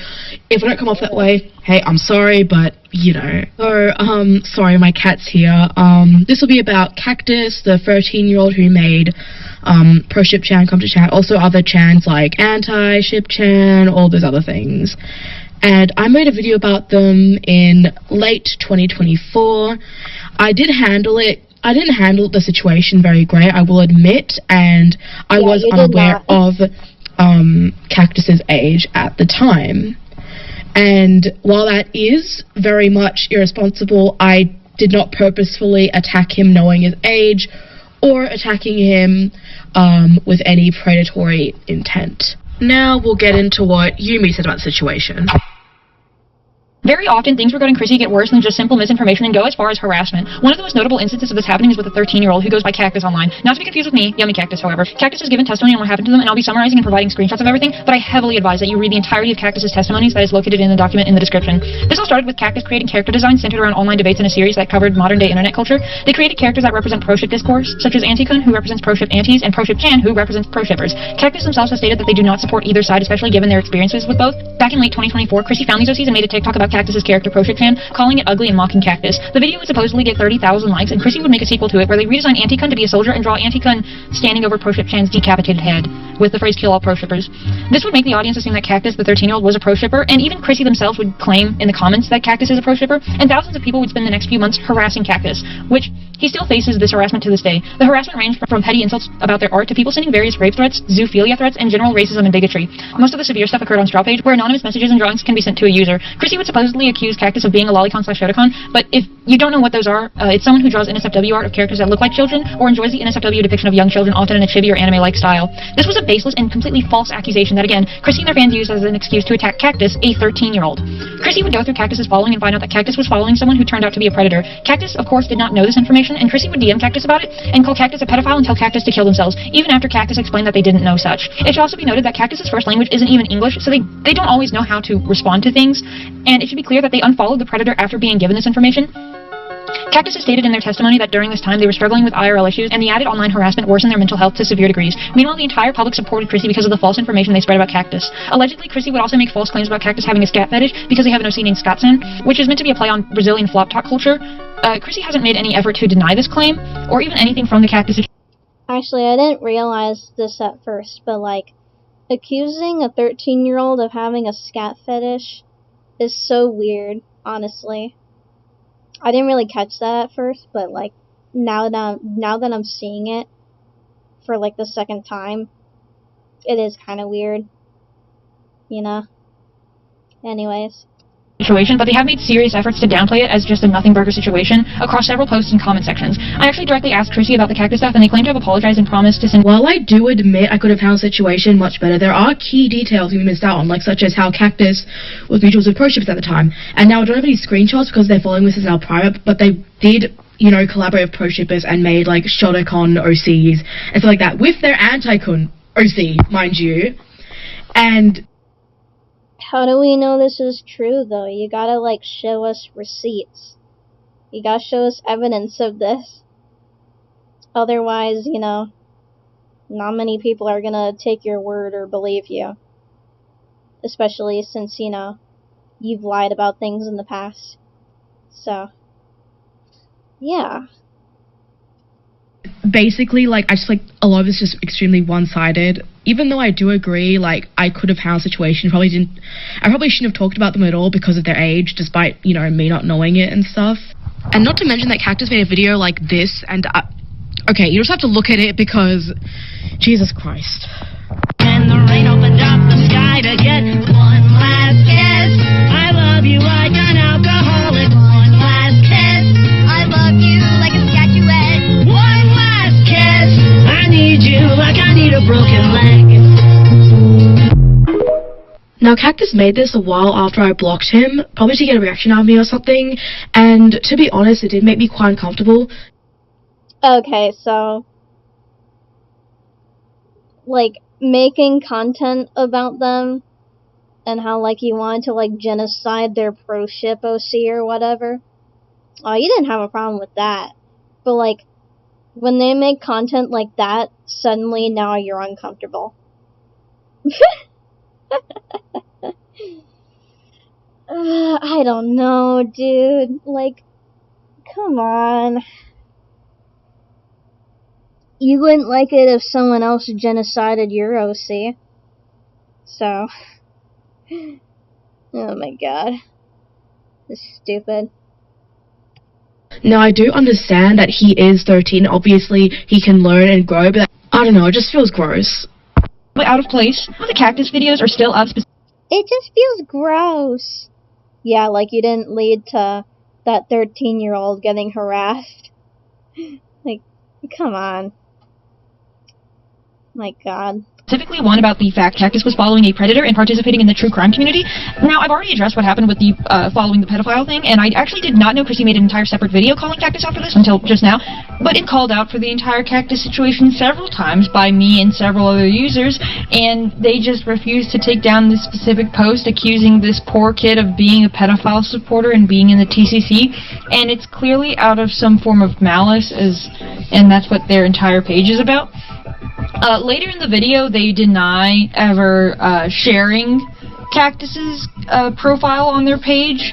If I don't come off that way, hey, I'm sorry, but, you know. So, sorry, my cat's here. This will be about Cactus, the 13-year-old who made, proship chan come to chat. Also other chans like anti-ship chan, all those other things. And I made a video about them in late 2024. I didn't handle the situation very great, I will admit, and I was unaware of Cactus's age at the time. And while that is very much irresponsible, I did not purposefully attack him knowing his age or attacking him with any predatory intent. Now we'll get into what Yumi said about the situation. Very often, things regarding Chrissy get worse than just simple misinformation and go as far as harassment. One of the most notable instances of this happening is with a 13-year-old who goes by Cactus online. Not to be confused with me, Yummy Cactus, however. Cactus has given testimony on what happened to them, and I'll be summarizing and providing screenshots of everything, but I heavily advise that you read the entirety of Cactus's testimonies that is located in the document in the description. This all started with Cactus creating character designs centered around online debates in a series that covered modern-day internet culture. They created characters that represent proship discourse, such as Antikun, who represents proship antis, and proship chan, who represents proshippers. Cactus themselves has stated that they do not support either side, especially given their experiences with both. Back in late 2024, Chrissy found these OCs and made a TikTok about Cactus's character proship chan, calling it ugly and mocking Cactus. The video would supposedly get 30,000 likes, and Chrissy would make a sequel to it where they redesign Antikun to be a soldier and draw Antikun standing over proship chan's decapitated head with the phrase "kill all proshippers." This would make the audience assume that Cactus, the 13-year-old, was a proshipper, and even Chrissy themselves would claim in the comments that Cactus is a proshipper, and thousands of people would spend the next few months harassing Cactus, which he still faces this harassment to this day. The harassment ranged from petty insults about their art to people sending various rape threats, zoophilia threats, and general racism and bigotry. Most of the severe stuff occurred on Straw Page, where anonymous messages and drawings can be sent to a user. Chrissy would supposedly accuse Cactus of being a lolicon/shotacon, but if you don't know what those are, it's someone who draws NSFW art of characters that look like children, or enjoys the NSFW depiction of young children, often in a chibi or anime-like style. This was a baseless and completely false accusation that, again, Chrissy and their fans used as an excuse to attack Cactus, a 13-year-old. Chrissy would go through Cactus's following and find out that Cactus was following someone who turned out to be a predator. Cactus, of course, did not know this information, and Chrissy would DM Cactus about it and call Cactus a pedophile and tell Cactus to kill themselves, even after Cactus explained that they didn't know such. It should also be noted that Cactus's first language isn't even English, so they don't always know how to respond to things, and it should be clear that they unfollowed the predator after being given this information. Cactus has stated in their testimony that during this time they were struggling with IRL issues, and the added online harassment worsened their mental health to severe degrees. Meanwhile, the entire public supported Chrissy because of the false information they spread about Cactus. Allegedly, Chrissy would also make false claims about Cactus having a scat fetish because they have an OC named Skatsen, which is meant to be a play on Brazilian flop talk culture. Chrissy hasn't made any effort to deny this claim, or even anything from the Cactus. Actually, I didn't realize this at first, but like, accusing a 13-year-old of having a scat fetish is so weird, honestly. I didn't really catch that at first, but like, now that I'm seeing it for like the second time, it is kind of weird, you know? Anyways. Situation, but they have made serious efforts to downplay it as just a nothing burger situation across several posts and comment sections. I actually directly asked Chrissy about the Cactus stuff, and they claim to have apologized and promised to send. While I do admit I could have handled the situation much better, there are key details we missed out on, like such as how Cactus was mutuals with proships at the time. And now I don't have any screenshots because they're following this as now private, but they did, you know, collaborate with proshippers and made like Shotacon OCs and stuff like that with their Antikun OC, mind you. And how do we know this is true, though? You gotta, like, show us receipts. You gotta show us evidence of this. Otherwise, you know, not many people are gonna take your word or believe you. Especially since, you know, you've lied about things in the past. So, yeah. Basically, like, I just, like, a lot of it's just extremely one-sided. Even though I do agree, like, I could have handled the situation, I probably shouldn't have talked about them at all because of their age, despite, you know, me not knowing it and stuff. And not to mention that Cactus made a video like this, and, okay, you just have to look at it because, Jesus Christ. And the rain opened up the sky to get one last kiss. I love you like an alcoholic. One last kiss. I love you like a statuette. One last kiss. I need you like I need a broken leg. Now, Cactus made this a while after I blocked him, probably to get a reaction out of me or something, and to be honest, it did make me quite uncomfortable. Okay, so, like, making content about them, and how, like, you wanted to, like, genocide their proship OC or whatever. Oh, you didn't have a problem with that. But, like, When they make content like that, suddenly now you're uncomfortable. I don't know, dude. Like, come on. You wouldn't like it if someone else genocided your OC. So. Oh my god. This is stupid. Now, I do understand that he is 13. Obviously, he can learn and grow, but I don't know, it just feels gross. Out of place. The Cactus videos are still up. It just feels gross. Yeah, like you didn't lead to that 13-year-old getting harassed. Like, come on. My god. Specifically one about the fact Cactus was following a predator and participating in the true crime community. Now, I've already addressed what happened with the following the pedophile thing, and I actually did not know Chrissy made an entire separate video calling Cactus out for this until just now, but it called out for the entire Cactus situation several times by me and several other users, and they just refused to take down this specific post accusing this poor kid of being a pedophile supporter and being in the TCC, and it's clearly out of some form of malice, and that's what their entire page is about. Later in the video, they deny ever sharing Cactus's profile on their page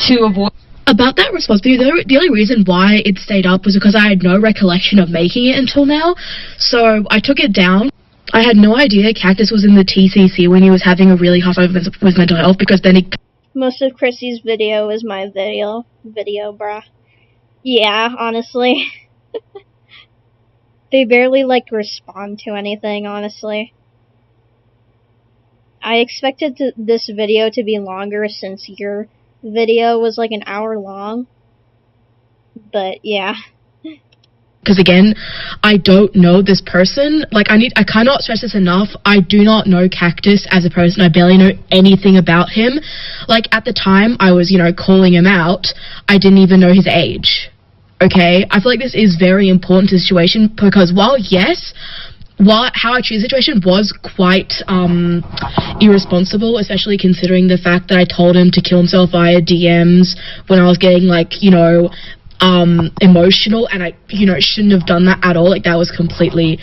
to avoid... About that response video, the only reason why it stayed up was because I had no recollection of making it until now, so I took it down. I had no idea Cactus was in the TCC when he was having a really hard time with mental health, because then he... Most of Chrissy's video is my video, bruh. Yeah, honestly. They barely, like, respond to anything, honestly. I expected this video to be longer since your video was, like, an hour long. But, yeah. Because, again, I don't know this person. Like, I cannot stress this enough. I do not know Cactus as a person. I barely know anything about him. Like, at the time I was, calling him out, I didn't even know his age. Okay, I feel like this is very important to the situation, because while how I choose the situation was quite irresponsible, especially considering the fact that I told him to kill himself via DMs when I was getting, like, emotional, and I, shouldn't have done that at all. Like, that was completely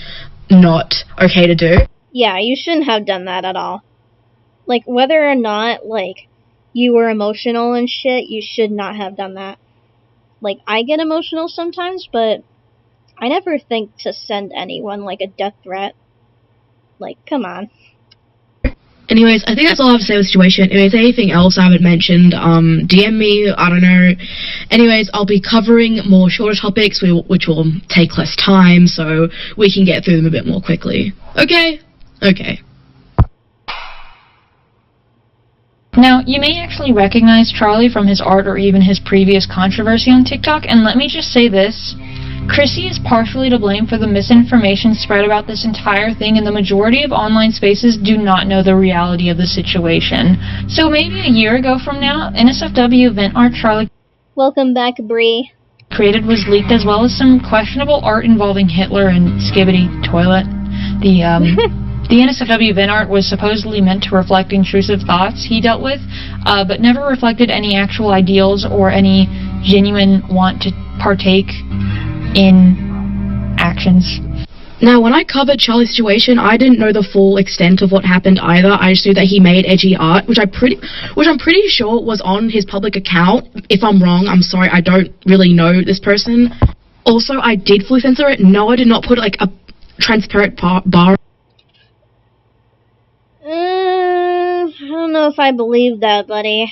not okay to do. Yeah, you shouldn't have done that at all. Like, whether or not, like, you were emotional and shit, you should not have done that. Like, I get emotional sometimes, but I never think to send anyone, like, a death threat. Like, come on. Anyways, I think that's all I have to say with the situation. If there's anything else I haven't mentioned, DM me, I don't know. Anyways, I'll be covering more shorter topics, which will take less time, so we can get through them a bit more quickly. Okay? Okay. Now, you may actually recognize Charlie from his art or even his previous controversy on TikTok, and let me just say this. Chrissy is partially to blame for the misinformation spread about this entire thing, and the majority of online spaces do not know the reality of the situation. So maybe a year ago from now, NSFW event art Charlie... Welcome back, Bree. ...created was leaked, as well as some questionable art involving Hitler and Skibbity Toilet. The NSFW event art was supposedly meant to reflect intrusive thoughts he dealt with, but never reflected any actual ideals or any genuine want to partake in actions. Now, when I covered Charlie's situation, I didn't know the full extent of what happened either. I just knew that he made edgy art, which I'm pretty sure was on his public account. If I'm wrong, I'm sorry, I don't really know this person. Also, I did fully censor it. No, I did not put, like, a transparent bar. I don't know if I believe that, buddy.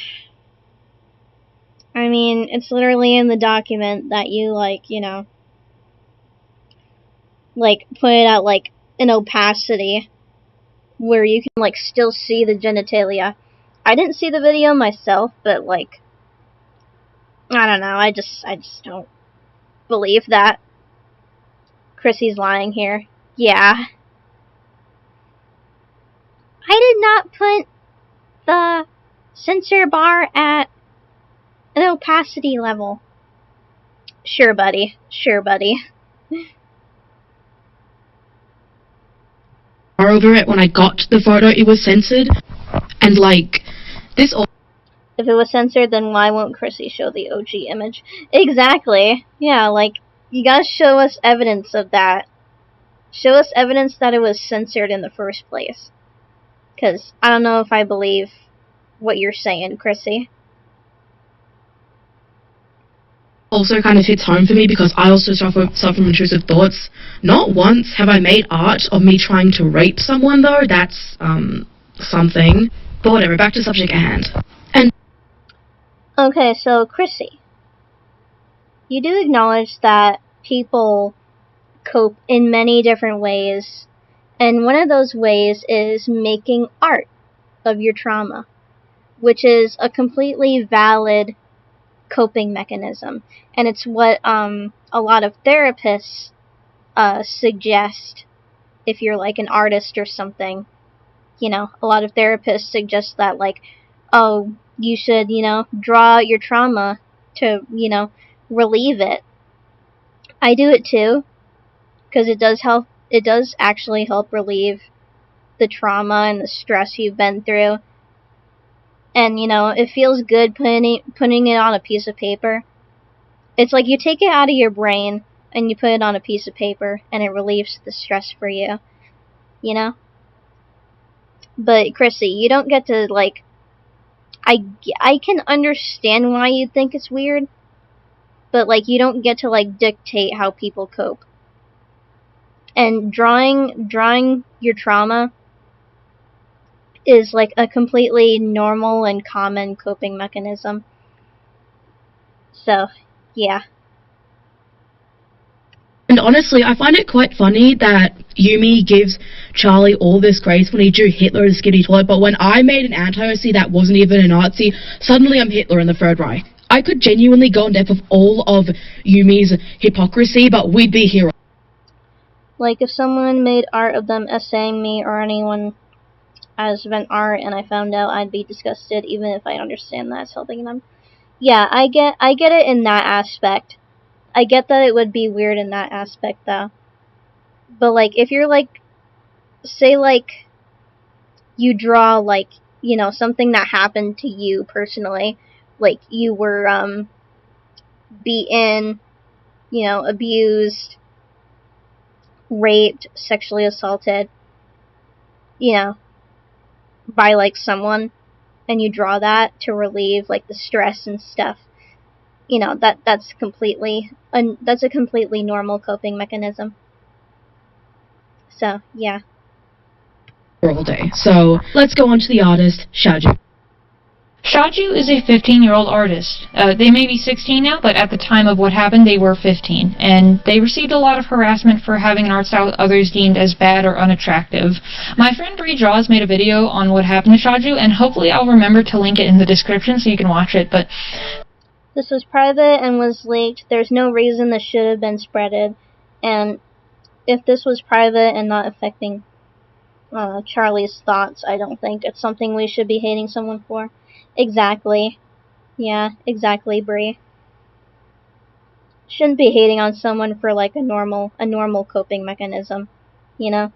I mean, it's literally in the document that you, like, like, put it at, like, an opacity where you can, like, still see the genitalia. I didn't see the video myself, but, like, I don't know, I just don't believe that. Chrissy's lying here. Yeah. I did not put the censor bar at an opacity level. Sure, buddy. Sure, buddy. Over it when I got the photo, it was censored, and like this. If it was censored, then why won't Chrissy show the OG image? Exactly. Yeah, like You gotta show us evidence of that. Show us evidence that it was censored in the first place. Because I don't know if I believe what you're saying, Chrissy. Also kind of hits home for me because I also suffer from intrusive thoughts. Not once have I made art of me trying to rape someone, though. That's, something. But whatever, back to subject at hand. And okay, so Chrissy, you do acknowledge that people cope in many different ways, and one of those ways is making art of your trauma, which is a completely valid coping mechanism, and it's what a lot of therapists suggest if you're like an artist or something. You know, a lot of therapists suggest that, like, oh, you should, you know, draw out your trauma to, you know, relieve it. I do it too, because it does help. It does actually help relieve the trauma and the stress you've been through. And, you know, it feels good putting it on a piece of paper. It's like you take it out of your brain and you put it on a piece of paper and it relieves the stress for you. You know? But, Chrissy, you don't get to, like... I can understand why you think it's weird. But, like, you don't get to, like, dictate how people cope. And drawing your trauma is like a completely normal and common coping mechanism. So, yeah. And honestly, I find it quite funny that Yumi gives Charlie all this grace when he drew Hitler as Skinny Toilet, but when I made an anti-Nazi that wasn't even a Nazi, suddenly I'm Hitler in the Third Reich. I could genuinely go in depth of all of Yumi's hypocrisy, but we'd be here. Like, if someone made art of them essaying me or anyone as an art and I found out, I'd be disgusted, even if I understand that it's helping them. Yeah, I get it in that aspect. I get that it would be weird in that aspect, though. But, like, if you're, like, say, like, you draw, like, you know, something that happened to you personally, like, you were, beaten, you know, abused, raped, sexually assaulted, you know, by, like, someone, and you draw that to relieve, like, the stress and stuff, you know, that's a completely normal coping mechanism. So, yeah. All day. So, let's go on to the artist, Shaju. Shaju is a 15-year-old artist. They may be 16 now, but at the time of what happened, they were 15. And they received a lot of harassment for having an art style others deemed as bad or unattractive. My friend Bree Jaws made a video on what happened to Shaju, and hopefully I'll remember to link it in the description so you can watch it, but... This was private and was leaked. There's no reason this should have been spreaded. And if this was private and not affecting Charlie's thoughts, I don't think it's something we should be hating someone for. Exactly. Yeah, exactly, Bree. Shouldn't be hating on someone for, like, a normal coping mechanism, you know?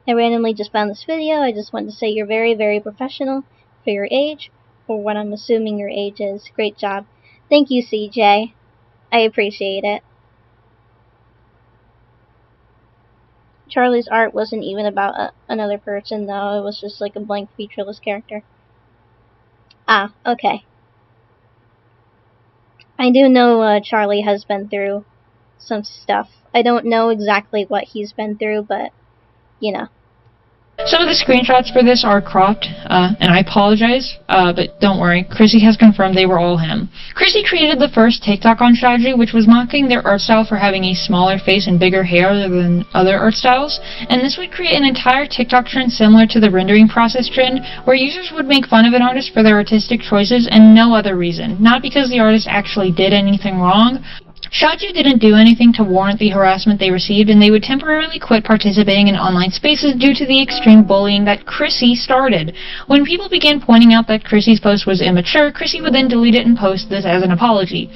I randomly just found this video. I just wanted to say you're very, very professional for your age, or what I'm assuming your age is. Great job. Thank you, CJ. I appreciate it. Charlie's art wasn't even about another person, though. It was just like a blank, featureless character. Ah, okay. I do know Charlie has been through some stuff. I don't know exactly what he's been through, but, you know. Some of the screenshots for this are cropped, and I apologize, but don't worry, Chrissy has confirmed they were all him. Chrissy created the first TikTok on Shaju, which was mocking their art style for having a smaller face and bigger hair than other art styles, and this would create an entire TikTok trend similar to the rendering process trend, where users would make fun of an artist for their artistic choices and no other reason, not because the artist actually did anything wrong. Shaju didn't do anything to warrant the harassment they received, and they would temporarily quit participating in online spaces due to the extreme bullying that Chrissy started. When people began pointing out that Chrissy's post was immature, Chrissy would then delete it and post this as an apology.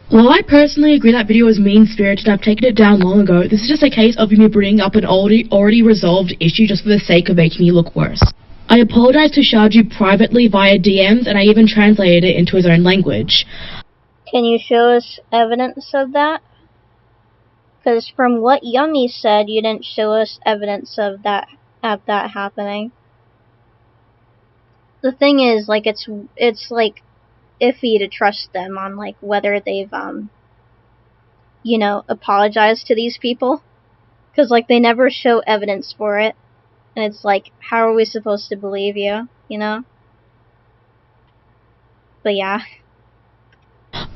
While I personally agree that video is mean-spirited and I've taken it down long ago, this is just a case of me bringing up an already resolved issue just for the sake of making me look worse. I apologized to Shaju privately via DMs, and I even translated it into his own language. Can you show us evidence of that? Because from what Yummy said, you didn't show us evidence of that happening. The thing is, like, it's like iffy to trust them on like whether they've you know, apologized to these people, because like they never show evidence for it, and it's like, how are we supposed to believe you, you know? But yeah.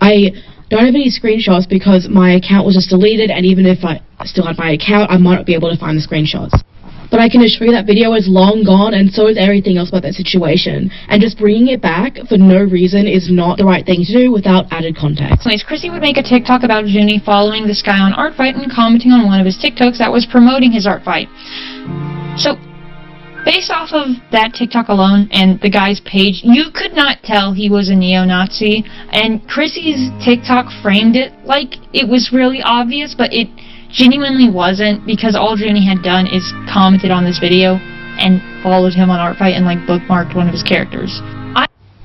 I don't have any screenshots because my account was just deleted, and even if I still had my account, I might not be able to find the screenshots. But I can assure you that video is long gone, and so is everything else about that situation. And just bringing it back for no reason is not the right thing to do without added context. Anyways, Chrissy would make a TikTok about Junie following this guy on Art Fight and commenting on one of his TikToks that was promoting his art fight. So, based off of that TikTok alone and the guy's page, you could not tell he was a neo-Nazi, and Chrissy's TikTok framed it like it was really obvious, but it genuinely wasn't, because all Junie had done is commented on this video and followed him on Art Fight and like bookmarked one of his characters.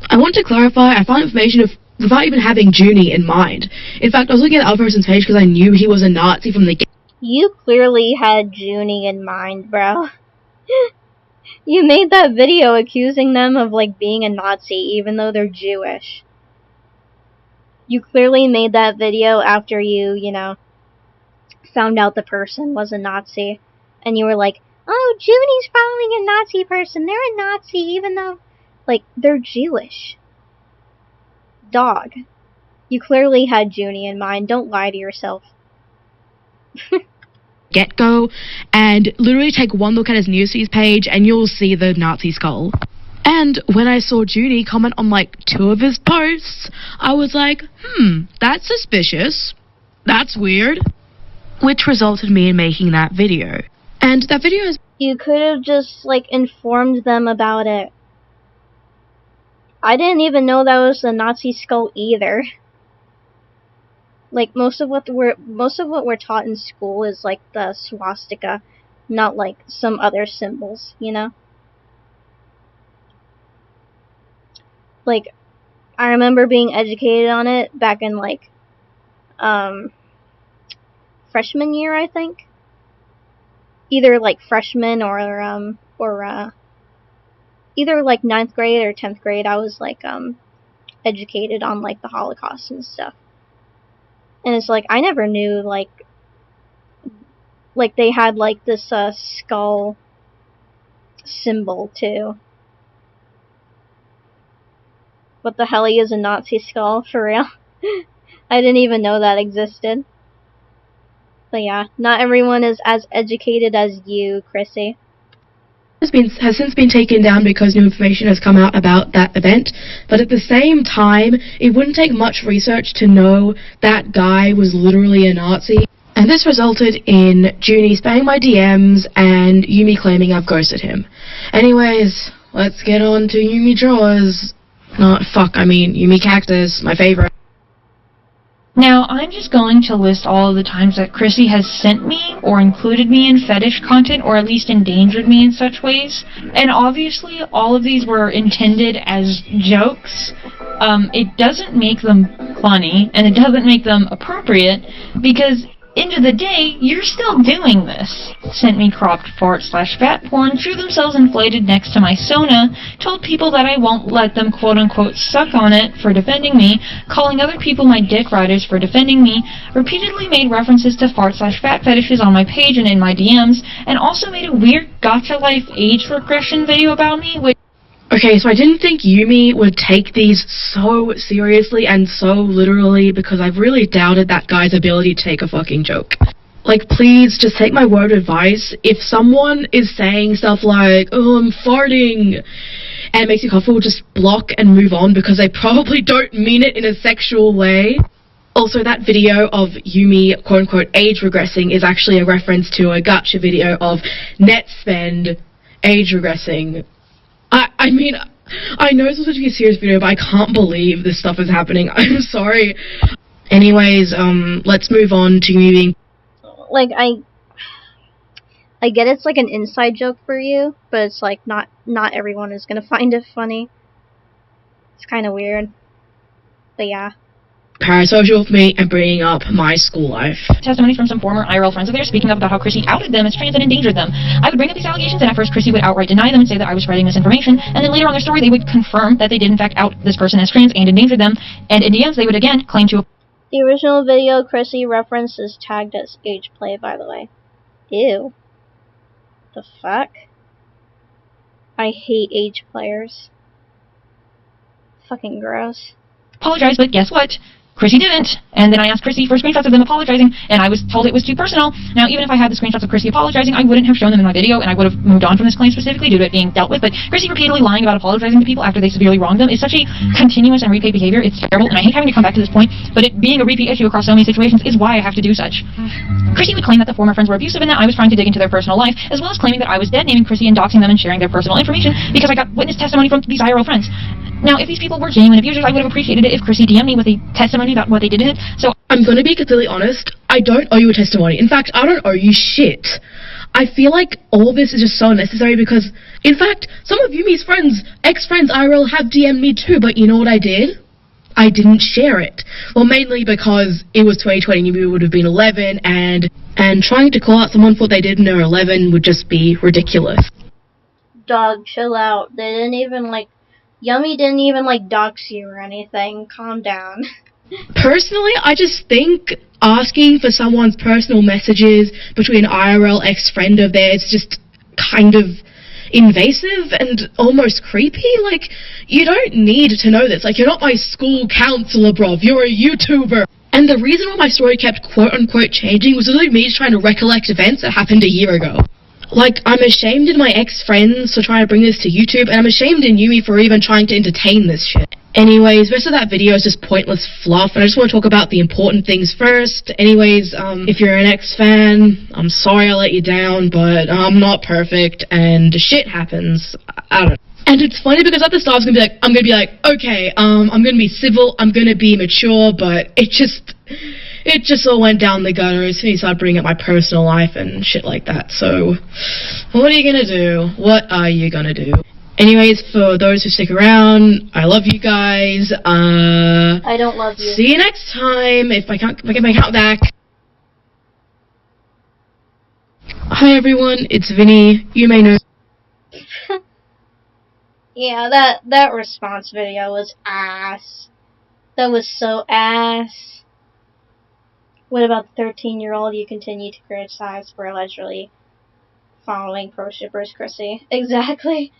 I want to clarify, I found information without even having Junie in mind. In fact, I was looking at the other person's page because I knew he was a Nazi from the get. You clearly had Junie in mind, bro. You made that video accusing them of like being a Nazi even though they're Jewish. You clearly made that video after you know, found out the person was a Nazi, and you were like, oh, Junie's following a Nazi person, they're a Nazi even though, like, they're Jewish. Dog. You clearly had Junie in mind, don't lie to yourself. Get-go, and literally take one look at his newsfeed page and you'll see the Nazi skull. And when I saw Junie comment on like 2 of his posts, I was like, that's suspicious. That's weird. Which resulted me in making that video. And that video is... You could have just, like, informed them about it. I didn't even know that was a Nazi skull either. Like, most of what we're taught in school is, like, the swastika, not, like, some other symbols, you know? Like, I remember being educated on it back in, like, freshman year, I think. Either like freshman or either like 9th grade or 10th grade, I was like educated on like the Holocaust and stuff. And it's like I never knew like they had like this skull symbol too. What the hell is a Nazi skull for real? I didn't even know that existed. But yeah, not everyone is as educated as you, Chrissy. Has since been taken down because new information has come out about that event, but at the same time, it wouldn't take much research to know that guy was literally a Nazi. And this resulted in Junie spamming my DMs and Yumi claiming I've ghosted him. Anyways, let's get on to Yumi Drawers. Yumi Cactus, my favorite. Now, I'm just going to list all of the times that Chrissy has sent me or included me in fetish content, or at least endangered me in such ways. And obviously, all of these were intended as jokes. It doesn't make them funny, and it doesn't make them appropriate, because end of the day, you're still doing this. Sent me cropped fart/fat porn, drew themselves inflated next to my Sona, told people that I won't let them quote-unquote suck on it for defending me, calling other people my dick riders for defending me, repeatedly made references to fart/fat fetishes on my page and in my DMs, and also made a weird Gacha Life age regression video about me, which... Okay, so I didn't think Yumi would take these so seriously and so literally, because I've really doubted that guy's ability to take a fucking joke. Like, please, just take my word of advice. If someone is saying stuff like, oh, I'm farting, and it makes you comfortable, just block and move on, because they probably don't mean it in a sexual way. Also, that video of Yumi, quote-unquote, age regressing is actually a reference to a gacha video of net spend age regressing. I mean, I know it's supposed to be a serious video, but I can't believe this stuff is happening. I'm sorry. Anyways, let's move on to me being... Like, I get it's like an inside joke for you, but it's like not everyone is gonna find it funny. It's kind of weird. But yeah. parasocial with me and bringing up my school life. Testimonies from some former IRL friends of theirs speaking up about how Chrissy outed them as trans and endangered them. I would bring up these allegations, and at first Chrissy would outright deny them and say that I was spreading misinformation, and then later on their story they would confirm that they did in fact out this person as trans and endangered them, and in DMs they would again claim to... The original video Chrissy referenced is tagged as age play, by the way. Ew. The fuck? I hate age players. Fucking gross. apologize, but guess what? Chrissy didn't. And then I asked Chrissy for screenshots of them apologizing, and I was told it was too personal. Now, even if I had the screenshots of Chrissy apologizing, I wouldn't have shown them in my video, and I would have moved on from this claim specifically due to it being dealt with. But Chrissy repeatedly lying about apologizing to people after they severely wronged them is such a continuous and repeat behavior. It's terrible, and I hate having to come back to this point, but it being a repeat issue across so many situations is why I have to do such. Chrissy would claim that the former friends were abusive and that I was trying to dig into their personal life, as well as claiming that I was dead naming Chrissy and doxing them and sharing their personal information because I got witness testimony from these IRL friends. Now, if these people were genuine abusers, I would have appreciated it if Chrissy DM'd me with a testimony about what they did in it. So I'm going to be completely honest, I don't owe you a testimony. In fact, I don't owe you shit. I feel like all of this is just so unnecessary because, in fact, some of Yumi's friends, ex-friends IRL have DM'd me too, but you know what I did? I didn't share it. Well, mainly because it was 2020 and Yumi would have been 11, and trying to call out someone for what they did when they were 11 would just be ridiculous. Dog, chill out. They didn't even, Yummy didn't even, dox you or anything. Calm down. Personally, I just think asking for someone's personal messages between an IRL ex-friend of theirs is just kind of invasive and almost creepy. You don't need to know this. You're not my school counselor, bruv. You're a YouTuber. And the reason why my story kept quote-unquote changing was literally me just trying to recollect events that happened a year ago. I'm ashamed in my ex-friends for trying to bring this to YouTube, and I'm ashamed in Yumi for even trying to entertain this shit. Anyways, the rest of that video is just pointless fluff, and I just want to talk about the important things first. Anyways, if you're an ex-fan, I'm sorry I let you down, but I'm not perfect, and shit happens. I don't know. And it's funny because at the start I'm gonna be like, okay, I'm gonna be civil, I'm gonna be mature, but it just all went down the gutter as soon as I started bringing up my personal life and shit like that. So, what are you gonna do? What are you gonna do? Anyways, for those who stick around, I love you guys. I don't love you. See you next time if I get my count back. Hi everyone, it's Vinny. You may know. Yeah, that response video was ass. That was so ass. What about the 13-year-old you continue to criticize for allegedly following pro-shippers, Chrissy? Exactly.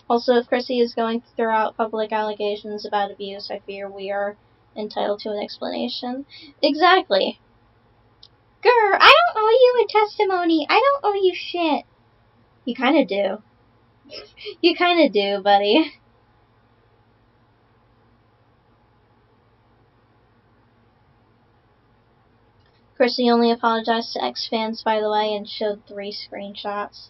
Also, if Chrissy is going to throw out public allegations about abuse, I fear we are entitled to an explanation. Exactly. Grr, I don't owe you a testimony. I don't owe you shit. You kinda do. You kinda do, buddy. Chrissy only apologized to ex-fans, by the way, and showed 3 screenshots.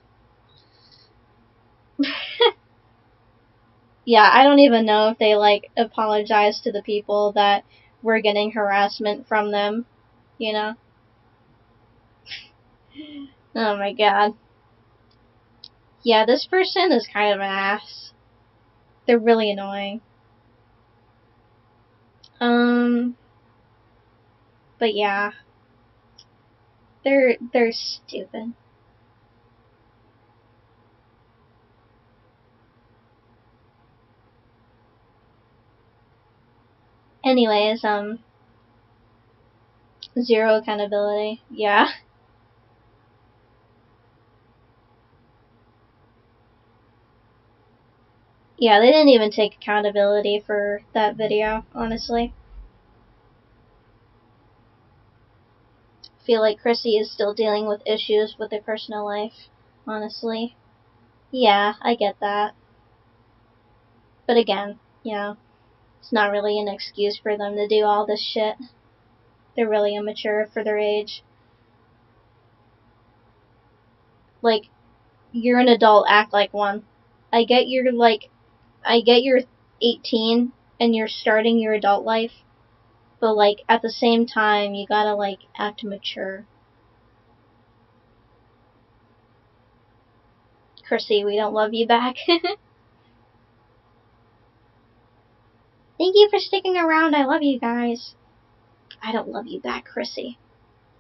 Yeah, I don't even know if they, apologized to the people that were getting harassment from them, you know? Oh my god. Yeah, this person is kind of an ass. They're really annoying. But yeah. They're stupid. Anyways, zero accountability. Yeah. Yeah, they didn't even take accountability for that video, honestly. I feel like Chrissy is still dealing with issues with their personal life, honestly. Yeah, I get that. But again, it's not really an excuse for them to do all this shit. They're really immature for their age. You're an adult, act like one. I get you're 18 and you're starting your adult life, but at the same time you gotta act mature. Chrissy, we don't love you back. Thank you for sticking around. I love you guys. I don't love you back, Chrissy.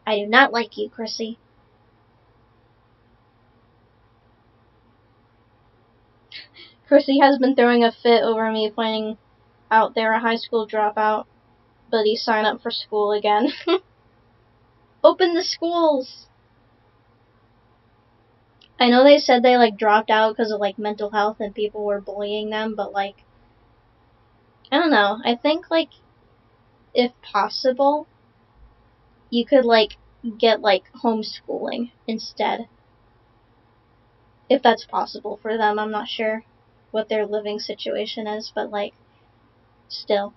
I do not like you, Chrissy. Chrissy has been throwing a fit over me pointing out they're a high school dropout, but he signed up for school again. Open the schools! I know they said they like dropped out because of like mental health and people were bullying them, but like, I don't know. I think like, if possible, you could like get like homeschooling instead. If that's possible for them, I'm not sure what their living situation is, but like, still.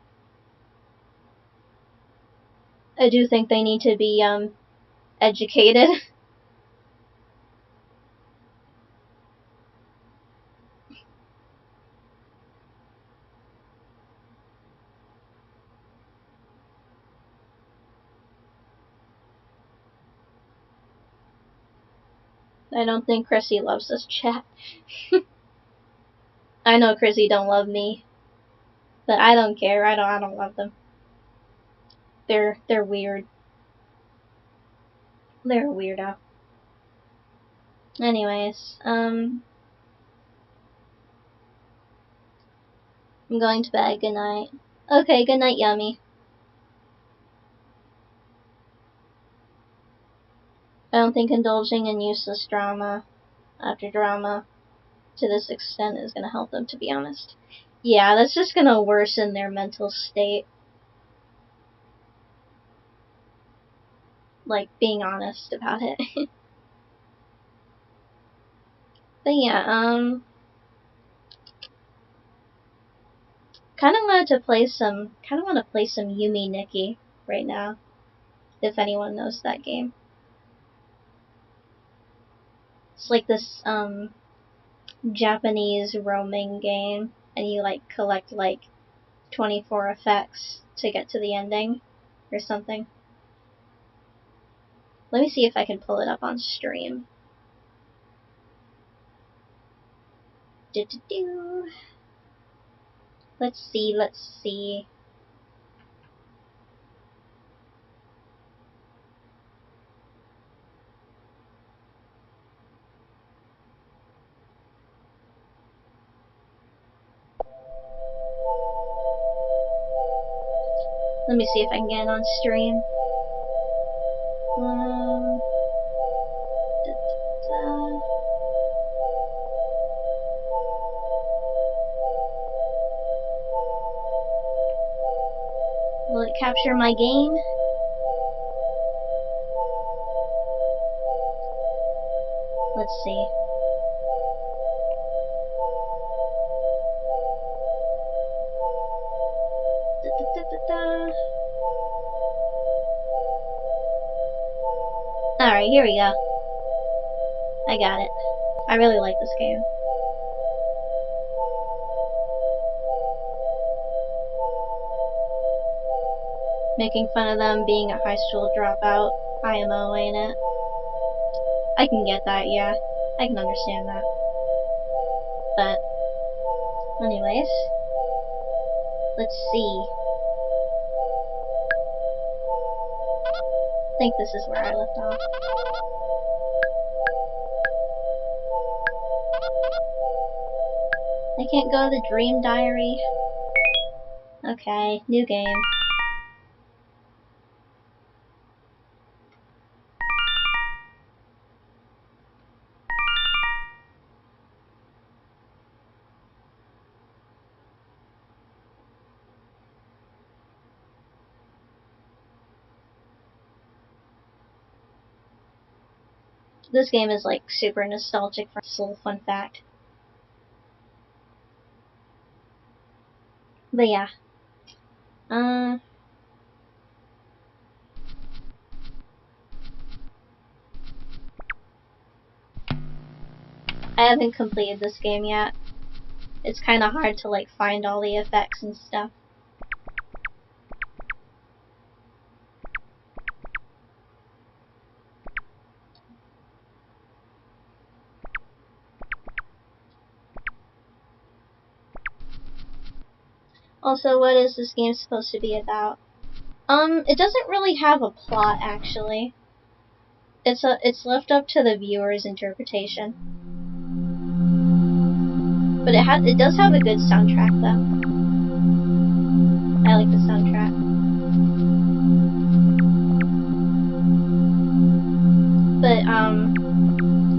I do think they need to be educated. I don't think Chrissy loves this chat. I know Chrissy don't love me, but I don't care. I don't love them. They're weird. They're a weirdo. Anyways, I'm going to bed. Good night. Okay, good night, Yummy. I don't think indulging in useless drama after drama to this extent is going to help them, to be honest. Yeah, that's just going to worsen their mental state. Like, being honest about it. But yeah, kind of want to play some Yumi Nikki right now, if anyone knows that game. It's like this, Japanese roaming game, and you like collect like 24 effects to get to the ending or something. Let me see if I can pull it up on stream. Let's see. Let me see if I can get it on stream. Will it capture my game? Let's see. Alright, here we go. I got it. I really like this game. Making fun of them being a high school dropout. IMO, ain't it? I can get that, yeah. I can understand that. But, anyways. Let's see. I think this is where I left off. I can't go to the Dream Diary. Okay, new game. This game is like super nostalgic for this little fun fact. But yeah. I haven't completed this game yet. It's kinda hard to like find all the effects and stuff. Also, what is this game supposed to be about? It doesn't really have a plot, actually. It's left up to the viewer's interpretation. But it does have a good soundtrack, though. I like the soundtrack. But,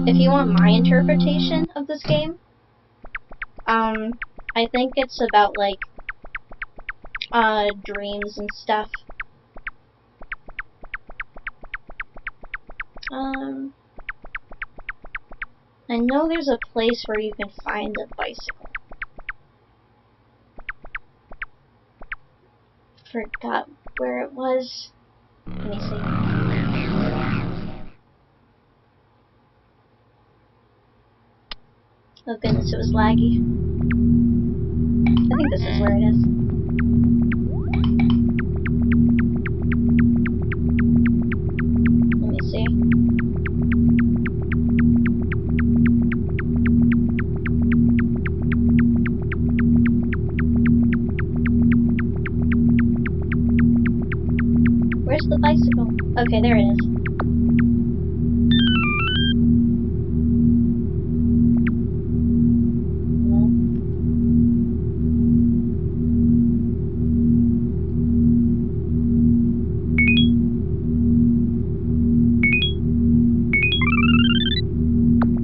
if you want my interpretation of this game, I think it's about, like, dreams and stuff. I know there's a place where you can find a bicycle. Forgot where it was. Let me see. Oh goodness, it was laggy. I think this is where it is. Let me see. Where's the bicycle? Okay, there it is.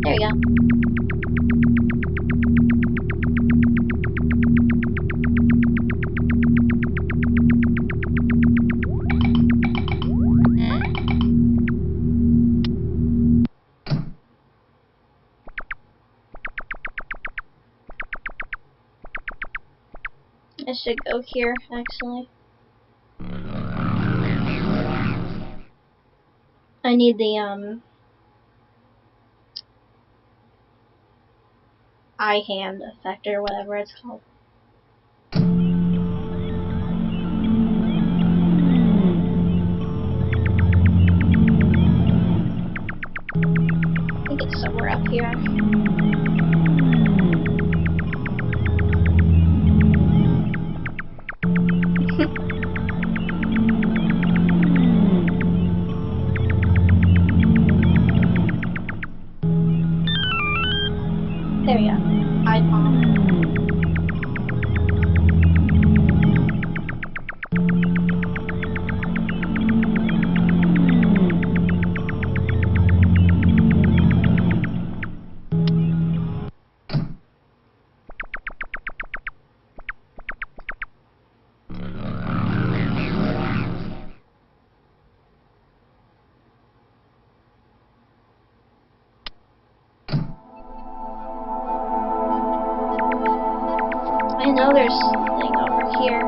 There you go. I should go here, actually. I need the, eye hand effect or whatever it's called. I think it's somewhere up here. There we go. Eye palm. I know there's something over here.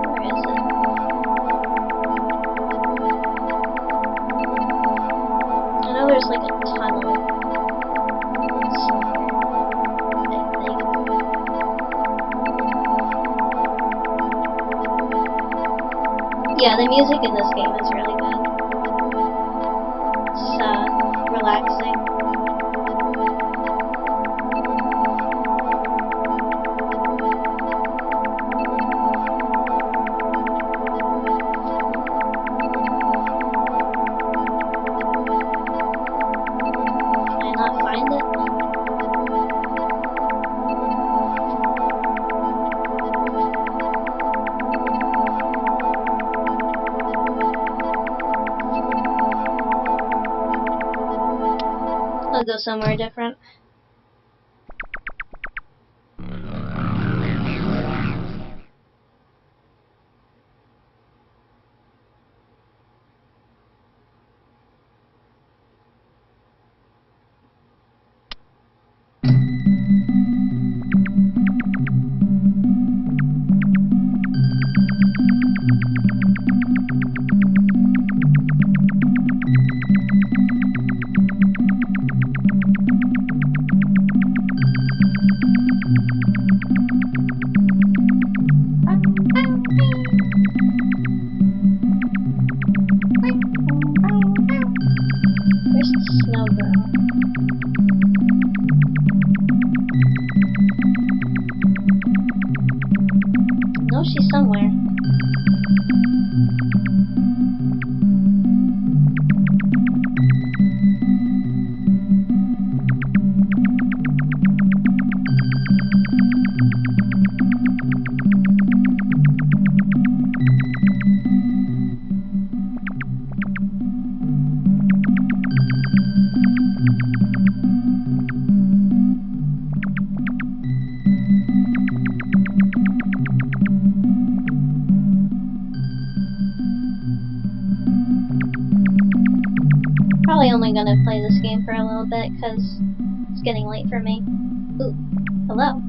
Where is it? I know there's like a tunnel somewhere, I think. Yeah, the music in this game is really good. It's, relaxing. Can I not find it? I'll go somewhere different. Probably only gonna play this game for a little bit because it's getting late for me. Ooh, hello.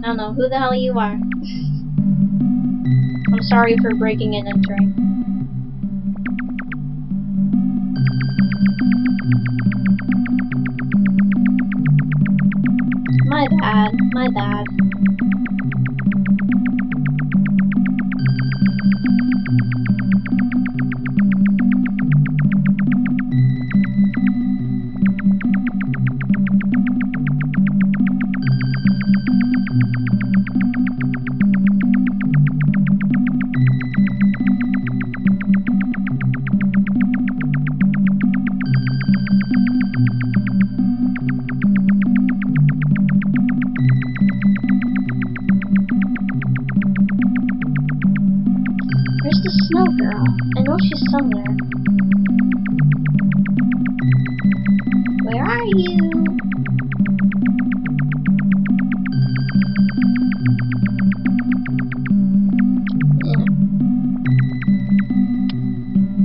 I don't know who the hell you are. I'm sorry for breaking and entering. My bad, my bad. Where's the snow girl? I know she's somewhere. Where are you?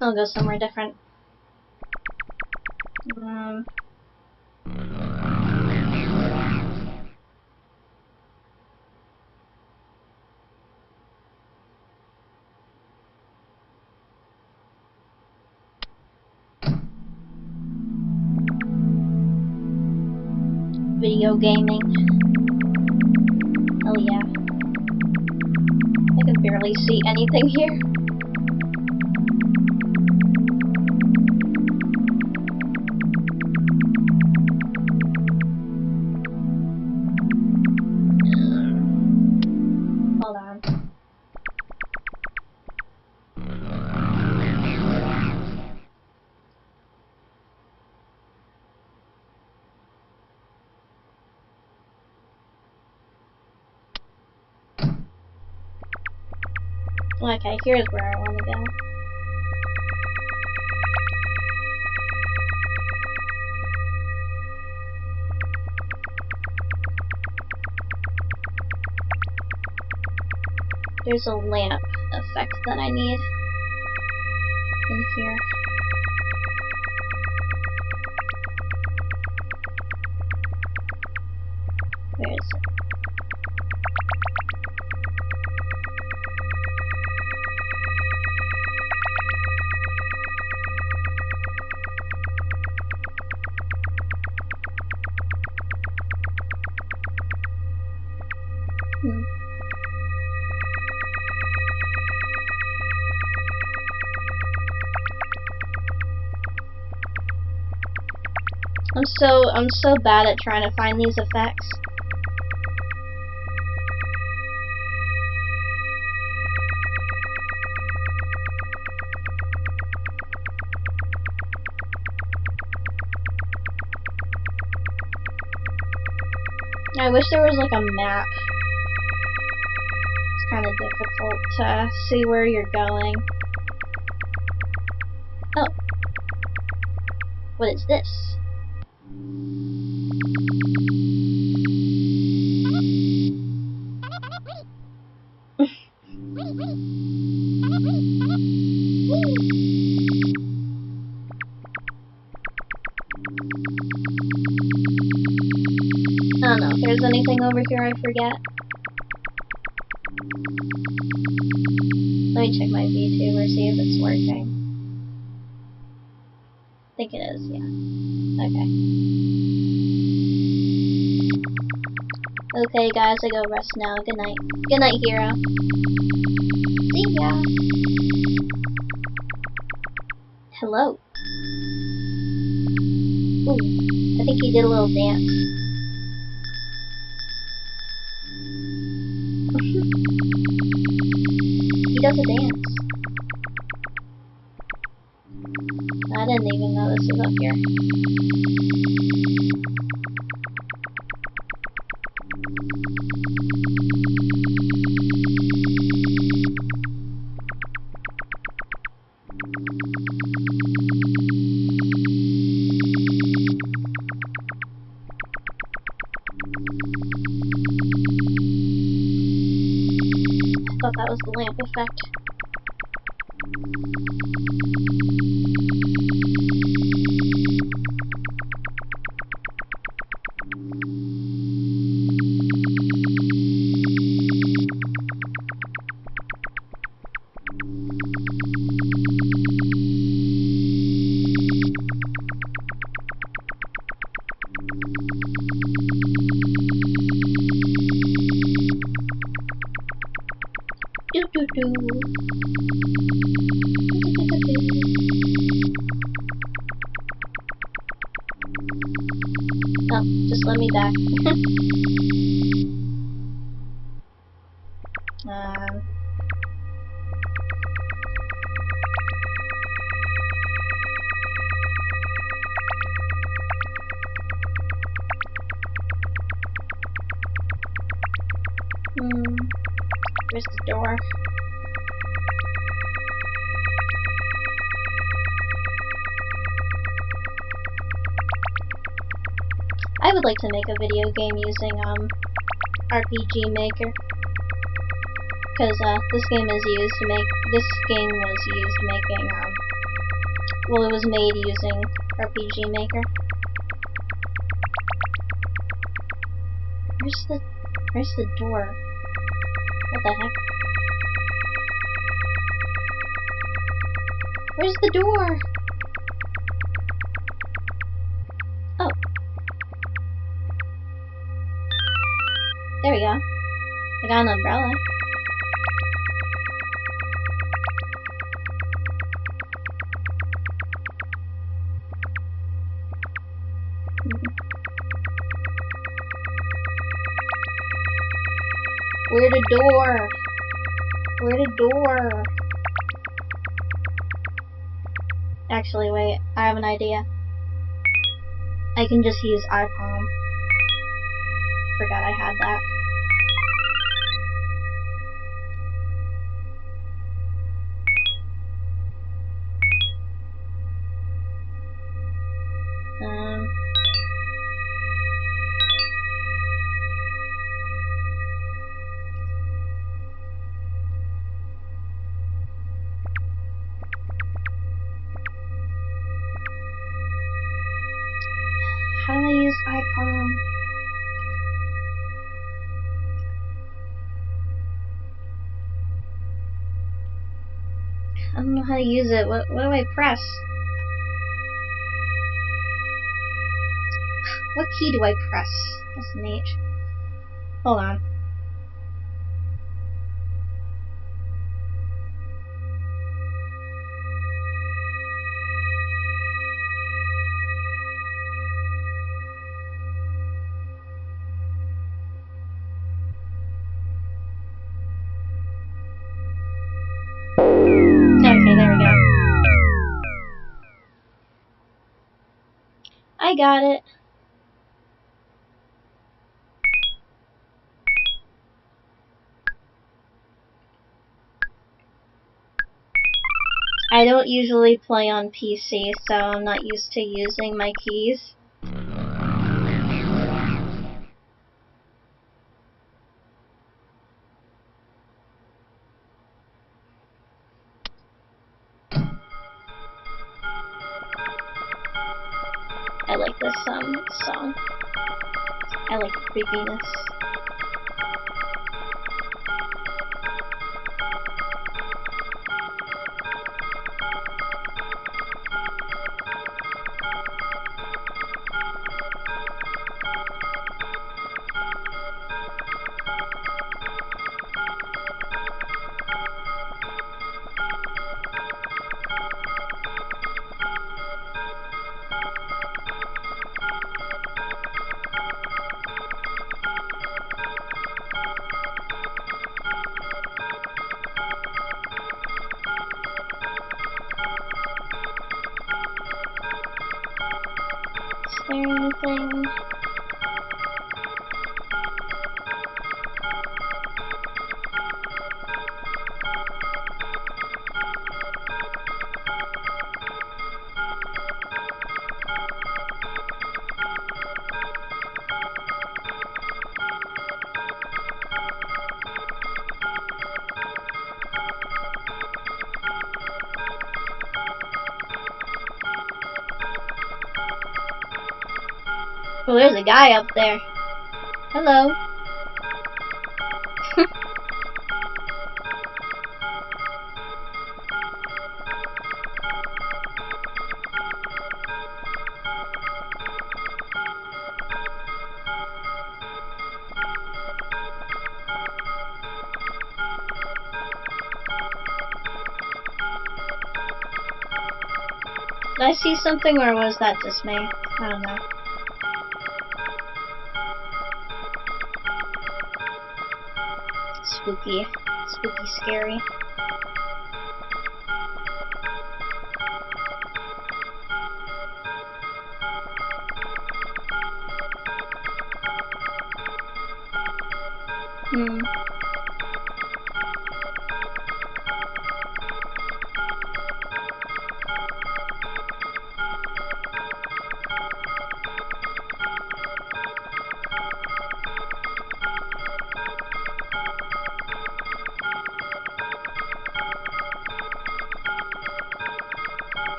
I'll go somewhere different. Video gaming. Oh yeah. I can barely see anything here. Hold on. Okay, here's where I want to go. There's a lamp effect that I need in here. Where is it? I'm so bad at trying to find these effects. I wish there was like a map. It's kind of difficult to see where you're going. Oh. What is this? I don't know if there's anything over here I forget. Let me check my VTuber, see if it's working. I think it is, yeah. Okay. Okay guys, I go rest now. Good night. Good night, hero. See ya. Hello. Ooh, I think he did a little dance. He does a dance. I didn't even know this was up here. I thought that was the lamp effect. let me back. Where's the door? I would like to make a video game using RPG Maker, because this game was used making well, it was made using RPG Maker. Where's the door? What the heck? Where's the door? Oh. There we go. I got an umbrella. Where the door? Where the door? Actually, wait. I have an idea. I can just use iPalm. Forgot I had that. How do I use iPalm? I don't know how to use it. What do I press? What key do I press? That's an H. Hold on. Okay, there we go. I got it. I don't usually play on PC, so I'm not used to using my keys. I like this song. I like the creepiness. Is there anything? Well, there's a guy up there. Hello. Did I see something, or was that just me? I don't know. spooky. Spooky scary.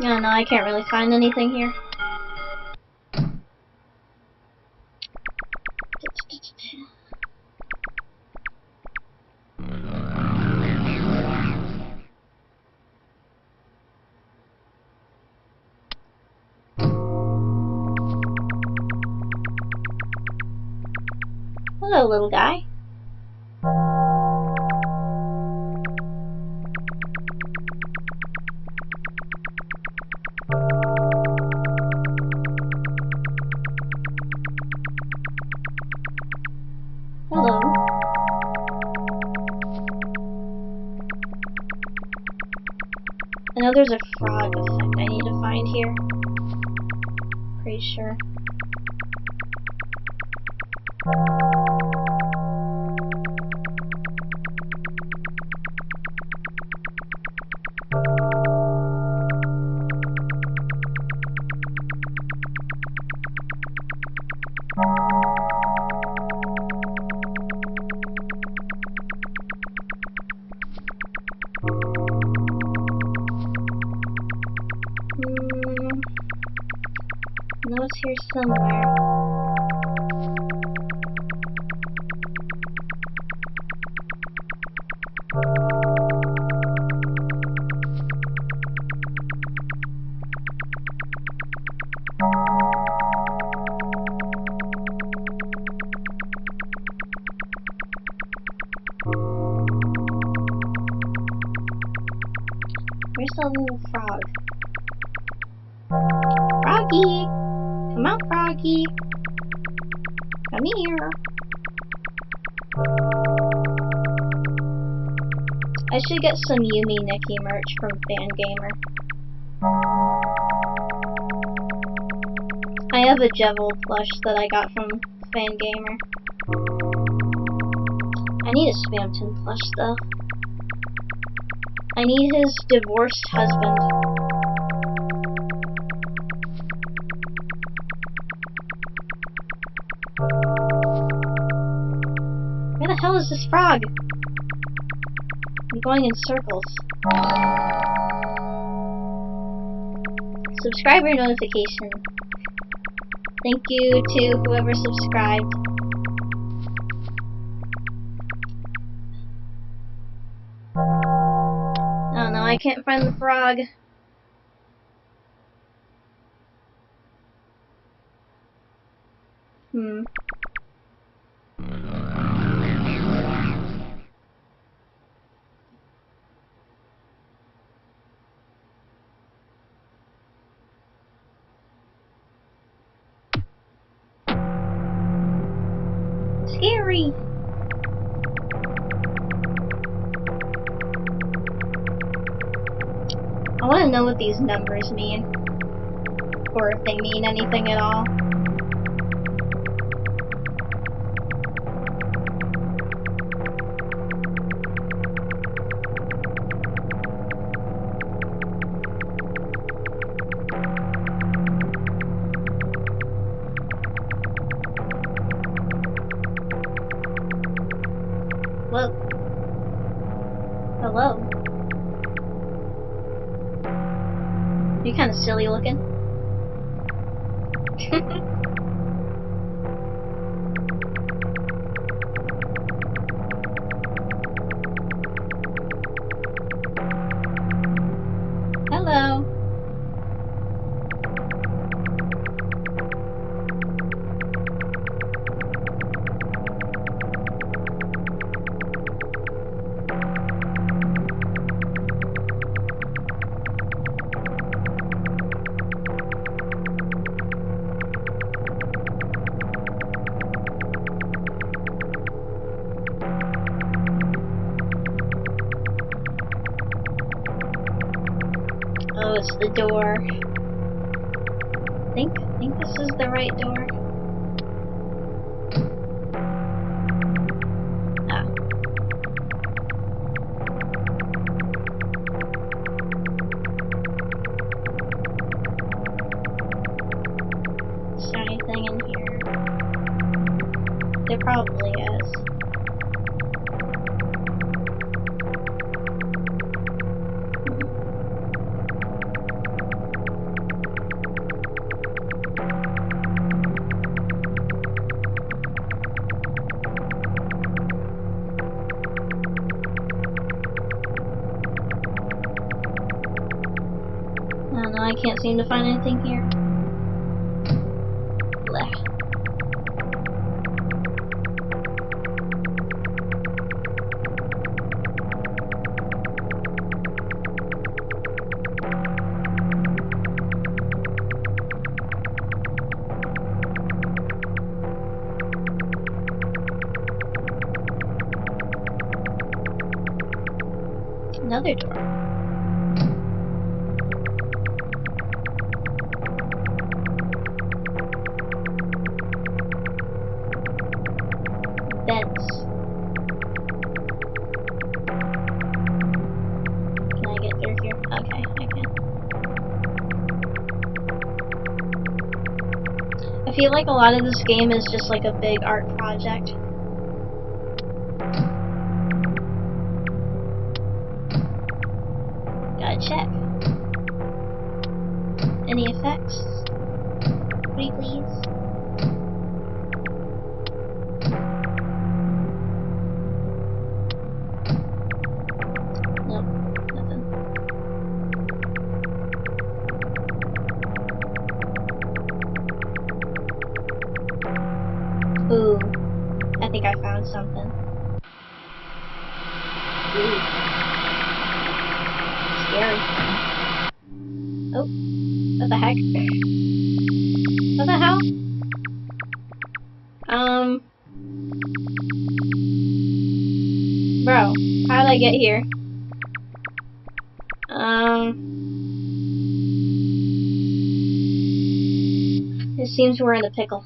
Yeah, no, I can't really find anything here. Hello, little guy. Hello. I know there's a frog effect I need to find here. Pretty sure. I know it's here somewhere. Where's the little frog? Froggy! Come out, Froggy! Come here! I should get some Yumi Nikki merch from Fangamer. I have a Jevil plush that I got from Fangamer. I need a Spamton plush though. I need his divorced husband. Where the hell is this frog? I'm going in circles. Subscriber notification. Thank you to whoever subscribed. Oh no, I can't find the frog. Scary! I want to know what these numbers mean. Or if they mean anything at all. Whoa. Hello. You're kind of silly looking. Hello. it's the door. I think this is the right door. Ah. Is there anything in here? There probably is. I don't know, I can't seem to find anything here. Blech. Another door. Beds. Can I get through here? Okay, I can. I feel like a lot of this game is just like a big art project. Gotta check. Any effects? Pretty please. Nope, nothing. Ooh, I think I found something. Ooh. Scary. Oh, what the heck? What the hell? Bro, how did I get here? It seems we're in a pickle.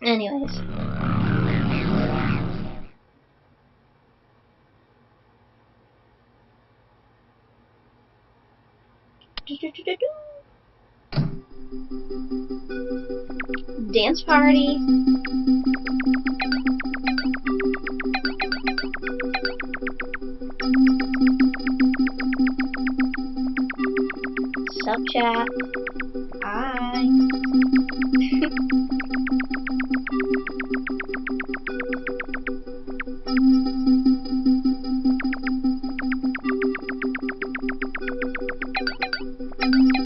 Anyways. Dance party. Sup chat. Hi.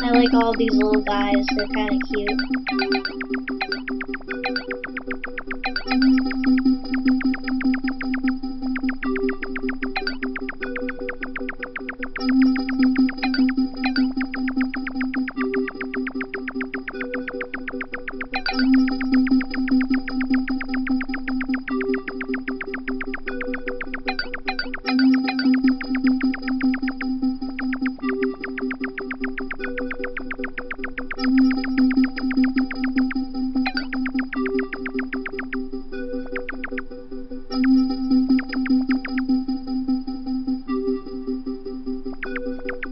I like all these little guys, they're kinda cute.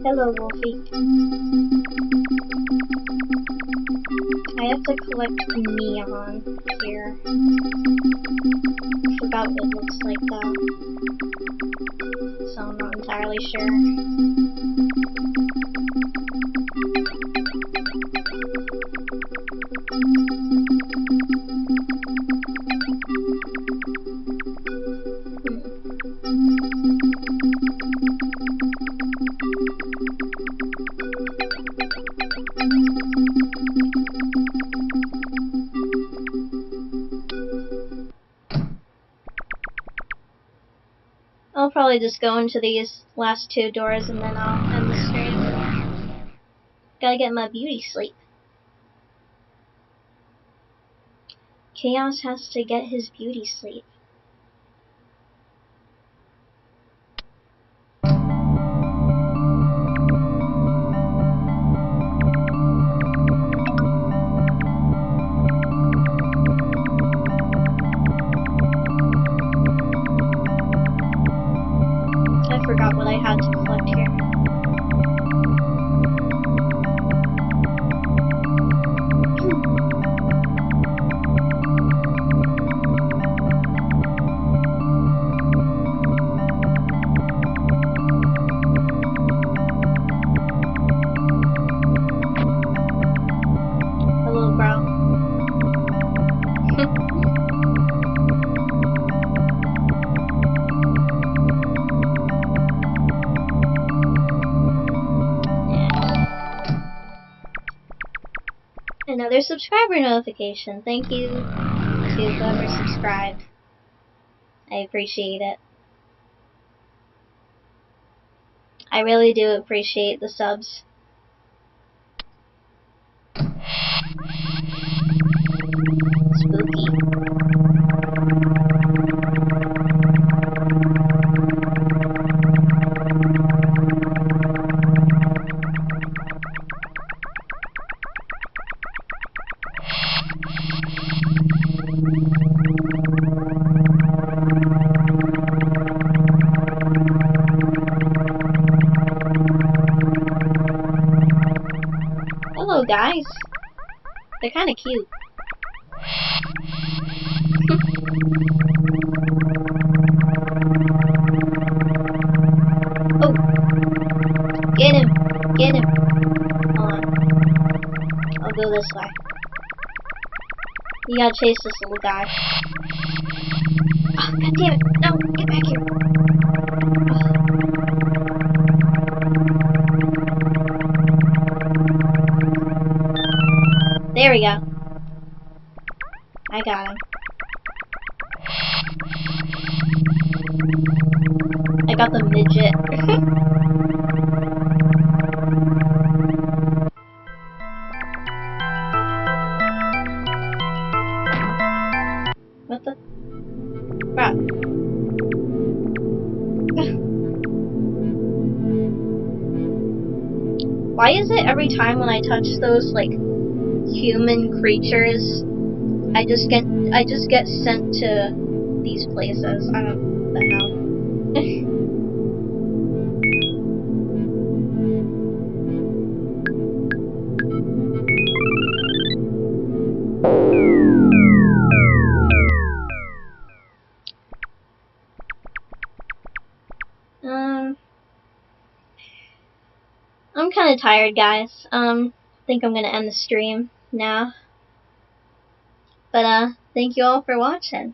Hello, Wolfie. I have to collect neon here. Forgot what it looks like though, so I'm not entirely sure. I'll probably just go into these last 2 doors and then I'll end the stream. Gotta get my beauty sleep. Chaos has to get his beauty sleep. I forgot what I had to collect here. Hello, bro. Another subscriber notification. Thank you to whoever subscribed. I appreciate it. I really do appreciate the subs. Spooky. Hello, guys. They're kind of cute. Oh, get him! Get him! Hold on. I'll go this way. You gotta chase this little guy. Oh, god damn it! No, get back here! There we go. I got him. I got the midget. What the? Crap. Why is it every time when I touch those, like, human creatures, I just get sent to these places? I don't know what the hell. I'm kind of tired, guys. I think I'm gonna end the stream now. But thank you all for watching.